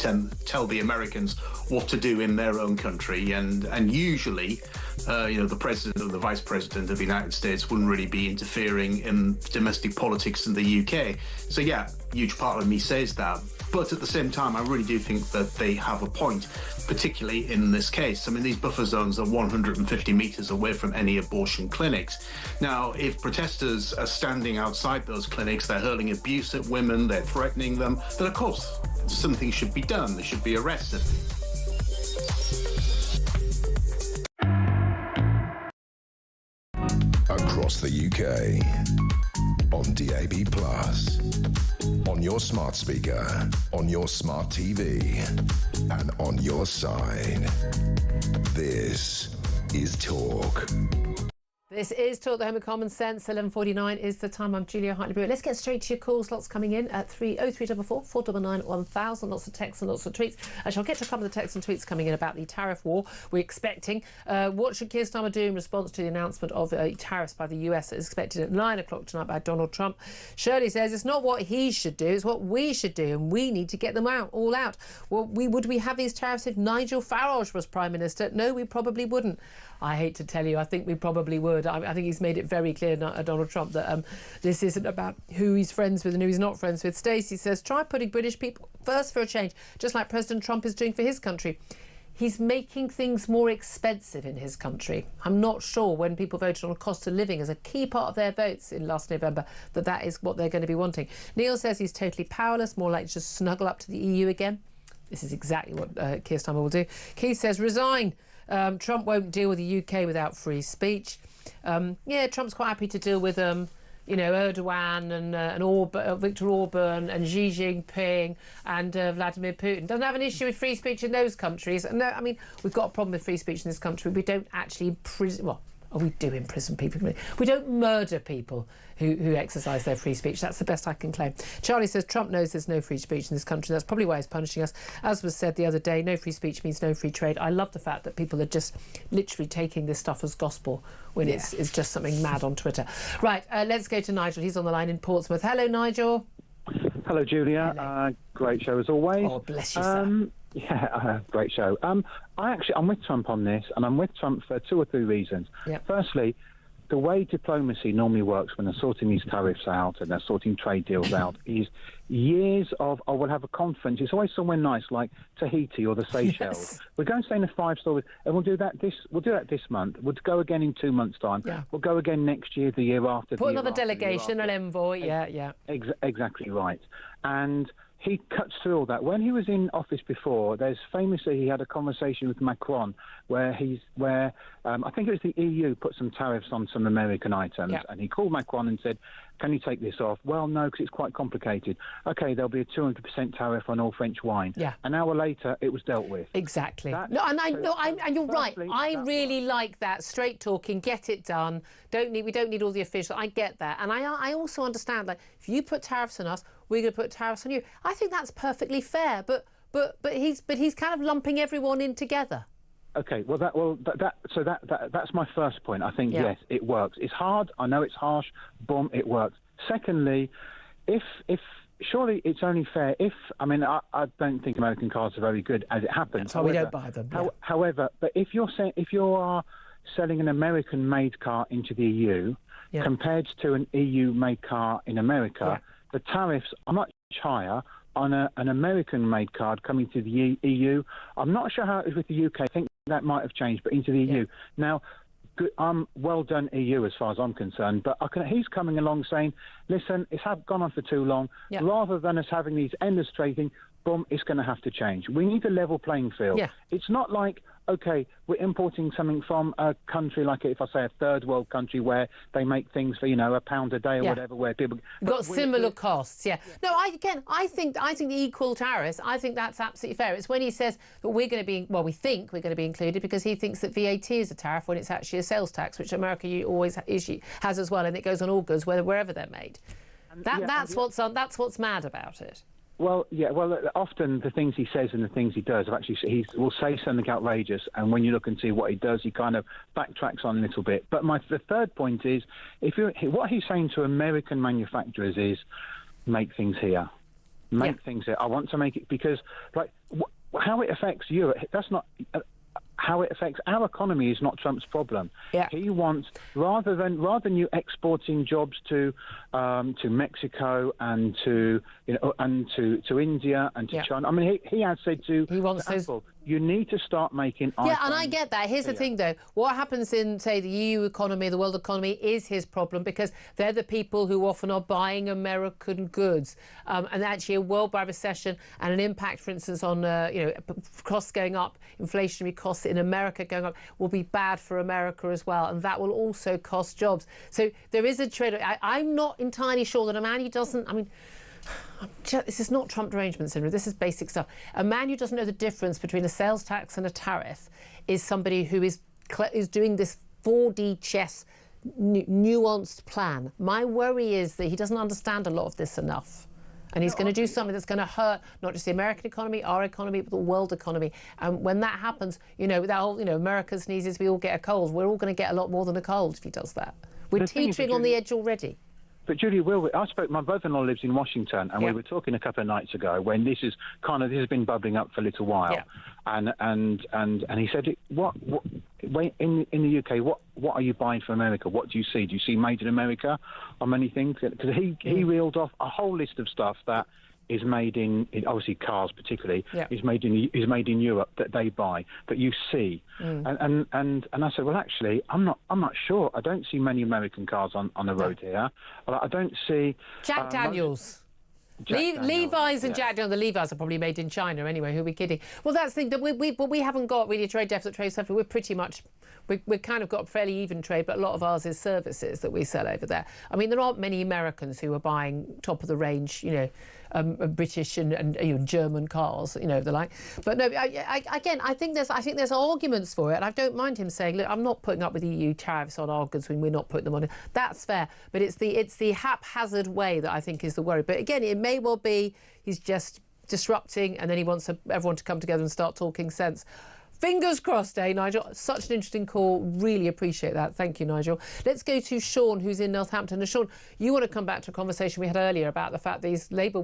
tend to tell the Americans what to do in their own country, and usually the president or the vice president of the United States wouldn't really be interfering in domestic politics in the UK. So yeah, a huge part of me says that. But at the same time, I really do think that they have a point, particularly in this case. I mean, these buffer zones are 150 metres away from any abortion clinics. Now, if protesters are standing outside those clinics, they're hurling abuse at women, they're threatening them, then of course something should be done. They should be arrested. Across the UK, on DAB+, on your smart speaker, on your smart TV, and on your side. This is Talk. This is Talk, the home of common sense. 11:49 is the time. I'm Julia Hartley-Brewer. Let's get straight to your calls. Lots coming in at 30344 499 1000. Lots of texts and lots of tweets. I shall get to some of the texts and tweets coming in about the tariff war we're expecting. What should Keir Starmer do in response to the announcement of tariffs by the US that is expected at 9 o'clock tonight by Donald Trump? Shirley says it's not what he should do, it's what we should do, and we need to get them all out. Well, would we have these tariffs if Nigel Farage was Prime Minister? No, we probably wouldn't. I hate to tell you, I think we probably would. I think he's made it very clear, Donald Trump, that this isn't about who he's friends with and who he's not friends with. Stacey says, try putting British people first for a change, just like President Trump is doing for his country. He's making things more expensive in his country. I'm not sure when people voted on cost of living as a key part of their votes in last November that is what they're going to be wanting. Neil says he's totally powerless, more likely to just snuggle up to the EU again. This is exactly what Keir Starmer will do. Keith says, resign. Trump won't deal with the UK without free speech. Trump's quite happy to deal with Erdogan and Viktor Orban and Xi Jinping and Vladimir Putin. Doesn't have an issue with free speech in those countries. No, I mean, we've got a problem with free speech in this country. We don't actually imprison... Well, we do imprison people. We don't murder people who exercise their free speech. That's the best I can claim. Charlie says Trump knows there's no free speech in this country. That's probably why he's punishing us. As was said the other day, no free speech means no free trade. I love the fact that people are just literally taking this stuff as gospel when it's just something mad on Twitter. Right, let's go to Nigel. He's on the line in Portsmouth. Hello, Nigel. Hello, Julia. Hello. Great show as always. Oh, bless you, sir. Yeah, great show. I'm with Trump on this, and I'm with Trump for 2 or 3 reasons. Yep. Firstly, the way diplomacy normally works when they're sorting these tariffs out and they're sorting trade deals out is years of, we'll have a conference. It's always somewhere nice like Tahiti or the Seychelles. Yes. We're going to stay in a 5-star, and we'll do that this month. We'll go again in 2 months' time. Yeah. We'll go again next year, the year after. Put another delegation, an envoy. Yeah. Exactly right. And he cuts through all that. When he was in office before, there's famously he had a conversation with Macron where I think it was the EU put some tariffs on some American items, and he called Macron and said, "Can you take this off?" "Well, no, because it's quite complicated." "Okay, there'll be a 200% tariff on all French wine." Yeah. An hour later, it was dealt with. Exactly. And you're right. I really like that straight talking, get it done. We don't need all the officials. I get that, and I also understand, like, if you put tariffs on us, we're going to put tariffs on you. I think that's perfectly fair. But he's kind of lumping everyone in together. Okay, that's my first point. I think yes, it works. It's hard. I know it's harsh. Boom, it works. Secondly, if surely it's only fair if I don't think American cars are very good as it happens. That's why we don't buy them. However, but if you are selling an American-made car into the EU compared to an EU-made car in America, the tariffs are much higher on an American-made car coming to the EU. I'm not sure how it is with the UK. I think that might have changed, but into the EU. Now, well done, EU, as far as I'm concerned. But he's coming along saying, listen, it's gone on for too long. Rather than us having these endless trading, boom, it's going to have to change. We need a level playing field. It's not like, okay, we're importing something from a country like, if I say a third world country where they make things for, £1 a day or whatever, where people... We've got similar costs, No, I think the equal tariffs, I think that's absolutely fair. It's when he says that we think we're going to be included because he thinks that VAT is a tariff when it's actually a sales tax, which America always has as well, and it goes on all goods wherever they're made. That's what's mad about it. Well, often the things he says and the things he does, he will say something outrageous, and when you look and see what he does, he kind of backtracks on a little bit. But the third point is, what he's saying to American manufacturers is, make things here. Make things here. I want to make it because, how it affects Europe, that's not... how it affects our economy is not Trump's problem. He wants, rather than you exporting jobs to Mexico and to India and to China. I mean, he has said to Apple, you need to start making iPhones. And I get that. Here's the thing, though. What happens in, say, the EU economy, the world economy, is his problem because they're the people who often are buying American goods. And actually a worldwide recession and an impact, for instance, on costs going up, inflationary costs in America going up, will be bad for America as well. And that will also cost jobs. So there is a trade-off. I'm not entirely sure that a man who doesn't... this is not Trump derangement syndrome. This is basic stuff. A man who doesn't know the difference between a sales tax and a tariff is somebody who is doing this 4D chess nuanced plan. My worry is that he doesn't understand a lot of this enough. And he's going to do something that's going to hurt not just the American economy, our economy, but the world economy. And when that happens, that whole, America sneezes, we all get a cold. We're all going to get a lot more than a cold if he does that. We're teetering on the edge already. But Julia, my brother-in-law lives in Washington, and we were talking a couple of nights ago when this has been bubbling up for a little while, and he said, in the UK, what are you buying from America? What do you see? Do you see made in America on many things? Because he reeled off a whole list of stuff that is made in obviously cars particularly is made in Europe that they buy that you see, and I said, well, actually I'm not sure. I don't see many American cars on the road here. I don't see Jack Daniels. Levi's and Jack Daniels. The Levi's are probably made in China anyway. Who are we kidding? Well, that's the thing. But we haven't got really a trade deficit, trade surplus. We're pretty much. We've kind of got fairly even trade, but a lot of ours is services that we sell over there. I mean, there aren't many Americans who are buying top of the range, British and German cars, the like. But no, I think there's arguments for it, and I don't mind him saying, look, I'm not putting up with EU tariffs on our goods when we're not putting them on. That's fair, but it's the haphazard way that I think is the worry. But again, it may well be he's just disrupting, and then he wants everyone to come together and start talking sense. Fingers crossed, eh, Nigel? Such an interesting call. Really appreciate that. Thank you, Nigel. Let's go to Sean, who's in Northampton. And Sean, you want to come back to a conversation we had earlier about the fact these Labour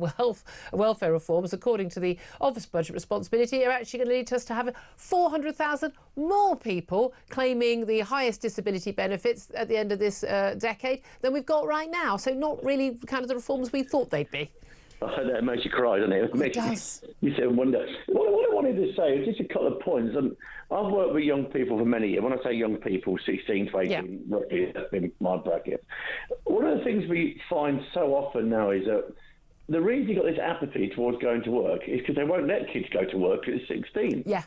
welfare reforms, according to the Office Budget Responsibility, are actually going to lead us to have 400,000 more people claiming the highest disability benefits at the end of this decade than we've got right now. So not really kind of the reforms we thought they'd be. That makes you cry, doesn't it? It does. You sit and wonder. What I wanted to say is just a couple of points. I've worked with young people for many years. When I say young people, 16 to 18, roughly, that's been my bracket. One of the things we find so often now is that the reason you've got this apathy towards going to work is because they won't let kids go to work at 16. Yeah.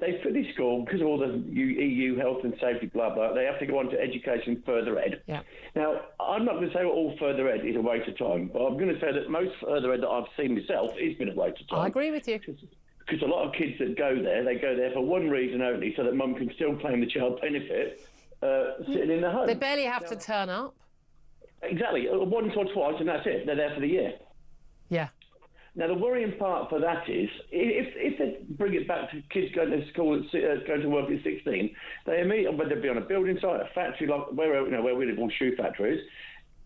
They finish school because of all the EU health and safety, blah, blah. They have to go on to education further ed. Yeah. Now, I'm not going to say all further ed is a waste of time, but I'm going to say that most further ed that I've seen myself has been a waste of time. I agree with you. Because a lot of kids that go there, they go there for one reason only, so that mum can still claim the child benefit sitting in the home. They barely have to turn up. Exactly. Once or twice, and that's it. They're there for the year. Yeah. Now, the worrying part for that is, if they bring it back to kids going to school, going to work at 16, they immediately, whether it be on a building site, a factory, like where we live, all shoe factories,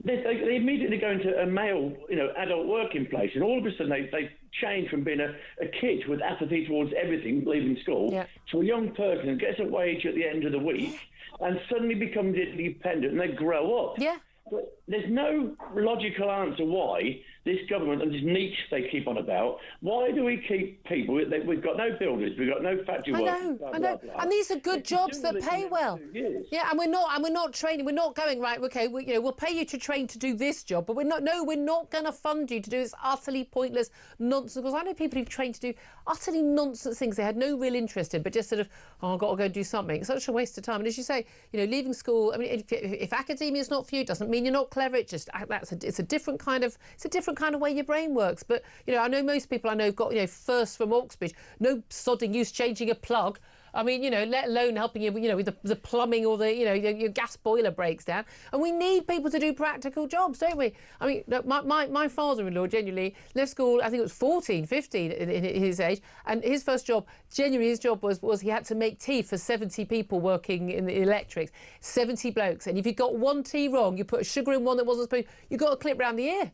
they immediately go into a male, adult working place, and all of a sudden they change from being a kid with apathy towards everything, leaving school, to a young person who gets a wage at the end of the week and suddenly becomes independent, and they grow up. Yeah. But there's no logical answer why this government and this niche they keep on about, why do we keep people? We've got no builders, we've got no factory workers. I know. And these are good jobs that pay well. Yeah, and we're not training. We're not going, right, okay, we'll pay you to train to do this job, but we're not going to fund you to do this utterly pointless nonsense. Because I know people who've trained to do utterly nonsense things they had no real interest in, but just sort of, I've got to go and do something. It's such a waste of time. And as you say, leaving school, I mean, if academia is not for you, it doesn't mean you're not clever. It's just, it's a different kind of way your brain works. But, I know most people I know have got, first from Oxbridge, no sodding use changing a plug. I mean, let alone helping you, with the plumbing or your gas boiler breaks down. And we need people to do practical jobs, don't we? I mean, my father-in-law genuinely left school, I think it was 14, 15 in his age, and his first job, genuinely his job was he had to make tea for 70 people working in the electrics, 70 blokes. And if you got one tea wrong, you put a sugar in one that wasn't supposed to, you got a clip round the ear.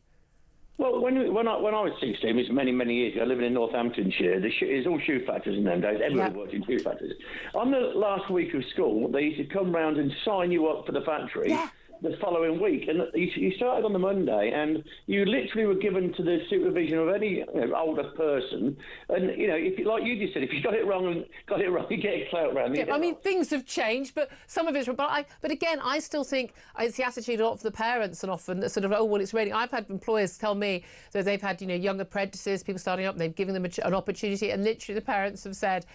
Well, when I was 16, it was many years ago, living in Northamptonshire, it was all shoe factories in them days. Everyone worked in shoe factories. On the last week of school, they used to come round and sign you up for the factory the following week. And you started on the Monday, and you literally were given to the supervision of any older person. And, if like you just said, if you got it wrong, you get a clout round. Yeah, I mean, things have changed, but some of it's... But again, I still think it's the attitude of the parents, and often sort of, oh, well, it's raining. I've had employers tell me that they've had, young apprentices, people starting up, and they've given them an opportunity, and literally the parents have said...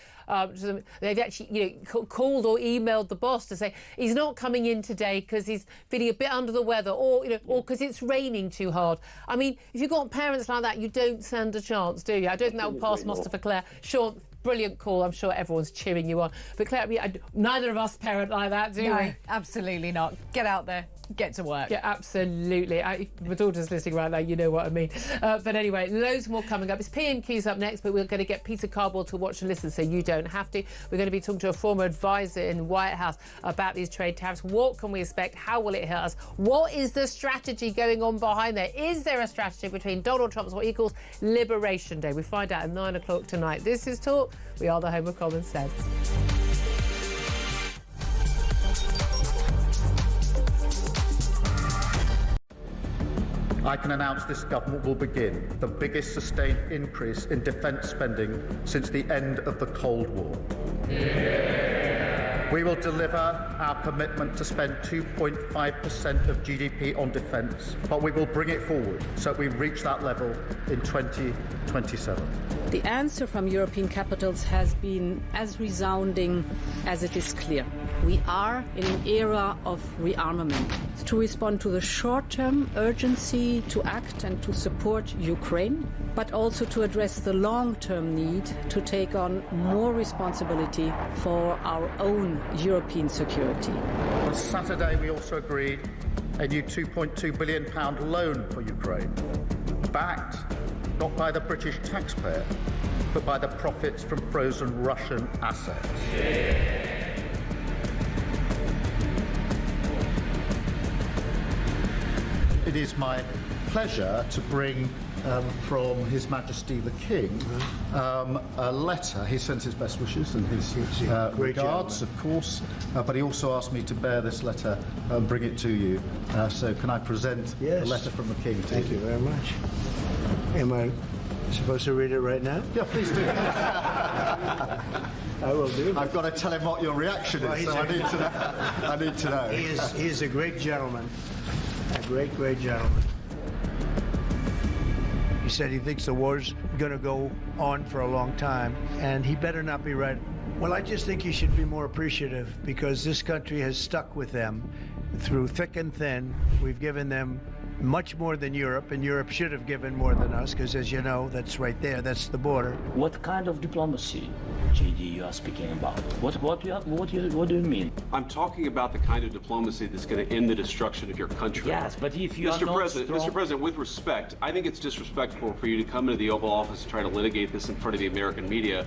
they've actually, called or emailed the boss to say he's not coming in today because he's feeling a bit under the weather, or because it's raining too hard. I mean, if you've got parents like that, you don't stand a chance, do you? I don't think that will pass muster for Claire. Sure, brilliant call. I'm sure everyone's cheering you on. But Claire, neither of us parent like that, do we? No, absolutely not. Get out there. Get to work. Yeah, absolutely. If my daughter's listening right now, you know what I mean. But anyway, loads more coming up. It's PMQs up next, but we're going to get Peter Cardboard to watch and listen so you don't have to. We're going to be talking to a former advisor in the White House about these trade tariffs. What can we expect? How will it hit us? What is the strategy going on behind there? Is there a strategy between Donald Trump's what he calls Liberation Day? We find out at 9 o'clock tonight. This is Talk. We are the home of common sense. I can announce this government will begin the biggest sustained increase in defence spending since the end of the Cold War. We will deliver our commitment to spend 2.5% of GDP on defence, but we will bring it forward so we reach that level in 2027. The answer from European capitals has been as resounding as it is clear. We are in an era of rearmament to respond to the short-term urgency to act and to support Ukraine, but also to address the long-term need to take on more responsibility for our own European security. On Saturday, we also agreed a new £2.2 billion loan for Ukraine, backed not by the British taxpayer, but by the profits from frozen Russian assets. It is my pleasure to bring from His Majesty the King a letter. He sends his best wishes and his regards, of course, but he also asked me to bear this letter and bring it to you. So can I present the letter from the King to you? Thank you very much. Am I supposed to read it right now? Yeah, please do. I will do. I've got to tell him what your reaction is, so I need to know. I need to know. He is a great gentleman. A great, great gentleman. He said he thinks the war's going to go on for a long time, and he better not be right. Well, I just think he should be more appreciative, because this country has stuck with them through thick and thin. We've given them much more than Europe, and Europe should have given more than us, because, as you know, that's right there, that's the border. What kind of diplomacy, JD, you are speaking about? What do you mean? I'm talking about the kind of diplomacy that's going to end the destruction of your country. Yes, but if you Mr. are not President, strong... Mr. President, with respect, I think it's disrespectful for you to come into the Oval Office and try to litigate this in front of the American media.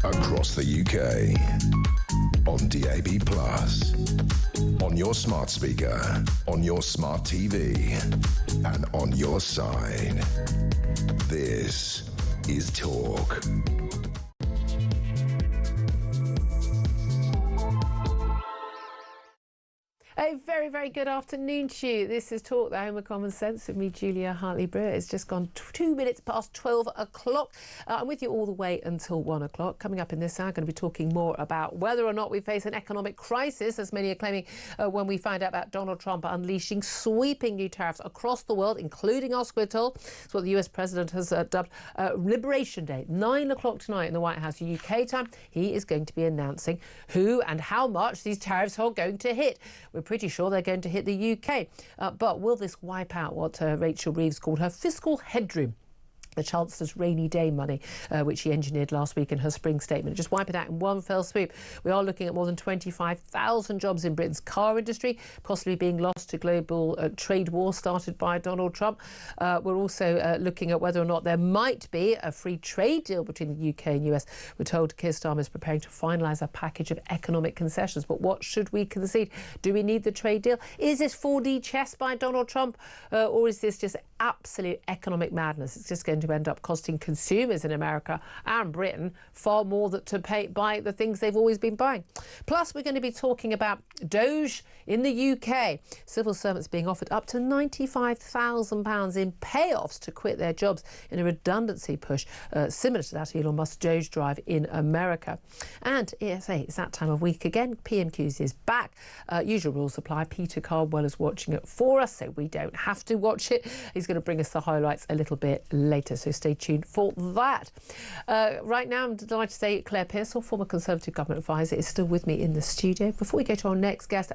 Across the UK, on DAB+, on your smart speaker, on your smart TV, and on your side. This is Talk. A very, very good afternoon to you. This is Talk, the Home of Common Sense with me, Julia Hartley-Brewer. It's just gone 2 minutes past 12 o'clock. I'm with you all the way until 1 o'clock. Coming up in this hour, I'm going to be talking more about whether or not we face an economic crisis, as many are claiming when we find out about Donald Trump unleashing sweeping new tariffs across the world, including us, we're told. It's what the US President has dubbed Liberation Day. 9 o'clock tonight in the White House UK time, he is going to be announcing who and how much these tariffs are going to hit. We're pretty sure they're going to hit the UK. But will this wipe out what Rachel Reeves called her fiscal headroom? The Chancellor's rainy day money, which she engineered last week in her spring statement. Just wipe it out in one fell swoop. We are looking at more than 25,000 jobs in Britain's car industry, possibly being lost to global trade war started by Donald Trump. We're also looking at whether or not there might be a free trade deal between the UK and US. We're told Keir Starmer is preparing to finalise a package of economic concessions. But what should we concede? Do we need the trade deal? Is this 4D chess by Donald Trump? Or is this just absolute economic madness? It's just going to end up costing consumers in America and Britain far more to buy the things they've always been buying. Plus, we're going to be talking about Doge in the UK. Civil servants being offered up to £95,000 in payoffs to quit their jobs in a redundancy push, similar to that Elon Musk Doge drive in America. And ESA, it's that time of week again. PMQs is back. Usual rules apply. Peter Cardwell is watching it for us, so we don't have to watch it. He's going to bring us the highlights a little bit later, so stay tuned for that. Right now, I'm delighted to say Claire Pearsall, former Conservative government advisor, is still with me in the studio. Before we go to our next guest,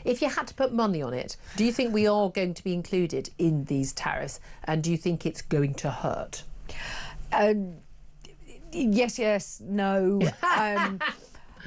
if you had to put money on it, do you think we are going to be included in these tariffs, and do you think it's going to hurt? Yes, no.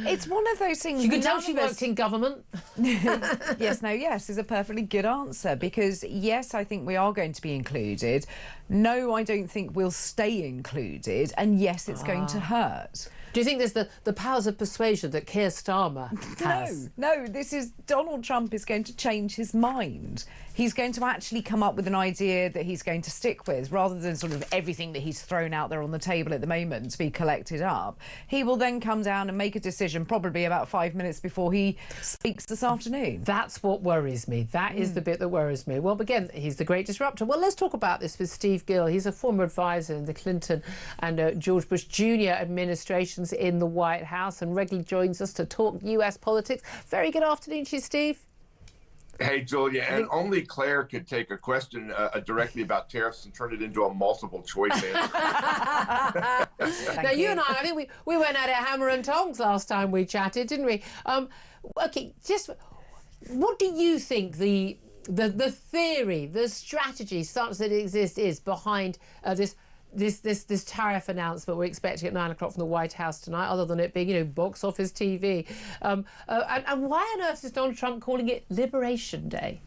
It's one of those things... You can tell she worked in government. Yes, no, yes is a perfectly good answer, because yes, I think we are going to be included. No, I don't think we'll stay included. And yes, it's going to hurt. Do you think there's the powers of persuasion that Keir Starmer has? No, this is... Donald Trump is going to change his mind. He's going to actually come up with an idea that he's going to stick with, rather than sort of everything that he's thrown out there on the table at the moment to be collected up. He will then come down and make a decision probably about 5 minutes before he speaks this afternoon. That's what worries me. That is the bit that worries me. Well, again, he's the great disruptor. Well, let's talk about this with Steve Gill. He's a former advisor in the Clinton and George Bush Jr. administrations in the White House, and regularly joins us to talk US politics. Very good afternoon to you, Steve. Hey, Julia, and only Claire could take a question directly about tariffs and turn it into a multiple choice answer. Now, you and I think we went at it hammer and tongs last time we chatted, didn't we? Okay, just what do you think the theory, the strategy, such that it exists, is behind this tariff announcement we're expecting at 9 o'clock from the White House tonight, other than it being, box office TV? And why on earth is Donald Trump calling it Liberation Day?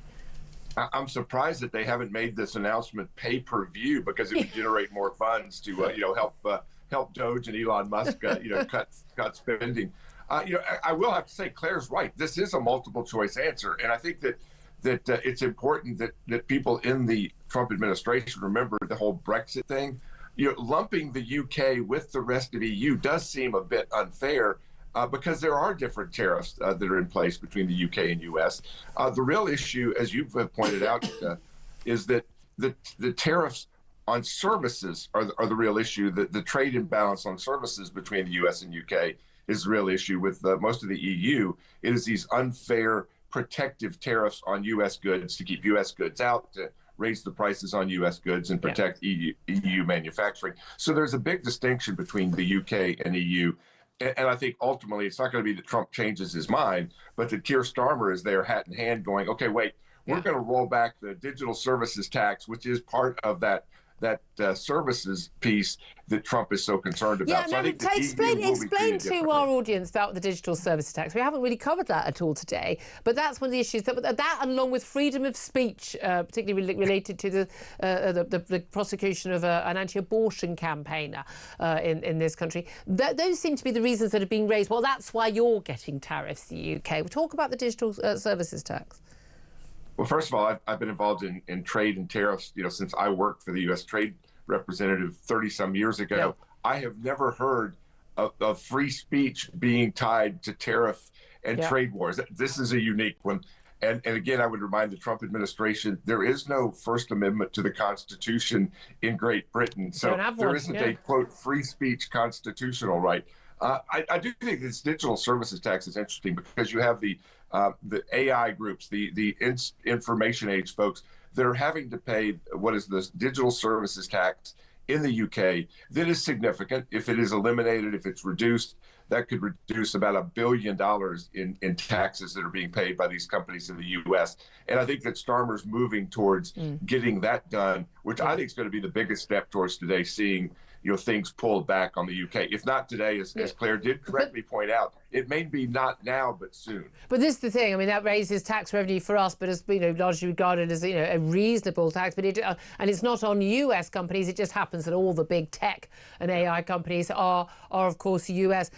I'm surprised that they haven't made this announcement pay-per-view, because it would generate more funds to help Doge and Elon Musk cut spending. I will have to say, Claire's right. This is a multiple choice answer, and I think that it's important that people in the Trump administration remember the whole Brexit thing. Lumping the UK with the rest of EU does seem a bit unfair, because there are different tariffs that are in place between the UK and US. The real issue, as you've pointed out, is that the tariffs on services are the real issue. The trade imbalance on services between the US and UK is the real issue with most of the EU. It is these unfair protective tariffs on US goods to keep US goods out, to raise the prices on US goods and protect EU manufacturing. So there's a big distinction between the UK and EU. And I think ultimately it's not going to be that Trump changes his mind, but that Keir Starmer is there hat in hand going, okay, wait, we're going to roll back the digital services tax, which is part of that services piece that Trump is so concerned about. Yeah, so I think explain to our audience about the digital services tax. We haven't really covered that at all today, but that's one of the issues that along with freedom of speech, particularly related to the prosecution of an anti-abortion campaigner in this country. Those seem to be the reasons that are being raised. Well, that's why you're getting tariffs, the UK. We'll talk about the digital services tax. Well, first of all, I've been involved in trade and tariffs, since I worked for the U.S. Trade Representative 30-some years ago. Yeah. I have never heard of free speech being tied to tariff and trade wars. This is a unique one. And again, I would remind the Trump administration, there is no First Amendment to the Constitution in Great Britain. So there isn't a, quote, free speech constitutional right. I do think this digital services tax is interesting, because you have the AI groups, the information age folks that are having to pay what is this digital services tax in the UK that is significant. If it is eliminated, if it's reduced, that could reduce about $1 billion in taxes that are being paid by these companies in the US. And I think that Starmer's moving towards getting that done, which I think is going to be the biggest step towards today seeing things pulled back on the UK. If not today, as Claire did correctly point out, it may be not now, but soon. But this is the thing. I mean, that raises tax revenue for us, but it's largely regarded as a reasonable tax. But and it's not on US companies. It just happens that all the big tech and AI companies are of course US.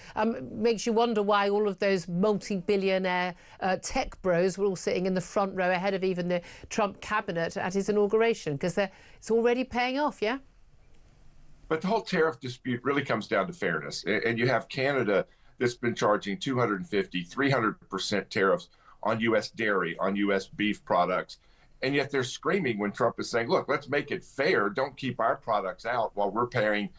Makes you wonder why all of those multi-billionaire tech bros were all sitting in the front row ahead of even the Trump cabinet at his inauguration, because it's already paying off, yeah? But the whole tariff dispute really comes down to fairness. And you have Canada that's been charging 250, 300% tariffs on U.S. dairy, on U.S. beef products. And yet they're screaming when Trump is saying, look, let's make it fair. Don't keep our products out while we're paying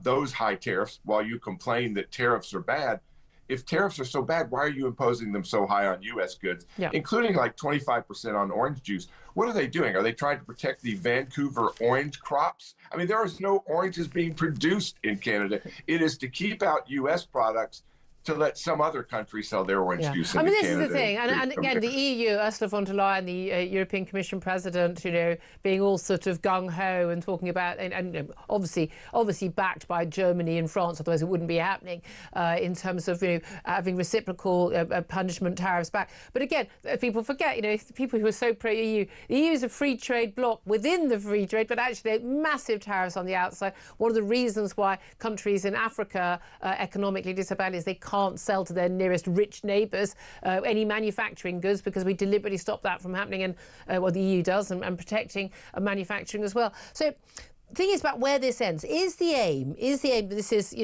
those high tariffs while you complain that tariffs are bad. If tariffs are so bad, why are you imposing them so high on U.S. goods, including like 25% on orange juice? What are they doing? Are they trying to protect the Vancouver orange crops? I mean, there is no oranges being produced in Canada. It is to keep out U.S. products to let some other country sell their orange juice into Canada. This is the thing. And again, the EU, Ursula von der Leyen, the European Commission President, being all sort of gung-ho and talking about, and obviously backed by Germany and France, otherwise it wouldn't be happening, in terms of having reciprocal punishment tariffs back. But again, people forget, people who are so pro-EU, the EU is a free trade bloc within the free trade, but actually massive tariffs on the outside. One of the reasons why countries in Africa economically disadvantaged is they can't sell to their nearest rich neighbours any manufacturing goods, because we deliberately stop that from happening, and the EU does, and protecting manufacturing as well. So the thing is about where this ends. Is the aim that this is,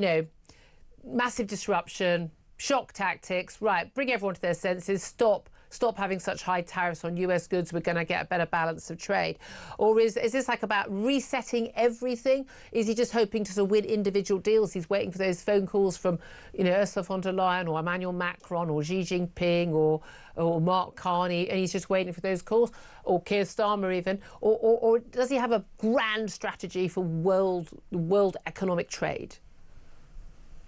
massive disruption, shock tactics, right, bring everyone to their senses, stop having such high tariffs on US goods, we're going to get a better balance of trade? Or is this like about resetting everything? Is he just hoping to sort of win individual deals? He's waiting for those phone calls from, Ursula von der Leyen or Emmanuel Macron or Xi Jinping or Mark Carney, and he's just waiting for those calls, or Keir Starmer even? Or does he have a grand strategy for world economic trade?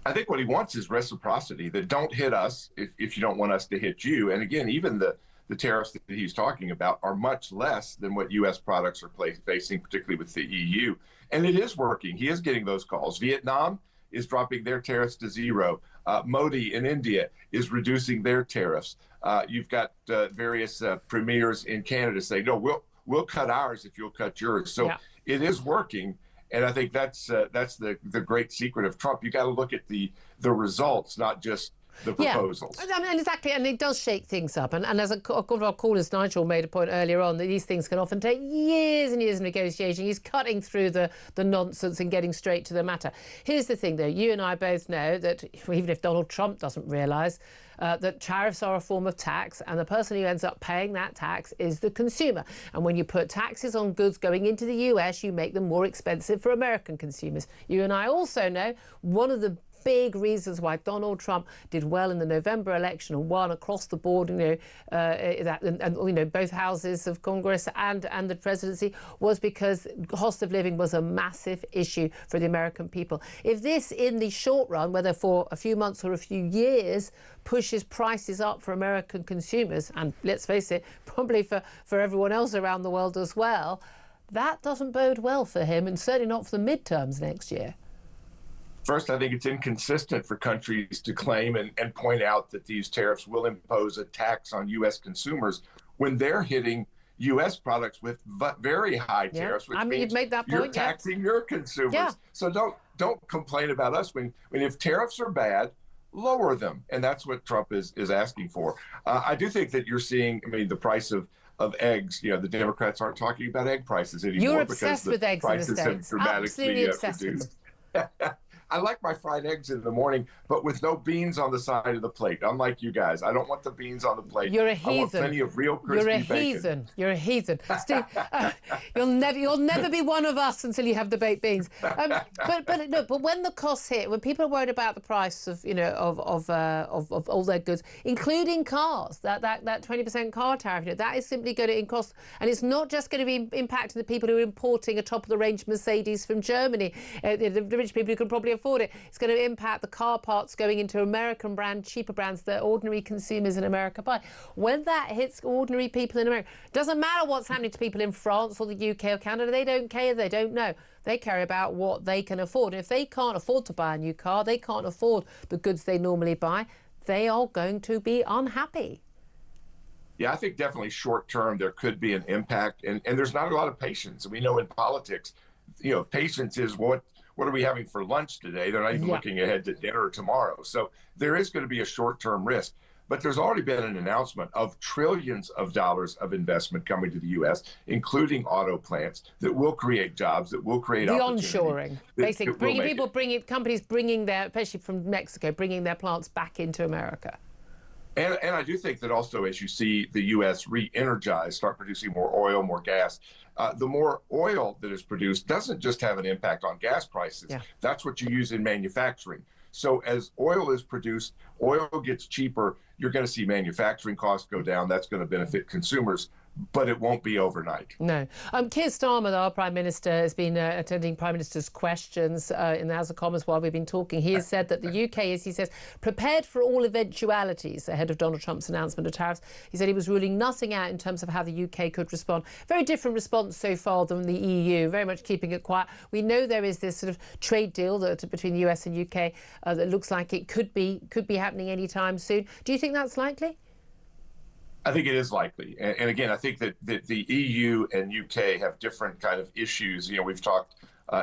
I think what he wants is reciprocity, that don't hit us if you don't want us to hit you. And again, even the tariffs that he's talking about are much less than what U.S. products are facing, particularly with the EU. And it is working. He is getting those calls. Vietnam is dropping their tariffs to 0. Modi in India is reducing their tariffs. You've got various premiers in Canada saying, no, we'll cut ours if you'll cut yours. So it is working. And I think that's the great secret of Trump. You got to look at the results, not just the proposals. Yeah, I mean, exactly, and it does shake things up. And as one of our callers, Nigel, made a point earlier on, that these things can often take years and years of negotiating. He's cutting through the nonsense and getting straight to the matter. Here's the thing, though. You and I both know that even if Donald Trump doesn't realise, that tariffs are a form of tax, and the person who ends up paying that tax is the consumer. And when you put taxes on goods going into the US, you make them more expensive for American consumers. You and I also know one of the big reasons why Donald Trump did well in the November election and won across the board, both houses of Congress and the presidency, was because cost of living was a massive issue for the American people. If this, in the short run, whether for a few months or a few years, pushes prices up for American consumers, and let's face it, probably for everyone else around the world as well, that doesn't bode well for him, and certainly not for the midterms next year. First, I think it's inconsistent for countries to claim and point out that these tariffs will impose a tax on U.S. consumers when they're hitting U.S. products with very high tariffs, which means you've made that you're point, taxing your consumers. Yeah. So don't complain about us when if tariffs are bad, lower them, and that's what Trump is asking for. I do think that you're seeing, the price of eggs. The Democrats aren't talking about egg prices anymore. You're because obsessed the with eggs in the prices have States. dramatically Absolutely obsessed reduced. with them. I like my fried eggs in the morning, but with no beans on the side of the plate. Unlike you guys, I don't want the beans on the plate. You're a I want heathen. plenty of real crispy You're a bacon. heathen. You're a heathen. Steve, you'll never be one of us until you have the baked beans. But when the costs hit, when people are worried about the price of all their goods, including cars, that 20% car tariff, that is simply going to cost, and it's not just going to be impacting the people who are importing a top-of-the-range Mercedes from Germany, the rich people who can probably afford it. It's going to impact the car parts going into American brand, cheaper brands that ordinary consumers in America buy. When that hits ordinary people in America, it doesn't matter what's happening to people in France or the UK or Canada. They don't care. They don't know. They care about what they can afford. And if they can't afford to buy a new car, they can't afford the goods they normally buy, they are going to be unhappy. Yeah, I think definitely short term there could be an impact, and there's not a lot of patience. We know in politics, patience is what are we having for lunch today? They're not even looking ahead to dinner tomorrow. So there is going to be a short-term risk. But there's already been an announcement of trillions of dollars of investment coming to the U.S., including auto plants that will create jobs, that will create opportunity. The onshoring, basically, companies bringing their, especially from Mexico, bringing their plants back into America. And I do think that also as you see the U.S. re-energize, start producing more oil, more gas, the more oil that is produced doesn't just have an impact on gas prices. Yeah. That's what you use in manufacturing. So as oil is produced, oil gets cheaper, you're going to see manufacturing costs go down. That's going to benefit consumers, but it won't be overnight. No. Keir Starmer, our Prime Minister, has been attending Prime Minister's questions in the House of Commons while we've been talking. He has said that the UK is, he says, prepared for all eventualities ahead of Donald Trump's announcement of tariffs. He said he was ruling nothing out in terms of how the UK could respond. Very different response so far than the EU, very much keeping it quiet. We know there is this sort of trade deal between the US and UK that looks like it could be happening any time soon. Do you think that's likely? I think it is likely. And again, I think that the EU and UK have different kind of issues. We've talked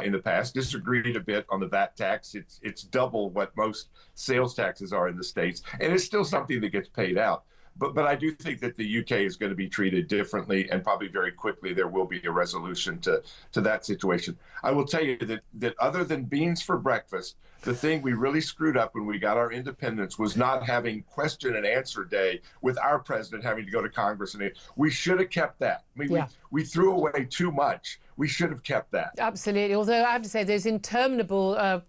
in the past, disagreed a bit on the VAT tax. It's double what most sales taxes are in the States. And it's still something that gets paid out. But I do think that the UK is going to be treated differently, and probably very quickly there will be a resolution to that situation. I will tell you that other than beans for breakfast, the thing we really screwed up when we got our independence was not having question and answer day with our president having to go to Congress. And we should have kept that. We threw away too much. We should have kept that. Absolutely. Although I have to say, those interminable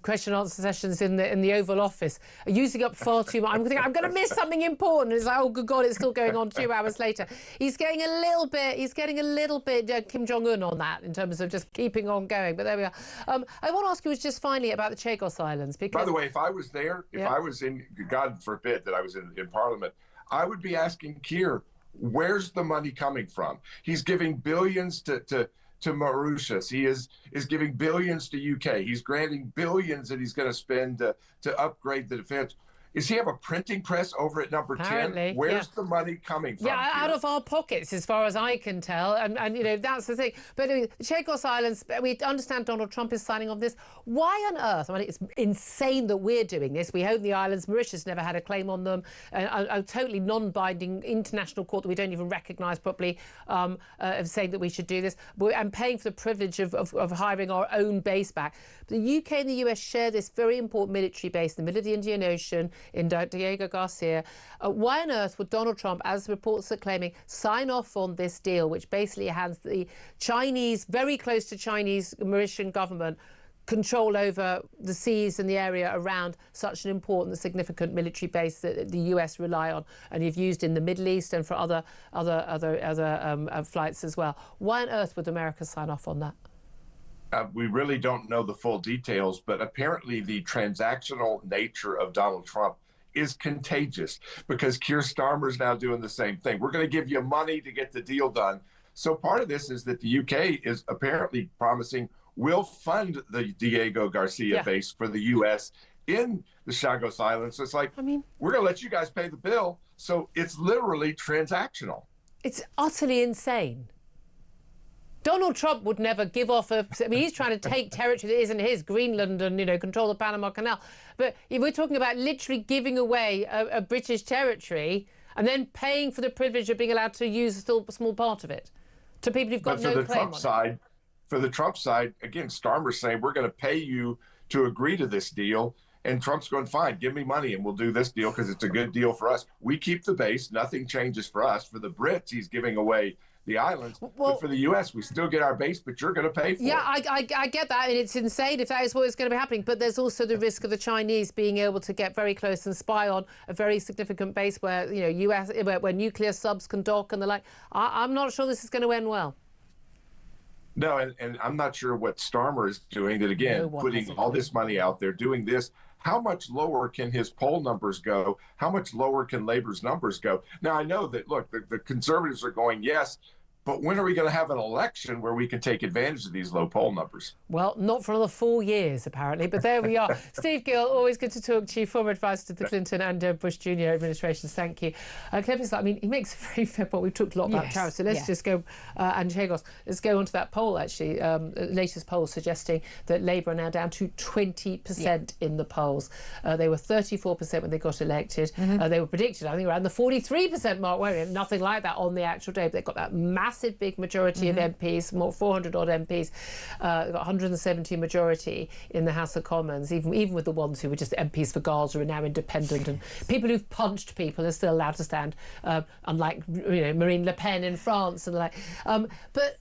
question and answer sessions in the Oval Office are using up far too much. I'm thinking, I'm going to miss something important. It's like, oh, good God, it's still going on 2 hours later. He's getting a little bit Kim Jong-un on that in terms of just keeping on going. But there we are. I want to ask you just finally about the Chagos Islands. Because, by the way, if I was there, if I was in, God forbid that I was in Parliament, I would be asking Keir, where's the money coming from? He's giving billions to to Mauritius. He is giving billions to UK. He's granting billions that he's going to spend to upgrade the defense. Does he have a printing press over at number 10? Where's the money coming from? Yeah, out of our pockets, as far as I can tell. And you know, that's the thing. But the Chagos Islands, we understand Donald Trump is signing off this. Why on earth? I mean, it's insane that we're doing this. We own the islands. Mauritius never had a claim on them. A totally non-binding international court that we don't even recognise properly of saying that we should do this. And paying for the privilege of hiring our own base back. The UK and the US share this very important military base in the middle of the Indian Ocean, in Diego Garcia. Why on earth would Donald Trump, as reports are claiming, sign off on this deal, which basically hands the Chinese, very close to Chinese Mauritian government, control over the seas and the area around such an important, significant military base that the US rely on and you've used in the Middle East and for other flights as well? Why on earth would America sign off on that? We really don't know the full details, but apparently the transactional nature of Donald Trump is contagious because Keir Starmer is now doing the same thing. We're going to give you money to get the deal done. So part of this is that the UK is apparently promising we'll fund the Diego Garcia base for the US in the Chagos Islands. So it's like, we're going to let you guys pay the bill. So it's literally transactional. It's utterly insane. Donald Trump would never give off I mean, he's trying to take territory that isn't his, Greenland and, you know, control the Panama Canal. But if we're talking about literally giving away a British territory and then paying for the privilege of being allowed to use still a small part of it to people who've got no claim on it. For the Trump side, again, Starmer's saying, we're going to pay you to agree to this deal. And Trump's going, fine, give me money and we'll do this deal because it's a good deal for us. We keep the base. Nothing changes for us. For the Brits, he's giving away the islands. But for the U.S., we still get our base, but you're going to pay for it. Yeah, I get that, and it's insane if that is what is going to be happening. But there's also the risk of the Chinese being able to get very close and spy on a very significant base where, you know, where nuclear subs can dock and the like. I'm not sure this is going to end well. No, and I'm not sure what Starmer is doing. That again, putting all this money out there, doing this. How much lower can his poll numbers go? How much lower can Labour's numbers go? Now, I know that, look, the Conservatives are going, yes, but when are we going to have an election where we can take advantage of these low poll numbers? Well, not for another 4 years, apparently, but there we are. Steve Gill, always good to talk to you, former advisor to the Clinton and Bush Jr. administrations. Thank you. I mean, he makes a very fair point. We've talked a lot about tariffs, so let's just go, and Chagos, let's go on to that poll, actually, latest poll suggesting that Labour are now down to 20% in the polls. They were 34% when they got elected. They were predicted, I think, around the 43% mark, weren't they? Nothing like that on the actual day, but they got that massive big majority of MPs, more 400 odd MPs, got 170 majority in the House of Commons, even with the ones who were just MPs for Gaza are now independent, and people who've punched people are still allowed to stand, unlike, you know, Marine Le Pen in France and the like. But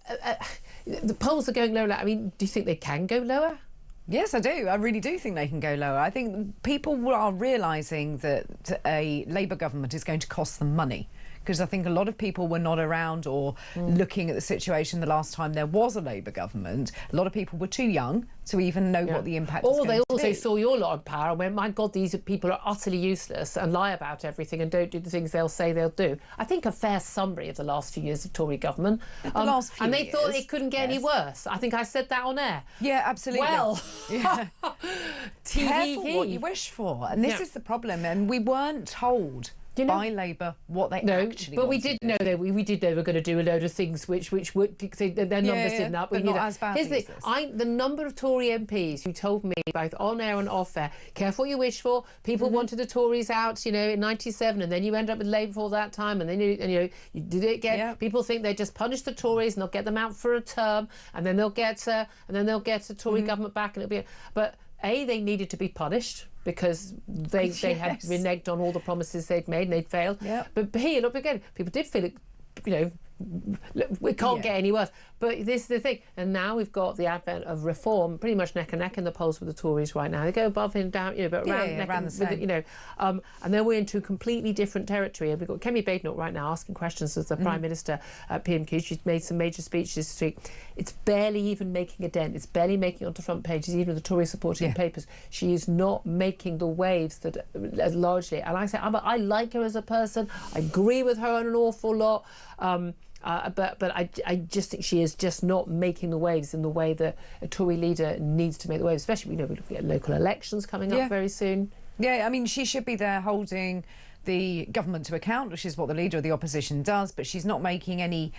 the polls are going lower. I mean, do you think they can go lower? Yes, I do. I really do think they can go lower. I think people are realising that a Labour government is going to cost them money. Because I think a lot of people were not around or looking at the situation the last time there was a Labour government. A lot of people were too young to even know what the impact was going to be. Or they also saw your lot of power and went, my God, these people are utterly useless and lie about everything and don't do the things they'll say they'll do. I think a fair summary of the last few years of Tory government. And they thought it couldn't get any worse. I think I said that on air. Yeah, absolutely. Well, careful what you wish for. And this is the problem. And we weren't told by Labour what they actually but we did know that we did know they were going to do a load of things which would their numbers didn't up. But not as badly. Here's the number of Tory MPs who told me both on air and off air, careful what you wish for. People wanted the Tories out, you know, in '97, and then you end up with Labour for that time, and then you did it again. People think they just punish the Tories and they'll get them out for a term, and then they'll get a Tory government back, and it'll be. But they needed to be punished, because they had reneged on all the promises they'd made and they'd failed. But here, look again, people did feel it, you know, we can't get any worse. But this is the thing. And now we've got the advent of reform pretty much neck and neck in the polls with the Tories right now. They go above and down, you know, but around the same. You know, and then we're into completely different territory. And we've got Kemi Badenoch right now asking questions as the Prime Minister at PMQs. She's made some major speeches this week. It's barely even making a dent. It's barely making it onto front pages, even the Tory supporting papers. She is not making the waves that largely. And I say, I like her as a person. I agree with her on an awful lot. But I just think she is just not making the waves in the way that a Tory leader needs to make the waves, especially, we're looking at local elections coming up very soon. Yeah, I mean, she should be there holding the government to account, which is what the leader of the opposition does, but she's not making any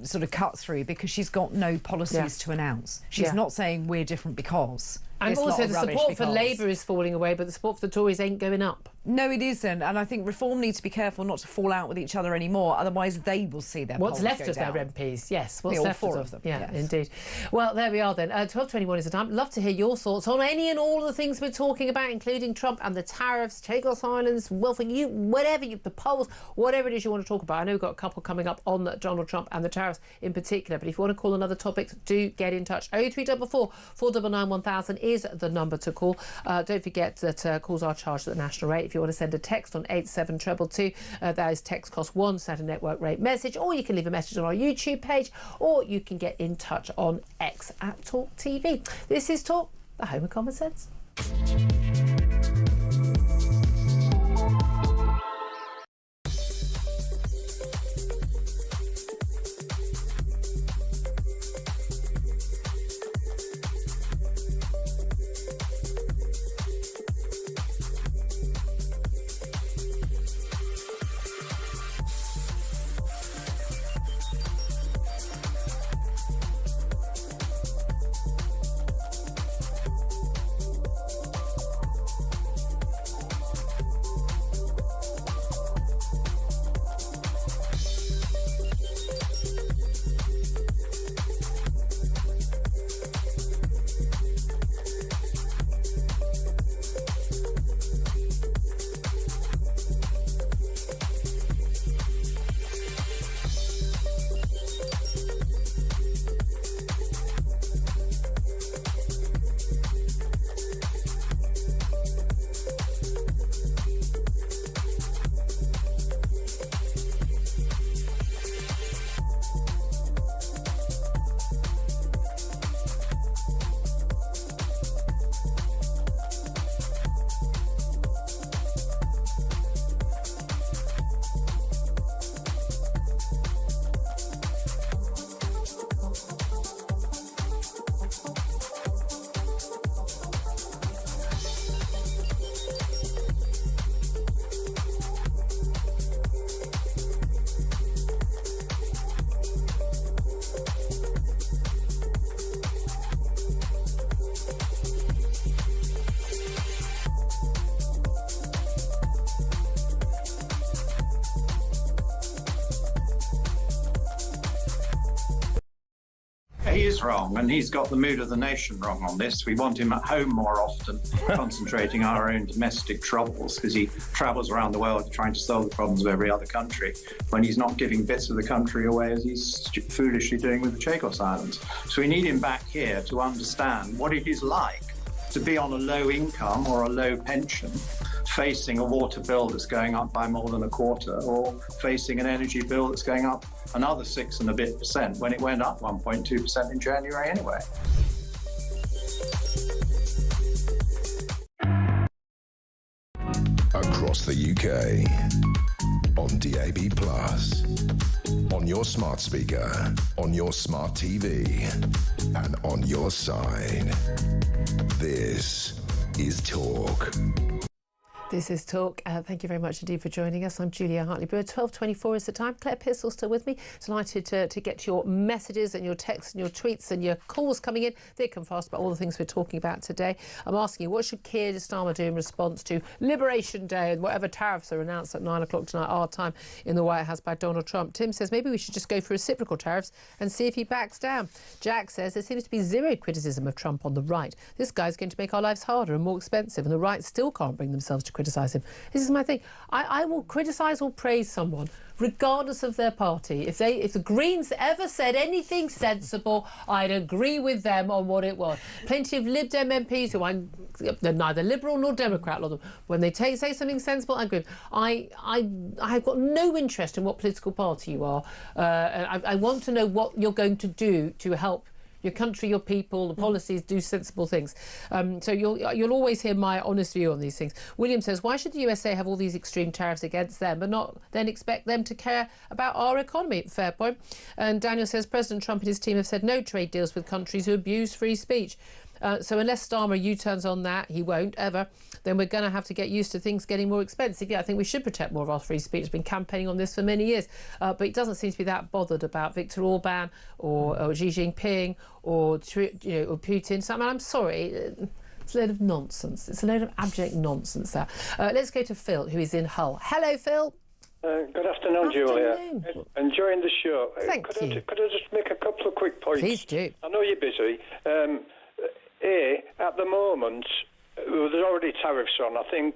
sort of cut through because she's got no policies to announce. She's not saying we're different because. And also the support for Labour is falling away, but the support for the Tories ain't going up. No, it isn't. And I think Reform needs to be careful not to fall out with each other anymore, otherwise they will see their What's polls left go of down. their MPs, yes. What's all left four of them. Yeah, yes. indeed. Well, there we are then. 12:21 is the time. Love to hear your thoughts on any and all of the things we're talking about, including Trump and the tariffs, Chagos Islands, welfare, the polls, whatever it is you want to talk about. I know we've got a couple coming up on Donald Trump and the tariffs in particular, but if you want to call on other topics, do get in touch. 03444 499 1000 is the number to call. Don't forget that calls are charged at the national rate. If you want to send a text on 87222, that is text cost 1 standard network rate message, or you can leave a message on our YouTube page, or you can get in touch on X at Talk TV. This is Talk, the home of common sense. He is wrong, and he's got the mood of the nation wrong on this. We want him at home more often, concentrating on our own domestic troubles, because he travels around the world trying to solve the problems of every other country, when he's not giving bits of the country away as he's foolishly doing with the Chagos Islands. So we need him back here to understand what it is like to be on a low income or a low pension, facing a water bill that's going up by more than a quarter, or facing an energy bill that's going up another 6% and a bit when it went up 1.2% in January anyway. Across the UK, on DAB+, on your smart speaker, on your smart TV, and on your side. This is Talk. This is Talk. Thank you very much indeed for joining us. I'm Julia Hartley-Brewer. 12:24 is the time. Claire Pearsall's still with me. Delighted to get your messages and your texts and your tweets and your calls coming in. They come fast about all the things we're talking about today. I'm asking you, what should Keir Starmer do in response to Liberation Day and whatever tariffs are announced at 9 o'clock tonight, our time, in the White House by Donald Trump? Tim says maybe we should just go for reciprocal tariffs and see if he backs down. Jack says there seems to be zero criticism of Trump on the right. This guy's going to make our lives harder and more expensive, and the right still can't bring themselves to criticise him. This is my thing. I will criticise or praise someone regardless of their party. If the Greens ever said anything sensible, I'd agree with them on what it was. Plenty of Lib Dem MPs who they're neither Liberal nor Democrat, a lot of them. When they say something sensible, I agree. I've got no interest in what political party you are. I want to know what you're going to do to help your country, your people, the policies, do sensible things. So you'll always hear my honest view on these things. William says, why should the USA have all these extreme tariffs against them but not then expect them to care about our economy? Fair point. And Daniel says, President Trump and his team have said no trade deals with countries who abuse free speech. So unless Starmer U-turns on that, he won't ever, then we're going to have to get used to things getting more expensive. Yeah, I think we should protect more of our free speech. He's been campaigning on this for many years. But he doesn't seem to be that bothered about Viktor Orban or Xi Jinping or Putin. So, I mean, I'm sorry. It's a load of nonsense. It's a load of abject nonsense, that. Let's go to Phil, who is in Hull. Hello, Phil. Good afternoon, Julia. Enjoying the show. Thank you. Could I just make a couple of quick points? Please do. I know you're busy. At the moment, there's already tariffs on. I think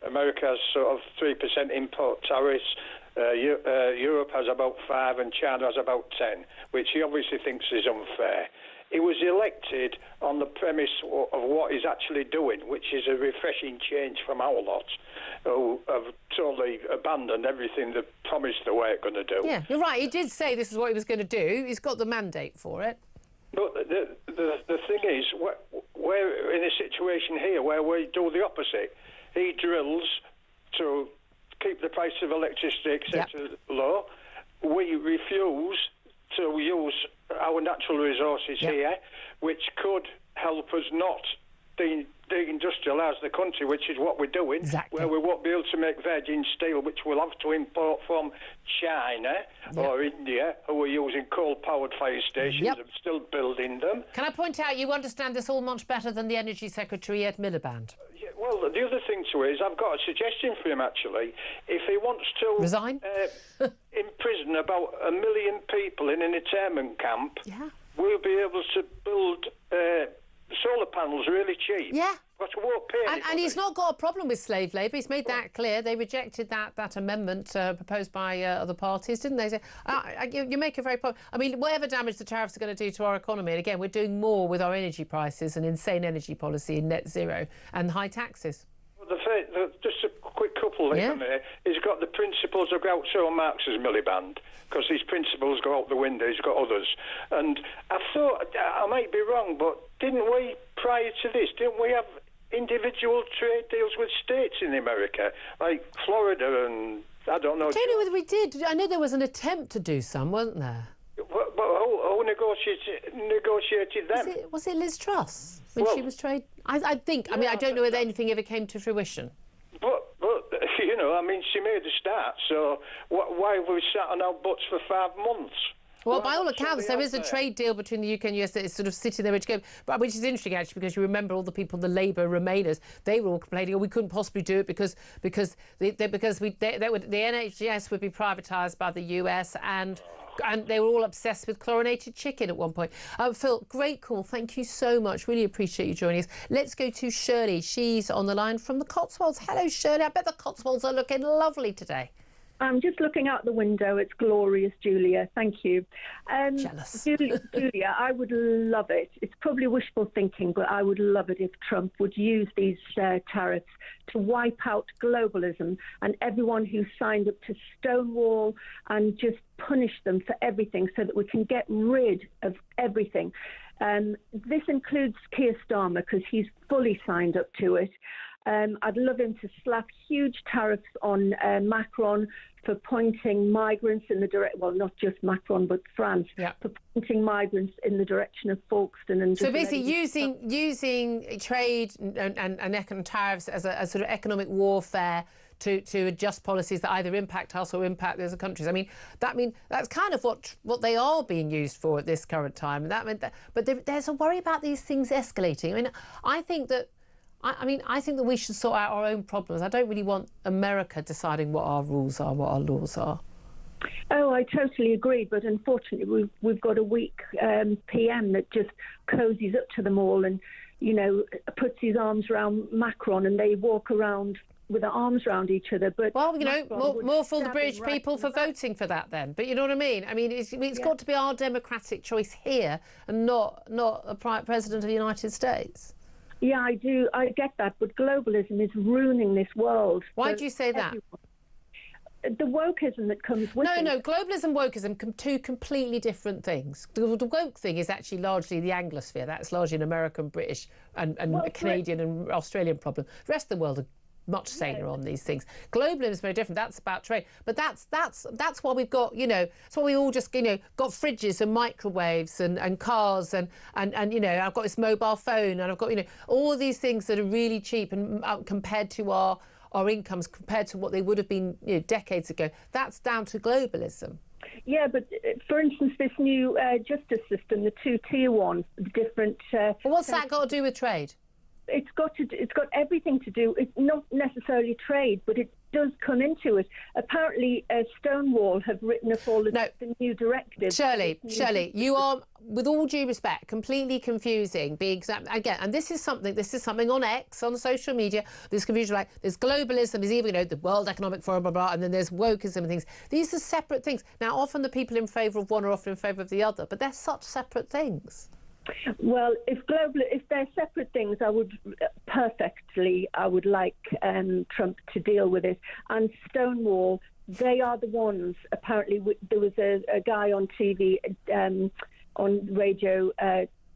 America has sort of 3% import tariffs. Europe has about 5% and China has about 10%, which he obviously thinks is unfair. He was elected on the premise of what he's actually doing, which is a refreshing change from our lot, who have totally abandoned everything they promised they were going to do. Yeah, you're right. He did say this is what he was going to do. He's got the mandate for it. But the thing is, we're in a situation here where we do the opposite. He drills to keep the price of electricity, etc., low. We refuse to use our natural resources here, which could help us not deindustrialise the country, which is what we're doing, where we won't be able to make virgin steel, which we'll have to import from China or India, who are using coal-powered fire stations and still building them. Can I point out you understand this all much better than the Energy Secretary, Ed Miliband? Yeah, well, the other thing to it is I've got a suggestion for him, actually. If he wants to resign, imprison about 1 million people in an internment camp, we'll be able to build solar panels really cheap. Yeah. But we won't pay and he's not got a problem with slave labour. He's made that clear. They rejected that amendment proposed by other parties, didn't they? So, you make a very point. I mean, whatever damage the tariffs are going to do to our economy, and again, we're doing more with our energy prices and insane energy policy and net zero and high taxes. Well, just a quick couple there. He's got the principles of Groucho Marx's Miliband, because his principles go out the window. He's got others. And I thought, I might be wrong, but didn't we, prior to this, didn't we have individual trade deals with states in America, like Florida and, I don't know. I don't know whether we did. I know there was an attempt to do some, wasn't there? But who negotiated them? Was it Liz Truss when she was trade? I think. I mean, I don't know whether anything ever came to fruition. But you know, I mean, she made a start. So why have we sat on our butts for 5 months? Well, by all accounts, there is a trade deal between the UK and US that is sort of sitting there, which is interesting, actually, because you remember all the people, the Labour Remainers, they were all complaining, we couldn't possibly do it because the NHS would be privatised by the US and they were all obsessed with chlorinated chicken at one point. Phil, great call. Thank you so much. Really appreciate you joining us. Let's go to Shirley. She's on the line from the Cotswolds. Hello, Shirley. I bet the Cotswolds are looking lovely today. I'm just looking out the window. It's glorious, Julia. Thank you. Jealous. Julia, I would love it. It's probably wishful thinking, but I would love it if Trump would use these tariffs to wipe out globalism and everyone who signed up to Stonewall and just punish them for everything so that we can get rid of everything. This includes Keir Starmer because he's fully signed up to it. I'd love him to slap huge tariffs on Macron for pointing migrants in the direction, well, not just Macron, but France, for pointing migrants in the direction of Folkestone. And so basically using trade and economic tariffs as a sort of economic warfare to adjust policies that either impact us or impact the other countries. I mean, that's kind of what they are being used for at this current time. But there's a worry about these things escalating. I mean, I think that we should sort out our own problems. I don't really want America deciding what our rules are, what our laws are. Oh, I totally agree. But unfortunately, we've got a weak PM that just cozies up to them all and, you know, puts his arms around Macron and they walk around with their arms around each other. But well, you know, more for the British people for voting for that then. But you know what I mean? I mean, it's got to be our democratic choice here and not a President of the United States. Yeah, I do. I get that. But globalism is ruining this world. Why do you say that? the wokeism that comes with it. No, globalism and wokeism, two completely different things. The woke thing is actually largely the Anglosphere. That's largely an American, British and a Canadian and Australian problem. The rest of the world are much saner on these things. Globalism is very different. That's about trade. But that's why we've got, that's why we all just, got fridges and microwaves and cars and I've got this mobile phone and I've got, all of these things that are really cheap and compared to our incomes, compared to what they would have been decades ago. That's down to globalism. Yeah, but for instance, this new justice system, the two-tier one, the different... well, what's that got to do with trade? It's got everything to do. It's not necessarily trade, but it does come into it. Apparently, Stonewall have written up all the new directives. Shirley, you are, with all due respect, completely confusing. Again, and this is something on X, on social media. There's confusion, like there's globalism, there's even the World Economic Forum, blah blah, and then there's wokeism and things. These are separate things. Now, often the people in favour of one are often in favour of the other, but they're such separate things. Well, if they're separate things, I would like Trump to deal with it. And Stonewall, they are the ones. Apparently, there was a guy on TV, on radio,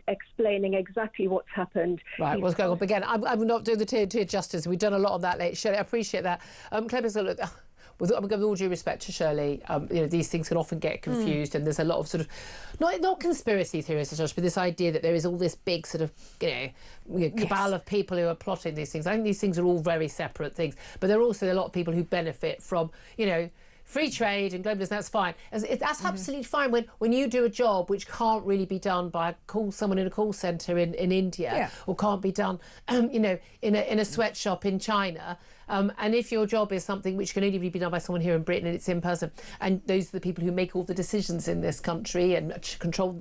explaining exactly what's happened. Right, what's going on? But again, I'm not doing the tier justice. We've done a lot on that lately. Shirley, I appreciate that. Clemens, look. With all due respect to Shirley, these things can often get confused, and there's a lot of sort of not conspiracy theories as such, but this idea that there is all this big sort of cabal of people who are plotting these things. I think these things are all very separate things, but there are also a lot of people who benefit from free trade and globalism. That's fine. That's absolutely fine when you do a job which can't really be done by someone in a call centre in India, or can't be done in a sweatshop in China. And if your job is something which can only be done by someone here in Britain and it's in person, and those are the people who make all the decisions in this country and control,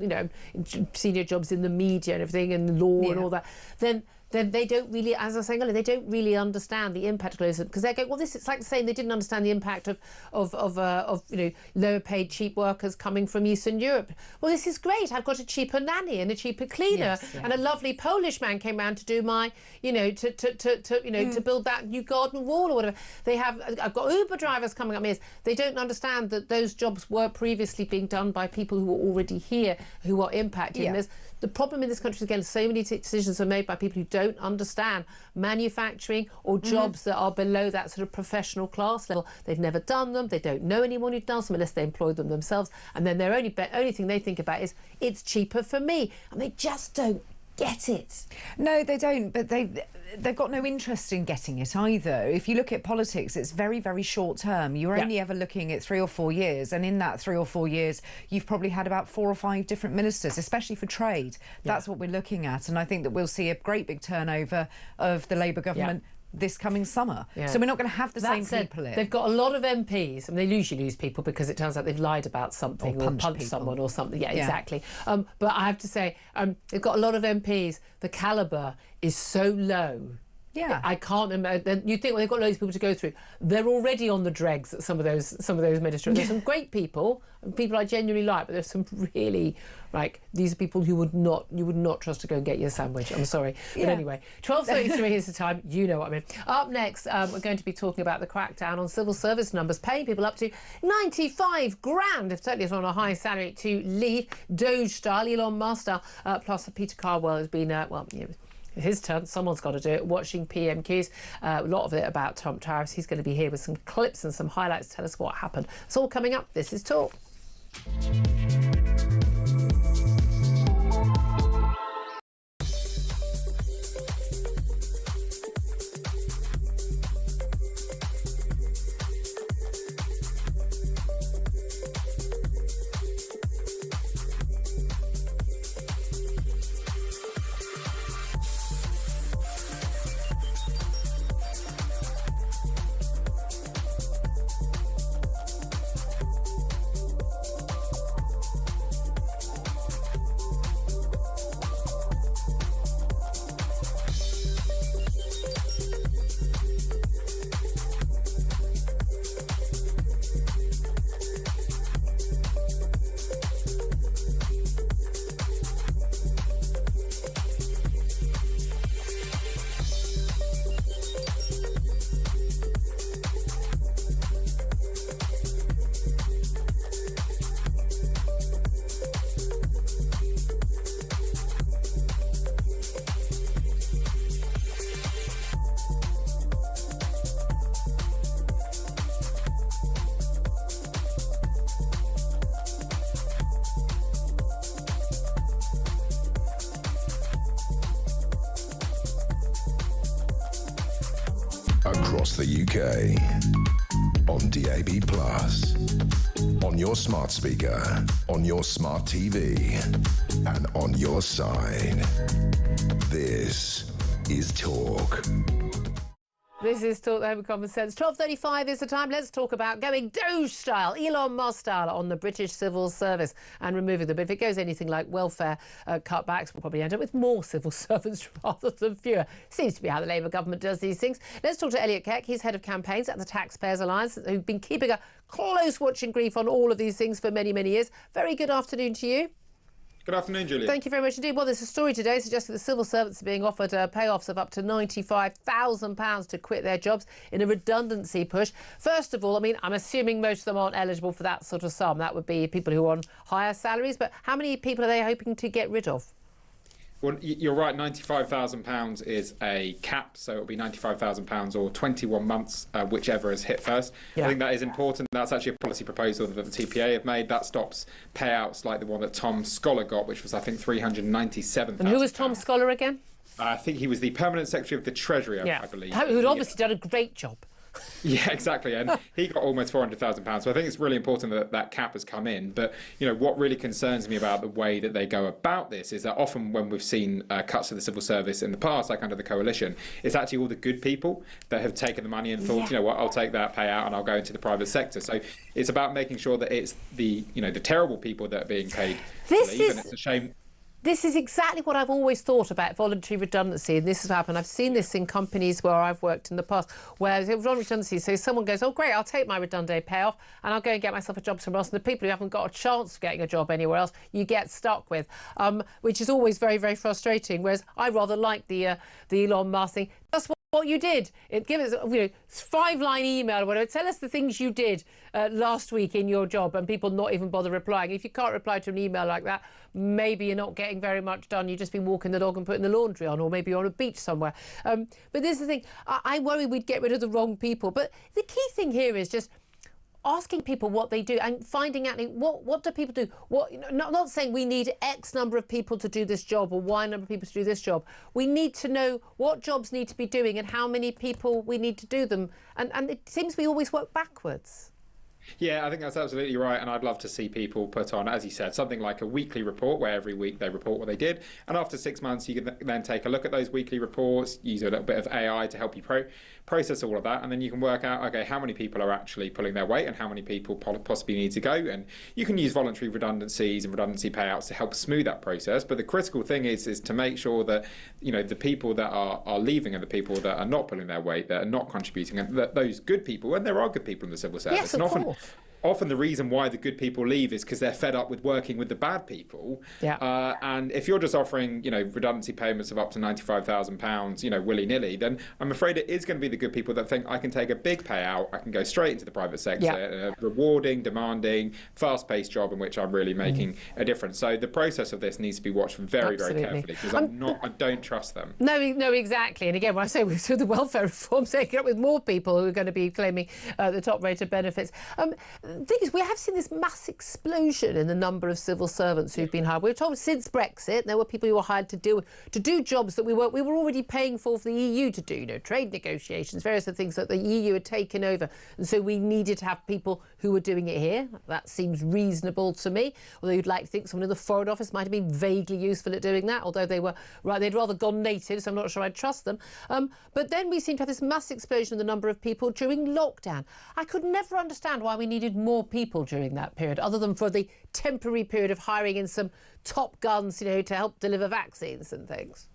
senior jobs in the media and everything and law and all that, then they don't really, as I was saying earlier, they don't really understand the impact of globalism, because they go, well, it's like saying they didn't understand the impact of lower paid cheap workers coming from Eastern Europe. Well, this is great. I've got a cheaper nanny and a cheaper cleaner, and a lovely Polish man came round to do my, to build that new garden wall or whatever. I've got Uber drivers coming up here. They don't understand that those jobs were previously being done by people who were already here, who are impacted. Yeah. And the problem in this country is, again, so many decisions are made by people who don't understand manufacturing or jobs that are below that sort of professional class level. They've never done them. They don't know anyone who does them unless they employ them themselves. And then their only thing they think about is, it's cheaper for me. And they just don't get it. No, they don't, but they've got no interest in getting it either. If you look at politics, it's very, very short term. You're only ever looking at 3 or 4 years, and in that 3 or 4 years, you've probably had about 4 or 5 different ministers, especially for trade. That's what we're looking at, and I think that we'll see a great big turnover of the Labour government this coming summer. So we're not going to have the same people in. They've got a lot of MPs. I mean, they usually lose people because it turns out they've lied about something or punched someone or something. Yeah, exactly. But I have to say, they've got a lot of MPs. The calibre is so low. Yeah, I can't remember. You think, well, they've got loads of people to go through. They're already on the dregs at some of those ministers. There's some great people I genuinely like, but there's some really, these are people you would not trust to go and get your sandwich. I'm sorry, but anyway, 12:33 is the time. You know what I mean. Up next, we're going to be talking about the crackdown on civil service numbers, paying people up to 95 grand, if certainly it's on a high salary, to leave Doge style, Elon Musk style. Plus, Peter Carwell has been his turn, someone's got to do it, watching PMQs, a lot of it about Trump tariffs. He's going to be here with some clips and some highlights to tell us what happened. It's all coming up. This is Talk. across the UK. On DAB+, on your smart speaker, on your smart TV, and on your side. This is Talk. This is Talk the Home of Common Sense. 12:35 is the time. Let's talk about going Doge style, Elon Musk style on the British civil service and removing them. If it goes anything like welfare cutbacks, we'll probably end up with more civil servants rather than fewer. Seems to be how the Labour government does these things. Let's talk to Elliot Keck. He's head of campaigns at the Taxpayers Alliance, who've been keeping a close watching brief on all of these things for many, many years. Very good afternoon to you. Good afternoon, Julia. Thank you very much indeed. Well, there's a story today suggesting that civil servants are being offered payoffs of up to £95,000 to quit their jobs in a redundancy push. First of all, I mean, I'm assuming most of them aren't eligible for that sort of sum. That would be people who are on higher salaries. But how many people are they hoping to get rid of? Well, you're right, £95,000 is a cap, so it'll be £95,000 or 21 months, whichever is hit first. Yeah. I think that is important. That's actually a policy proposal that the TPA have made. That stops payouts like the one that Tom Scholar got, which was, I think, £397,000. And who was Tom Scholar again? I think he was the Permanent Secretary of the Treasury, I believe. Who'd obviously done a great job. Yeah, exactly. And he got almost £400,000. So I think it's really important that that cap has come in. But, you know, what really concerns me about the way that they go about this is that often when we've seen cuts to the civil service in the past, like under the coalition, it's actually all the good people that have taken the money and thought, you know what, I'll take that payout and I'll go into the private sector. So it's about making sure that it's the terrible people that are being paid to leave. And it's a shame. This is exactly what I've always thought about voluntary redundancy, and this has happened. I've seen this in companies where I've worked in the past, where voluntary redundancy, so someone goes, oh, great, I'll take my redundant payoff and I'll go and get myself a job somewhere else. And the people who haven't got a chance of getting a job anywhere else, you get stuck with, which is always very, very frustrating. Whereas I rather like the Elon Musk thing. That's what you did. It gives us, 5-line email or whatever. Tell us the things you did last week in your job, and people not even bother replying. If you can't reply to an email like that, maybe you're not getting very much done. You've just been walking the dog and putting the laundry on, or maybe you're on a beach somewhere. But this is the thing. I worry we'd get rid of the wrong people. But the key thing here is just asking people what they do and finding out what do people do. Not saying we need X number of people to do this job or Y number of people to do this job. We need to know what jobs need to be doing and how many people we need to do them. And it seems we always work backwards. Yeah, I think that's absolutely right. And I'd love to see people put on, as you said, something like a weekly report where every week they report what they did. And after 6 months, you can then take a look at those weekly reports, use a little bit of AI to help you process all of that. And then you can work out, OK, how many people are actually pulling their weight and how many people possibly need to go. And you can use voluntary redundancies and redundancy payouts to help smooth that process. But the critical thing is to make sure that, the people that are leaving and the people that are not pulling their weight, that are not contributing, and that those good people, and there are good people in the civil service. Yes, of course. Often the reason why the good people leave is because they're fed up with working with the bad people. Yeah. And if you're just offering, redundancy payments of up to £95,000, willy-nilly, then I'm afraid it is going to be the good people that think I can take a big payout, I can go straight into the private sector, rewarding, demanding, fast-paced job in which I'm really making a difference. So the process of this needs to be watched very, very carefully, because I don't trust them. No, exactly. And again, when I say we've seen the welfare reform, taking up with more people who are going to be claiming the top rate of benefits. The thing is, we have seen this mass explosion in the number of civil servants who've been hired. We were told since Brexit there were people who were hired to do jobs that we were already paying for the EU to do, trade negotiations, various other things that the EU had taken over. And so we needed to have people who were doing it here. That seems reasonable to me, although you'd like to think someone in the Foreign Office might have been vaguely useful at doing that, although they'd rather gone native, so I'm not sure I'd trust them. But then we seem to have this mass explosion in the number of people during lockdown. I could never understand why we needed more people during that period, other than for the temporary period of hiring in some top guns, to help deliver vaccines and things.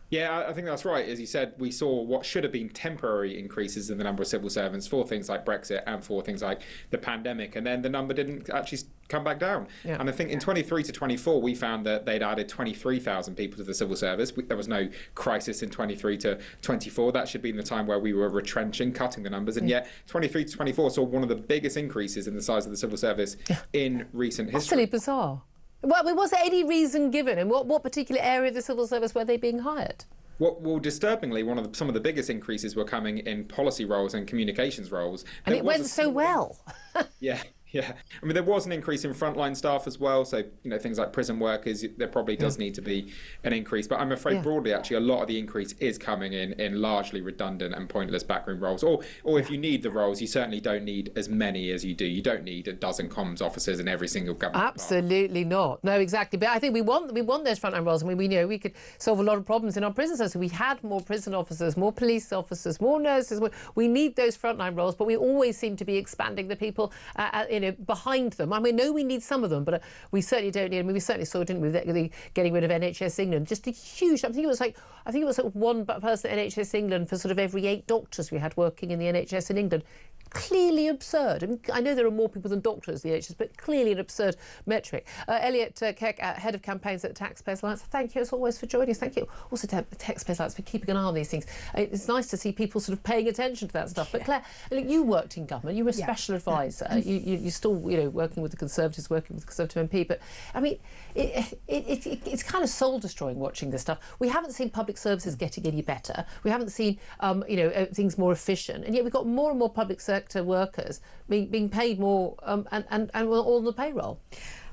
Yeah, I think that's right. As you said, we saw what should have been temporary increases in the number of civil servants for things like Brexit and for things like the pandemic, and then the number didn't actually come back down. Yeah. And I think in 23 to 24, we found that they'd added 23,000 people to the civil service. There was no crisis in 23 to 24. That should be in the time where we were retrenching, cutting the numbers. And yet 23 to 24 saw one of the biggest increases in the size of the civil service in recent history. Utterly bizarre. Well, was there any reason given? In what particular area of the civil service were they being hired? Well, disturbingly, some of the biggest increases were coming in policy roles and communications roles. And it went so well. Yeah. Yeah, I mean, there was an increase in frontline staff as well. So, things like prison workers, there probably does need to be an increase. But I'm afraid broadly, actually, a lot of the increase is coming in largely redundant and pointless backroom roles. Or if you need the roles, you certainly don't need as many as you do. You don't need a dozen comms officers in every single government. Absolutely not. No, exactly. But I think we want those frontline roles. I mean, we could solve a lot of problems in our prison system. We had more prison officers, more police officers, more nurses. We need those frontline roles, but we always seem to be expanding the people behind them. I mean, no, we need some of them, but we certainly don't need. I mean, we certainly saw, didn't we, the getting rid of NHS England, just a huge. I think it was like one person at NHS England for sort of every 8 doctors we had working in the NHS in England. Clearly absurd. I mean, I know there are more people than doctors in the NHS, but clearly an absurd metric. Elliot Keck, Head of Campaigns at Taxpayers Alliance, thank you as always for joining us. Thank you also to Taxpayers Alliance for keeping an eye on these things. It's nice to see people sort of paying attention to that stuff. But Claire, look, you worked in government. You were a special advisor. You're still, working with the Conservatives, working with the Conservative MP. But I mean, it's kind of soul destroying watching this stuff. We haven't seen public services getting any better. We haven't seen, things more efficient, and yet we've got more and more public sector workers being paid more and all on the payroll.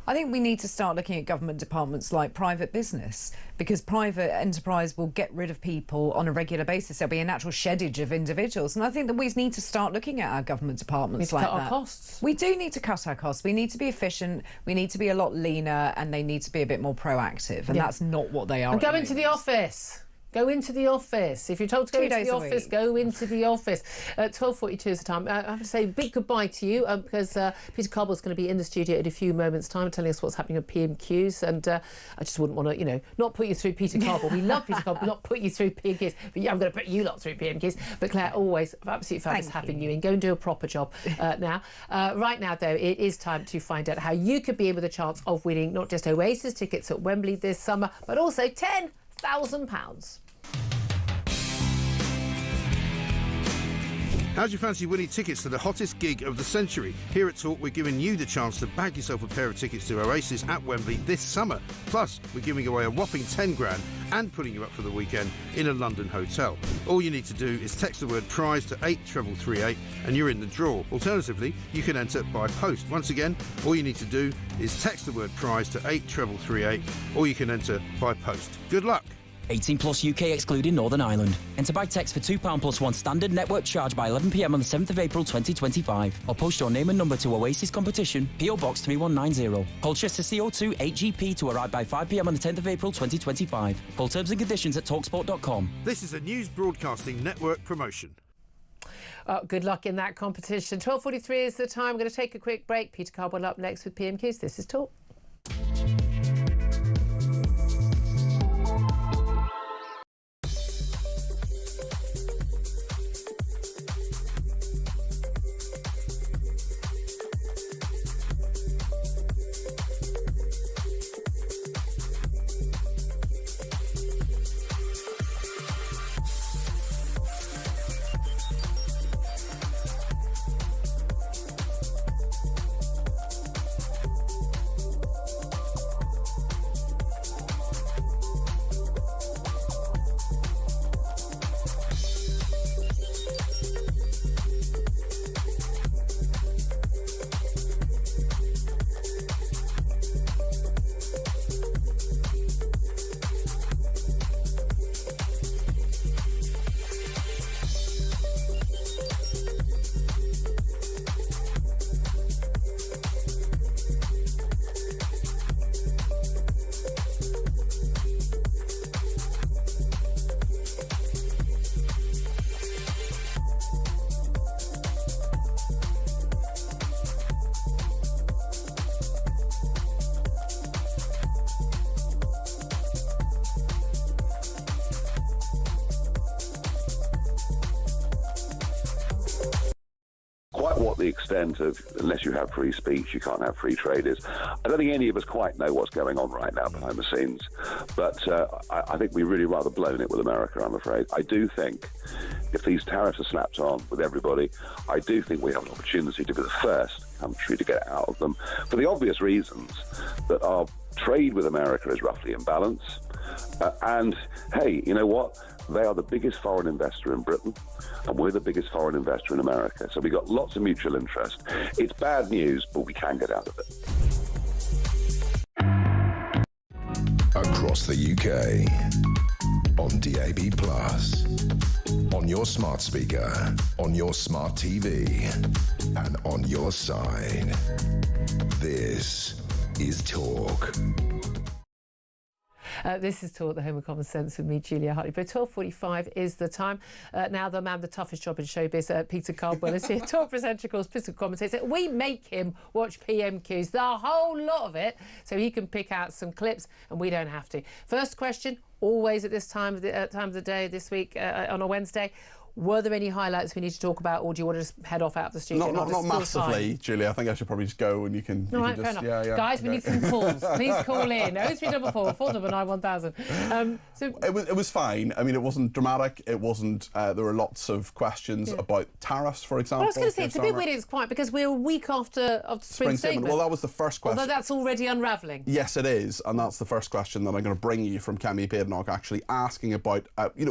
I think we need to start looking at government departments like private business, because private enterprise will get rid of people on a regular basis. There'll be a natural sheddage of individuals. And I think that we need to start looking at our government departments like that. Cut our costs. We do need to cut our costs. We need to be efficient. We need to be a lot leaner, and they need to be a bit more proactive. And that's not what they are. And go into the office. Go into the office. If you're told to go into the office, go into the office. 12:42 is the time. I have to say a big goodbye to you because Peter Carball's going to be in the studio in a few moments' time telling us what's happening with PMQs. And I just wouldn't want to, not put you through Peter Carball. We love Peter Carball, not put you through PMQs. But yeah, I'm going to put you lot through PMQs. But Claire, always absolutely fabulous having you in. Go and do a proper job now. Right now, though, it is time to find out how you could be in with a chance of winning not just Oasis tickets at Wembley this summer, but also £10,000. How'd you fancy winning tickets to the hottest gig of the century? Here at Talk, we're giving you the chance to bag yourself a pair of tickets to Oasis at Wembley this summer. Plus, we're giving away a whopping 10 grand and putting you up for the weekend in a London hotel. All you need to do is text the word prize to 83338 and you're in the draw. Alternatively, you can enter by post. Once again, all you need to do is text the word prize to 83338 or you can enter by post. Good luck. 18 plus UK excluding Northern Ireland. Enter by text for £2 plus one standard network charge by 11 p.m. on the 7th of April 2025. Or post your name and number to Oasis Competition, PO Box 3190. Colchester CO2 8GP to arrive by 5 p.m. on the 10th of April 2025. Full terms and conditions at talksport.com. This is a News Broadcasting Network promotion. Good luck in that competition. 12:43 is the time. We're going to take a quick break. Peter Carball up next with PMQs. This is Talk. What the extent of, unless you have free speech, you can't have free trade is. I don't think any of us quite know what's going on right now behind the scenes, but I think we've really rather blown it with America, I'm afraid. I do think if these tariffs are slapped on with everybody, I do think we have an opportunity to be the first country to get out of them for the obvious reasons that our Trade with America is roughly in balance. And, hey, you know what? They are the biggest foreign investor in Britain, and we're the biggest foreign investor in America. So we've got lots of mutual interest. It's bad news, but we can get out of it. Across the UK, on DAB+, on your smart speaker, on your smart TV, and on your side. This is Talk. This is Talk, the Home of Common Sense with me, Julia Hartley-Brewer. 12:45 is the time. Now the man, the toughest job in showbiz, Peter Cardwell is here. Talk presenter, of course, political commentator. We make him watch PMQs, the whole lot of it, so he can pick out some clips and we don't have to. First question, always at this time of the day this week on a Wednesday. Were there any highlights we need to talk about, or do you want to just head off out of the studio? Not massively, Julia. I think I should probably just go and you can. All right, fair enough. Guys, we need some calls. Please call in. 0344 499 1000. It was fine. I mean, it wasn't dramatic. It wasn't. There were lots of questions about tariffs, for example. Well, I was going to say it's a bit weird. It's quiet because we're a week after spring statement. Well, that was the first question. Although that's already unravelling. Yes, it is, and that's the first question that I'm going to bring you from Kemi Badenoch, actually asking about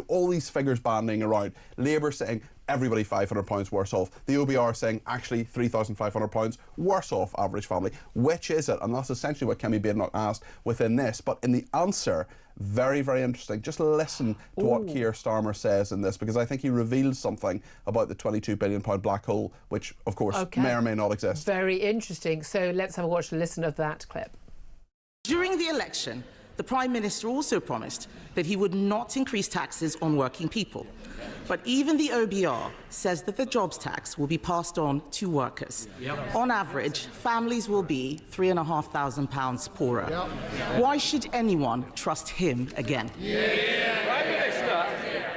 all these figures banding around. Labour saying everybody £500 worse off. The OBR saying actually £3,500 worse off average family. Which is it? And that's essentially what Kemi Badenoch asked within this. But in the answer, very, very interesting. Just listen to what Keir Starmer says in this, because I think he reveals something about the £22 billion black hole, which, of course, may or may not exist. Very interesting. So let's have a watch and listen of that clip. During the election, the Prime Minister also promised that he would not increase taxes on working people. But even the OBR says that the jobs tax will be passed on to workers. Yep. On average, families will be £3,500 poorer. Yep. Why should anyone trust him again? Prime Minister.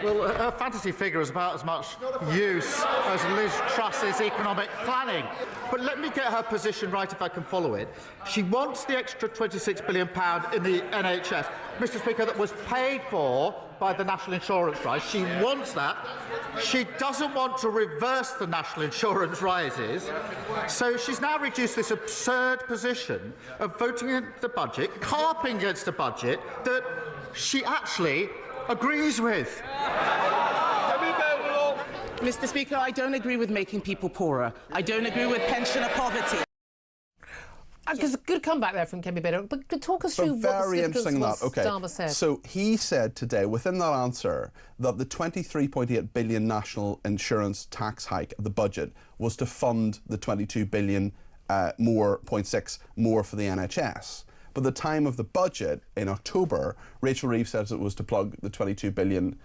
Well, her fantasy figure is about as much use as Liz Truss's economic planning. But let me get her position right if I can follow it. She wants the extra £26 billion in the NHS, Mr. Speaker, that was paid for by the national insurance rise. She wants that. She doesn't want to reverse the national insurance rises. So she's now reduced this absurd position of voting in the budget, carping against a budget that she actually agrees with. Mr. Speaker, I don't agree with making people poorer. I don't agree with pensioner poverty. Because a good comeback there from Kemi Badenoch, but talk us through very interesting that. Starmer said. So he said today, within that answer, that the £23.8 billion national insurance tax hike of the budget was to fund the £22 billion more for the NHS. But at the time of the budget in October, Rachel Reeves says it was to plug the £22 billion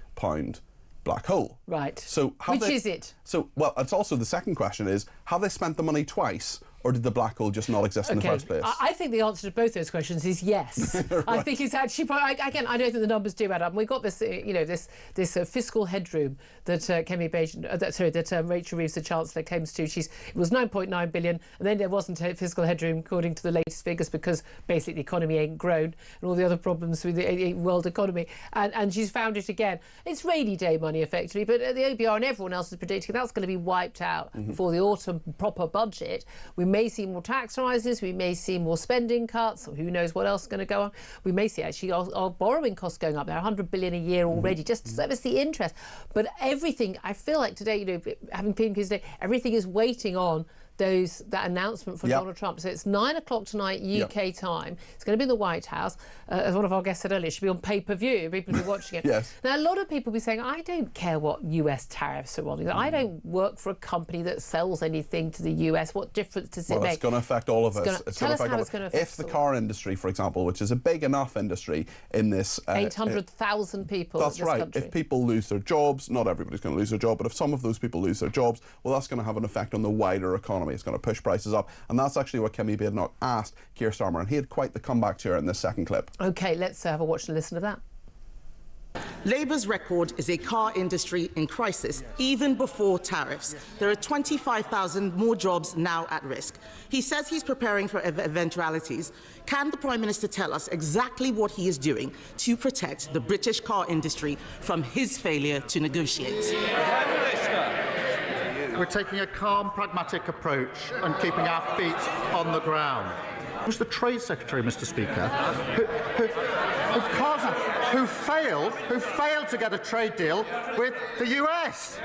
black hole. Right. So which is it? So, well, it's also the second question is, have they spent the money twice? Or did the black hole just not exist in the first place? I think the answer to both those questions is yes. Right. I think it's actually, again, I don't think the numbers do add up. And we've got this, this fiscal headroom that Rachel Reeves, the Chancellor, claims to. It was 9.9 billion, and then there wasn't a fiscal headroom according to the latest figures because basically the economy ain't grown and all the other problems with the world economy. And she's found it again. It's rainy day money, effectively, but the OBR and everyone else is predicting that's going to be wiped out for the autumn proper budget. We may see more tax rises, we may see more spending cuts, or who knows what else is going to go on. We may see actually our borrowing costs going up. There are 100 billion a year already just to service the interest. But everything, I feel like today, having PMQs today, everything is waiting on that announcement from Donald Trump. So it's 9 o'clock tonight UK time. It's going to be in the White House. As one of our guests said earlier, it should be on pay-per-view. People will be watching it. Yes. Now, a lot of people will be saying, I don't care what US tariffs are on. I don't work for a company that sells anything to the US. What difference does it make? Well, it's going to affect all of us. Tell us how it's going to affect If the car industry, for example, which is a big enough industry in this... 800,000 people in this country. If people lose their jobs, not everybody's going to lose their job, but if some of those people lose their jobs, well, that's going to have an effect on the wider economy. It's going to push prices up, and that's actually what Kemi Badenoch asked Keir Starmer, and he had quite the comeback to her in this second clip. OK, let's have a watch and listen to that. Labour's record is a car industry in crisis, even before tariffs. There are 25,000 more jobs now at risk. He says he's preparing for eventualities. Can the Prime Minister tell us exactly what he is doing to protect the British car industry from his failure to negotiate? We're taking a calm, pragmatic approach and keeping our feet on the ground. was the Trade Secretary, Mr. Speaker, who failed to get a trade deal with the US.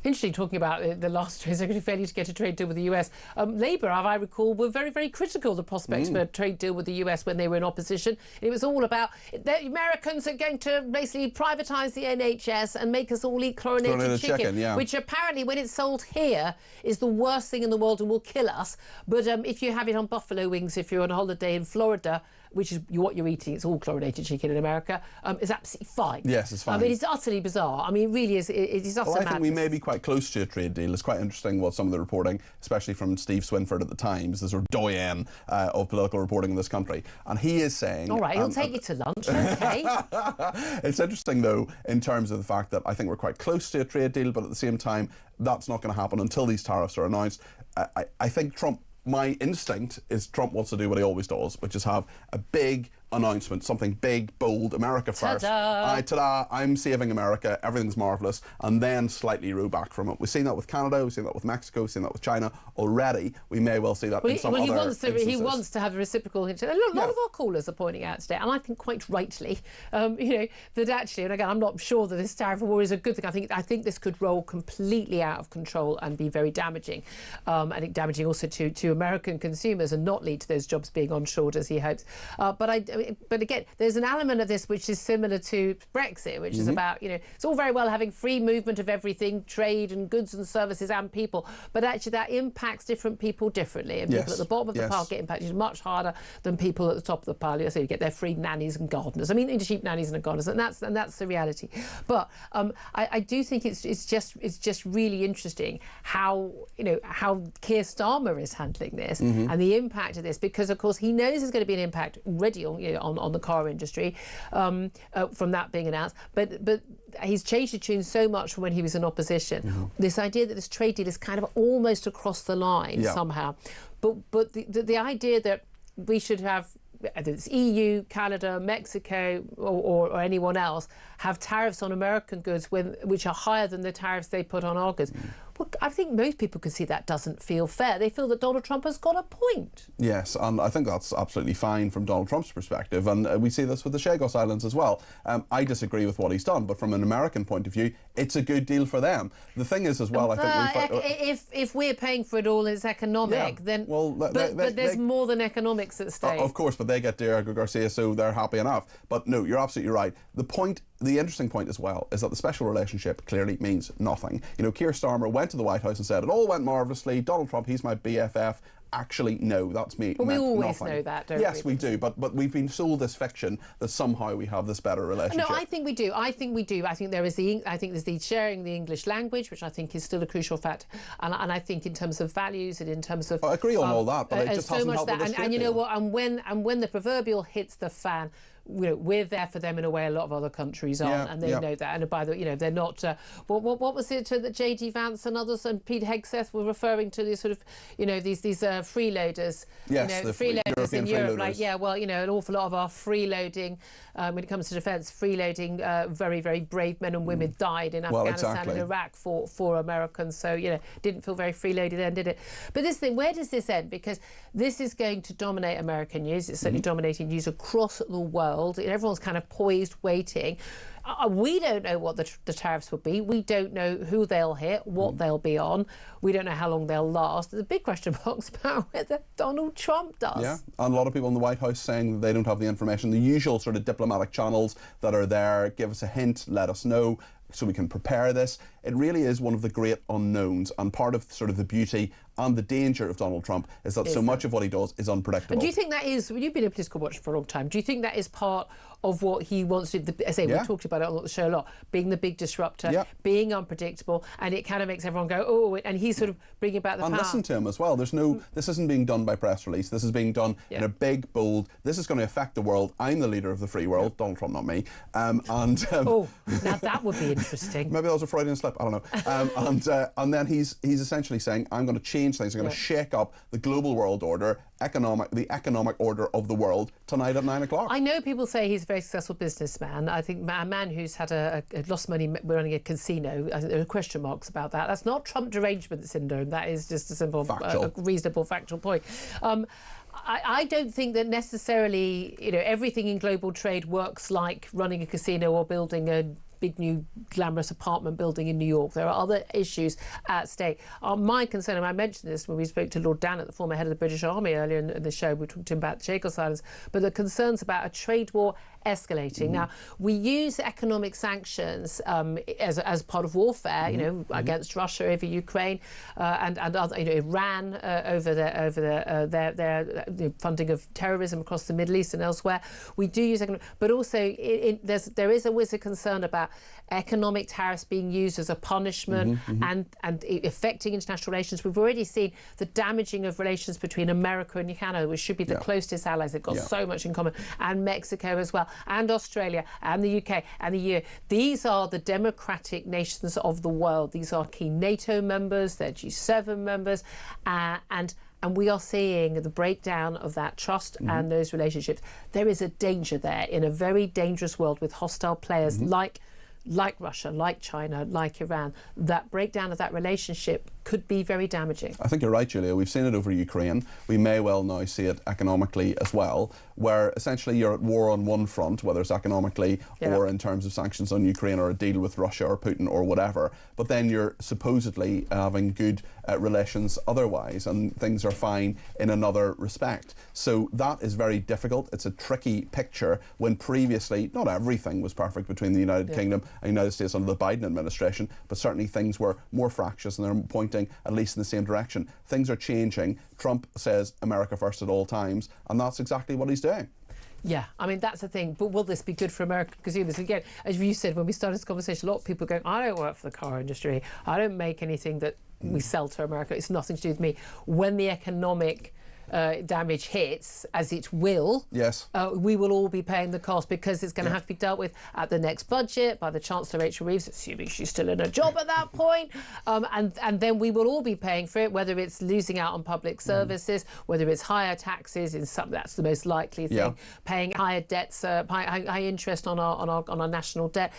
Interesting, talking about the last Trade Secretary failing to get a trade deal with the US. Labour, as I recall, were very, very critical of the prospects of a trade deal with the US when they were in opposition. It was all about the Americans are going to basically privatise the NHS and make us all eat chlorinated chicken, which apparently, when it's sold here, is the worst thing in the world and will kill us. But if you have it on buffalo wings, if you're on a holiday in Florida, which is what you're eating, it's all chlorinated chicken in America, is absolutely fine. Yes, it's fine. I mean, it's utterly bizarre. I mean, it really is. It is utter madness. I think we may be quite close to a trade deal. It's quite interesting what some of the reporting, especially from Steve Swinford at the Times, the sort of doyen of political reporting in this country. And he is saying... All right, he'll take you to lunch, OK? It's interesting, though, in terms of the fact that I think we're quite close to a trade deal, but at the same time, that's not going to happen until these tariffs are announced. I think Trump... My instinct is Trump wants to do what he always does, which is have a big announcement, something big, bold, America first. Ta-da! I'm saving America, everything's marvellous, and then slightly row back from it. We've seen that with Canada, we've seen that with Mexico, we've seen that with China already. We may well see that in some other instances. He wants to have a reciprocal... A lot of our callers are pointing out today, and I think quite rightly, that actually, and again, I'm not sure that this tariff war is a good thing. I think this could roll completely out of control and be very damaging. I think damaging also to American consumers and not lead to those jobs being onshored, as he hopes. But again, there's an element of this which is similar to Brexit, which is about, it's all very well having free movement of everything, trade and goods and services and people, but actually that impacts different people differently. And people at the bottom of the pile get impacted much harder than people at the top of the pile. So you get their free nannies and gardeners. I mean, cheap nannies and gardeners, and that's the reality. But I do think it's just really interesting how Keir Starmer is handling this and the impact of this, because of course he knows there's going to be an impact already on the car industry from that being announced, but he's changed the tune so much from when he was in opposition. This idea that this trade deal is kind of almost across the line somehow, but the idea that we should have, whether it's EU, Canada, Mexico, or anyone else, have tariffs on American goods which are higher than the tariffs they put on our goods. Well, I think most people can see that doesn't feel fair. They feel that Donald Trump has got a point. Yes, and I think that's absolutely fine from Donald Trump's perspective, and we see this with the Chagos Islands as well. I disagree with what he's done, but from an American point of view, it's a good deal for them. The thing is as well, I think if we're paying for it all and it's economic, then but there's more than economics at stake. Of course, but they get Diego Garcia, so they're happy enough. But no, you're absolutely right. The interesting point as well is that the special relationship clearly means nothing. Keir Starmer went to the White House and said it all went marvellously. Donald Trump, he's my BFF. Actually, no, that's me. But we always know that, don't we? Yes, we do. But we've been sold this fiction that somehow we have this better relationship. No, I think we do. I think there's the sharing the English language, which I think is still a crucial factor. And I think in terms of values and in terms of... I agree on all that, but it just hasn't helped with this and you know what? And when the proverbial hits the fan, we're there for them in a way a lot of other countries aren't, and they know that. And by the way, they're not. What was it that J.D. Vance and others and Pete Hegseth were referring to? These sort of, these freeloaders. Yes, the freeloaders in Europe. Freeloaders. An awful lot of our freeloading, when it comes to defence, freeloading, very, very brave men and women died in Afghanistan and Iraq for Americans. So didn't feel very freeloaded then, did it? But this thing, where does this end? Because this is going to dominate American news. It's certainly dominating news across the world. Everyone's kind of poised, waiting. We don't know what the tariffs will be. We don't know who they'll hit, what they'll be on. We don't know how long they'll last. There's a big question mark about whether Donald Trump does. Yeah, and a lot of people in the White House saying that they don't have the information. The usual sort of diplomatic channels that are there, give us a hint, let us know, so we can prepare this. It really is one of the great unknowns, and part of sort of the beauty and the danger of Donald Trump is that so much of what he does is unpredictable. And do you think that is, you've been a political watcher for a long time, do you think that is part of what he wants to do? We talked about it on the show a lot, being the big disruptor, being unpredictable, and it kind of makes everyone go, oh, and he's sort of bringing back the power. And listen to him as well. This isn't being done by press release. This is being done in a big, bold, this is going to affect the world. I'm the leader of the free world. Donald Trump, not me. Oh, now that would be interesting. Maybe that was a Freudian slip. flip, I don't know. And then he's essentially saying, I'm going to change things. I'm going to shake up the global world order, the economic order of the world tonight at 9 o'clock. I know people say he's a very successful businessman. I think a man who's had a lost money running a casino, there are question marks about that. That's not Trump derangement syndrome. That is just a simple, reasonable, factual point. I don't think that necessarily, everything in global trade works like running a casino or building a big new glamorous apartment building in New York. There are other issues at stake. My concern, and I mentioned this when we spoke to Lord Dannett, the former head of the British Army, earlier in the show, we talked to him about the Chagos Islands, but the concerns about a trade war escalating. Now, we use economic sanctions as part of warfare, against Russia over Ukraine and other, Iran over their funding of terrorism across the Middle East and elsewhere. We do use economic, but also there is always a concern about economic tariffs being used as a punishment and affecting international relations. We've already seen the damaging of relations between America and Canada, which should be the closest allies. They've got so much in common, and Mexico as well, and Australia, and the UK, and the EU. These are the democratic nations of the world. These are key NATO members, they're G7 members, and we are seeing the breakdown of that trust and those relationships. There is a danger there in a very dangerous world with hostile players like Russia, like China, like Iran. That breakdown of that relationship could be very damaging. I think you're right, Julia. We've seen it over Ukraine. We may well now see it economically as well, where essentially you're at war on one front, whether it's economically or in terms of sanctions on Ukraine or a deal with Russia or Putin or whatever. But then you're supposedly having good relations otherwise, and things are fine in another respect. So that is very difficult. It's a tricky picture when previously not everything was perfect between the United Kingdom and the United States under the Biden administration, but certainly things were more fractious and they're pointing at least in the same direction. Things are changing. Trump says America first at all times, and that's exactly what he's doing. Yeah, I mean, that's the thing. But will this be good for American consumers? Again, as you said, when we started this conversation, a lot of people are going, I don't work for the car industry. I don't make anything that we sell to America. It's nothing to do with me. When the economic damage hits, as it will, we will all be paying the cost, because it's going to have to be dealt with at the next budget by the Chancellor Rachel Reeves, assuming she's still in a job at that point, and then we will all be paying for it, whether it's losing out on public services, whether it's higher taxes, in some, that's the most likely thing, paying higher debts, high interest on our national debt.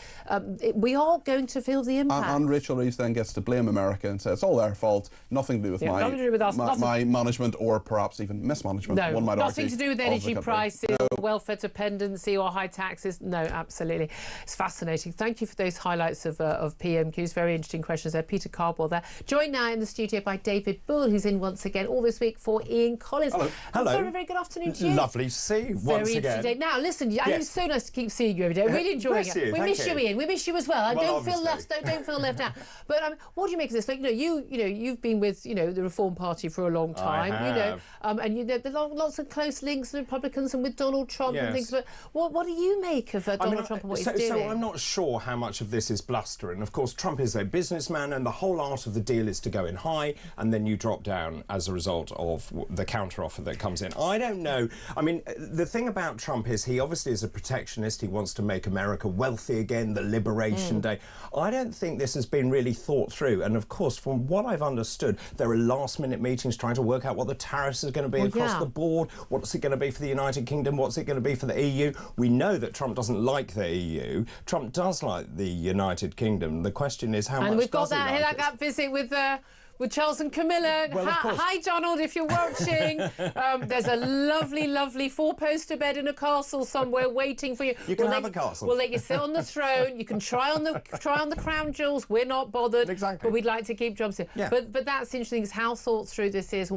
We are going to feel the impact. And Rachel Reeves then gets to blame America and say it's all their fault, nothing to do with nothing to do with us, my management, or perhaps even mismanagement. No, one might nothing argue, to do with energy prices, or welfare dependency, or high taxes. No, absolutely. It's fascinating. Thank you for those highlights of PMQs. Very interesting questions there. Peter Cardwell there. Joined now in the studio by David Bull, who's in once again all this week for Ian Collins. Hello. Very, very good afternoon to you. Lovely to see you once very again. Day. Now, listen, it's so nice to keep seeing you every day. Really enjoying it. We miss you, Ian. We miss you as well. Don't feel left out. But what do you make of this? Like, you've been with the Reform Party for a long time. And there are lots of close links with Republicans and with Donald Trump and things. But what do you make of Donald Trump and what he's doing? So I'm not sure how much of this is bluster. And of course, Trump is a businessman, and the whole art of the deal is to go in high and then you drop down as a result of the counteroffer that comes in. I don't know. I mean, the thing about Trump is he obviously is a protectionist. He wants to make America wealthy again, the Liberation Day. I don't think this has been really thought through. And of course, from what I've understood, there are last-minute meetings trying to work out what the tariffs are going to be across the board. What's it going to be for the United Kingdom? What's it going to be for the EU? We know that Trump doesn't like the EU. Trump does like the United Kingdom. The question is how much does he like it? And we've got that visit with Charles and Camilla. Well, hi, Donald, if you're watching. There's a lovely, lovely four-poster bed in a castle somewhere waiting for you. You can have a castle. We'll let you sit on the throne. You can try on the crown jewels. We're not bothered. Exactly. But we'd like to keep jobs here. Yeah. But that's interesting, is how thought through this is.